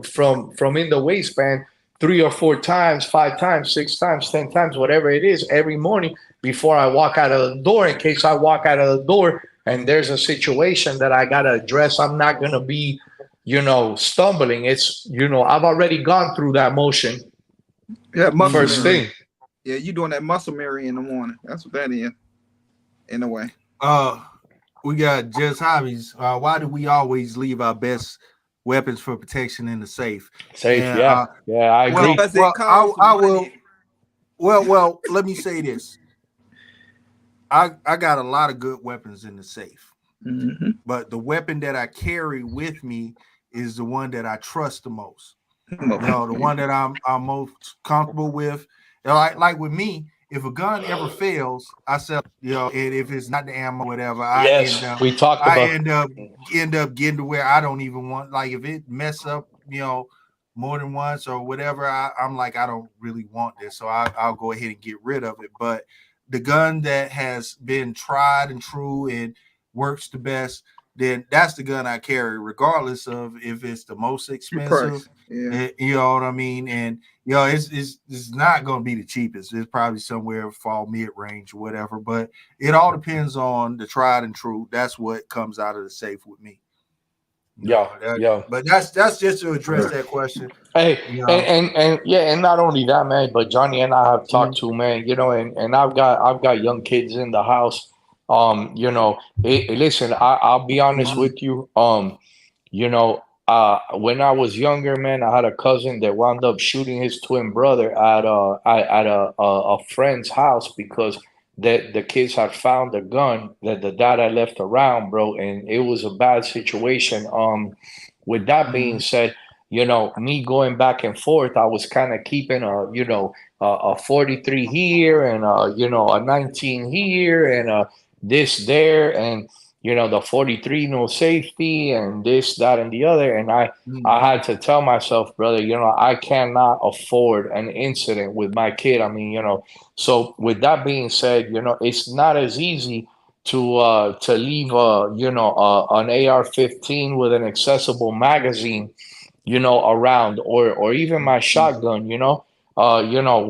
B: from in the waistband 3 or 4 times, 5 times, 6 times, 10 times, whatever it is, every morning before I walk out of the door, in case I walk out of the door and there's a situation that I got to address. I'm not going to be, stumbling. It's, I've already gone through that motion.
E: Yeah,
B: first thing.
E: Yeah, you doing that muscle memory in the morning. That's what that is, in a way.
A: We got Just Hobbies. Why do we always leave our best weapons for protection in the safe?
B: And, yeah, I agree.
A: I will. Well, let me say this. I got a lot of good weapons in the safe, but the weapon that I carry with me is the one that I trust the most. The one that I'm most comfortable with. Like with me, if a gun ever fails, I sell. And if it's not the ammo, whatever, I end up getting to where I don't even want. Like if it mess up, more than once or whatever, I'm like, I don't really want this, so I'll go ahead and get rid of it. But the gun that has been tried and true and works the best, then that's the gun I carry, regardless of if it's the most expensive. You know what I mean? And it's not going to be the cheapest. It's probably somewhere fall mid-range or whatever. But it all depends on the tried and true. That's what comes out of the safe with me. But that's just to address that question.
B: Hey, and not only that, man, but Johnny and I have talked to, man, and I've got young kids in the house. Listen, I'll be honest with you. When I was younger, man, I had a cousin that wound up shooting his twin brother at a friend's house because the kids had found a gun that the dad had left around, bro, and it was a bad situation. With that being said, me going back and forth, I was kind of keeping a 43 here and a 19 here and this there, and the 43 no safety and this, that, and the other. And I had to tell myself, brother, I cannot afford an incident with my kid. I mean, so with that being said, it's not as easy to leave an AR-15 with an accessible magazine, around, or even my shotgun, you know,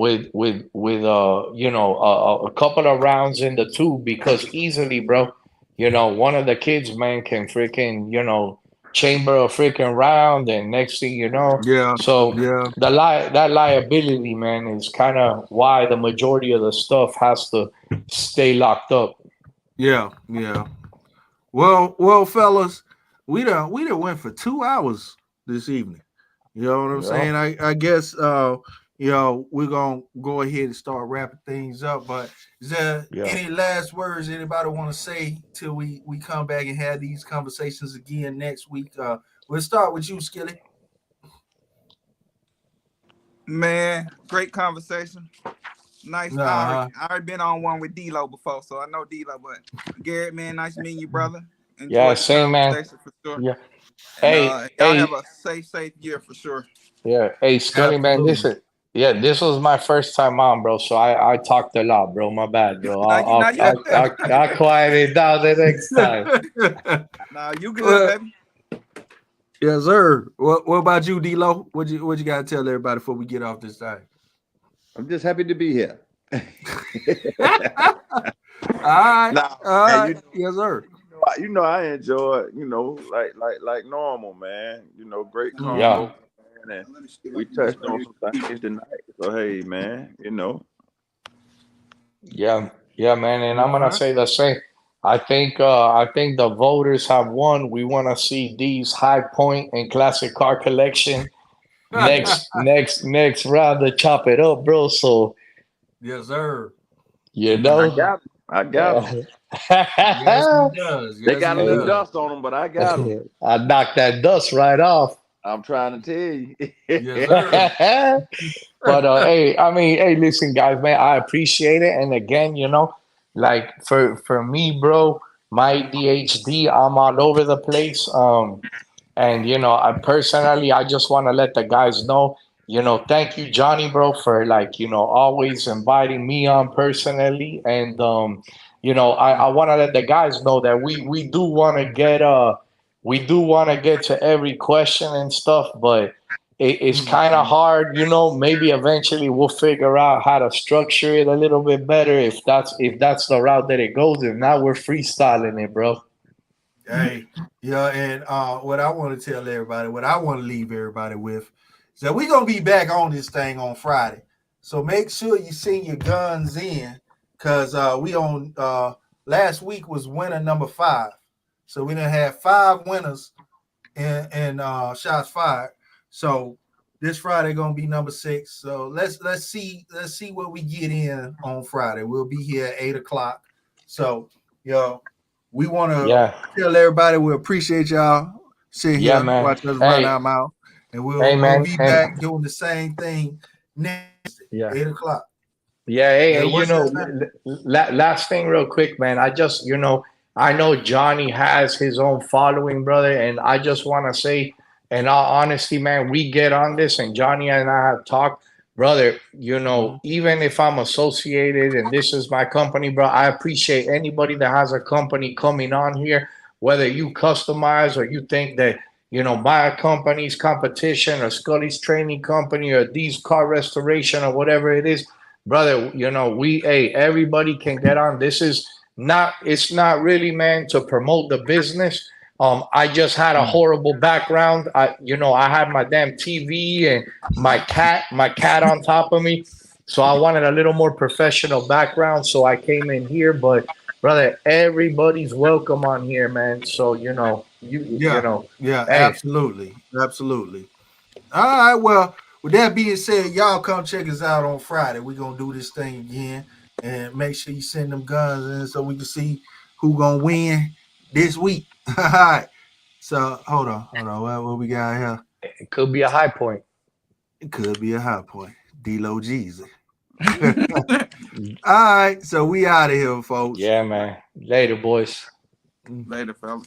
B: a couple of rounds in the tube because easily, bro, you know, one of the kids, man, can freaking, you know, chamber a freaking round, and next thing you know,
A: Yeah,
B: so
A: yeah,
B: that liability, man, is kind of why the majority of the stuff has to stay locked up.
A: yeah, yeah. Well, fellas, we done went for 2 hours this evening. You know what I'm
B: Yeah,
A: saying? I guess we're gonna go ahead and start wrapping things up. But is there
B: yeah.
A: any last words anybody want to say till we come back and have these conversations again next week? We'll start with you, Skilly.
E: Man, great conversation. Nice.
A: Uh-huh.
E: I already been on one with D-Lo before, so I know D-Lo. But Garrett, man, nice meeting you, brother.
B: Yeah,
E: Enjoyed the
B: same, man.
E: conversation for sure.
B: Yeah.
E: And
B: Hey,
E: y'all
B: hey,
E: have a safe year for sure.
B: yeah. Hey, Scully, man,
A: Absolutely.
B: this was my first time on, bro. So I talked a lot, bro. My bad, bro.
E: Now you good.
B: I'll quiet it down the next time.
E: Now you good,
A: Well,
E: baby.
A: yes, sir. What about you, D-Lo? What you got to tell everybody before we get off this thing?
D: I'm just happy to be here.
A: All right,
D: Nah,
A: all
D: man,
A: right, yes, sir.
D: I enjoy, like normal, man. Great
A: Mhm.
B: Yeah,
D: convo, man, and we touched on some things tonight. So hey, man,
B: yeah, man. And I'm
A: All
B: gonna
A: right.
B: say the same. I think the voters have won. We want to see D's High Point and Classic Car Collection next round to chop it up, bro. So
A: Yes, sir.
B: you
D: I
B: know.
D: got 'em. I got them.
A: Yes, he does.
D: They
A: Yes,
D: got a
A: he
D: little
B: Hey,
A: does.
D: dust on them, but I got them.
B: I knocked that dust right off.
D: I'm trying to tell
A: Yes,
D: you.
A: sir.
B: But hey, I mean, hey, listen, guys, man, I appreciate it. And again, you know, like for me, bro, my ADHD, I'm all over the place. And you know, I just want to let the guys know, you know, thank you, Johnny, bro, for like, you know, always inviting me on personally. And you know, I want to let the guys know that we do want to get to every question and stuff, but it's kind of
A: Mhm.
B: hard, you know. Maybe eventually we'll figure out how to structure it a little bit better if that's the route that it goes. If not, we're freestyling it, bro.
A: Hey, yeah, and what I want to tell everybody, what I want to leave everybody with, is that we're gonna be back on this thing on Friday. So make sure you send your guns in, cause we on last week was winner number 5. So we done had 5 winners in shots fired. So this Friday gonna be number 6. So let's see what we get in on Friday. We'll be here at 8 o'clock. So we want to
B: Yeah,
A: tell everybody we appreciate y'all sitting
B: yeah,
A: here,
B: man.
A: watch us run
B: Hey,
A: our mouth, and
B: hey,
A: we'll
B: man,
A: be
B: and
A: back doing the same thing next
B: yeah.
A: 8 o'clock.
B: Yeah, hey,
A: Yeah,
B: you
A: what's
B: know,
A: that, man?
B: last thing real quick, man. I just, you know, I know Johnny has his own following, brother, and I just want to say, in all honesty, man, we get on this, and Johnny and I have talked, brother. You know,
A: Mhm.
B: even if I'm associated and this is my company, bro, I appreciate anybody that has a company coming on here, whether you customize or you think that, you know, my company's competition or Scully's training company or these car restoration or whatever it is, brother. You know, hey, everybody can get on. This is not, it's not really, man, to promote the business. I just had a
A: Mm.
B: horrible background. I had my damn TV and my cat on top of me. So I wanted a little more professional background. So I came in here, but brother, everybody's welcome on here, man. So, you know, you
A: Yeah,
B: know,
A: yeah,
B: hey,
A: absolutely, absolutely. All right, well, with that being said, y'all come check us out on Friday. We're gonna do this thing again, and make sure you send them guns in so we can see who gonna win this week. All right. So hold on. What we got here?
B: it could be a high point.
A: It could be a high point. D-Lo Jeezy. All right, so we out of here, folks.
B: Yeah, man. Later, boys.
E: Later, fellas.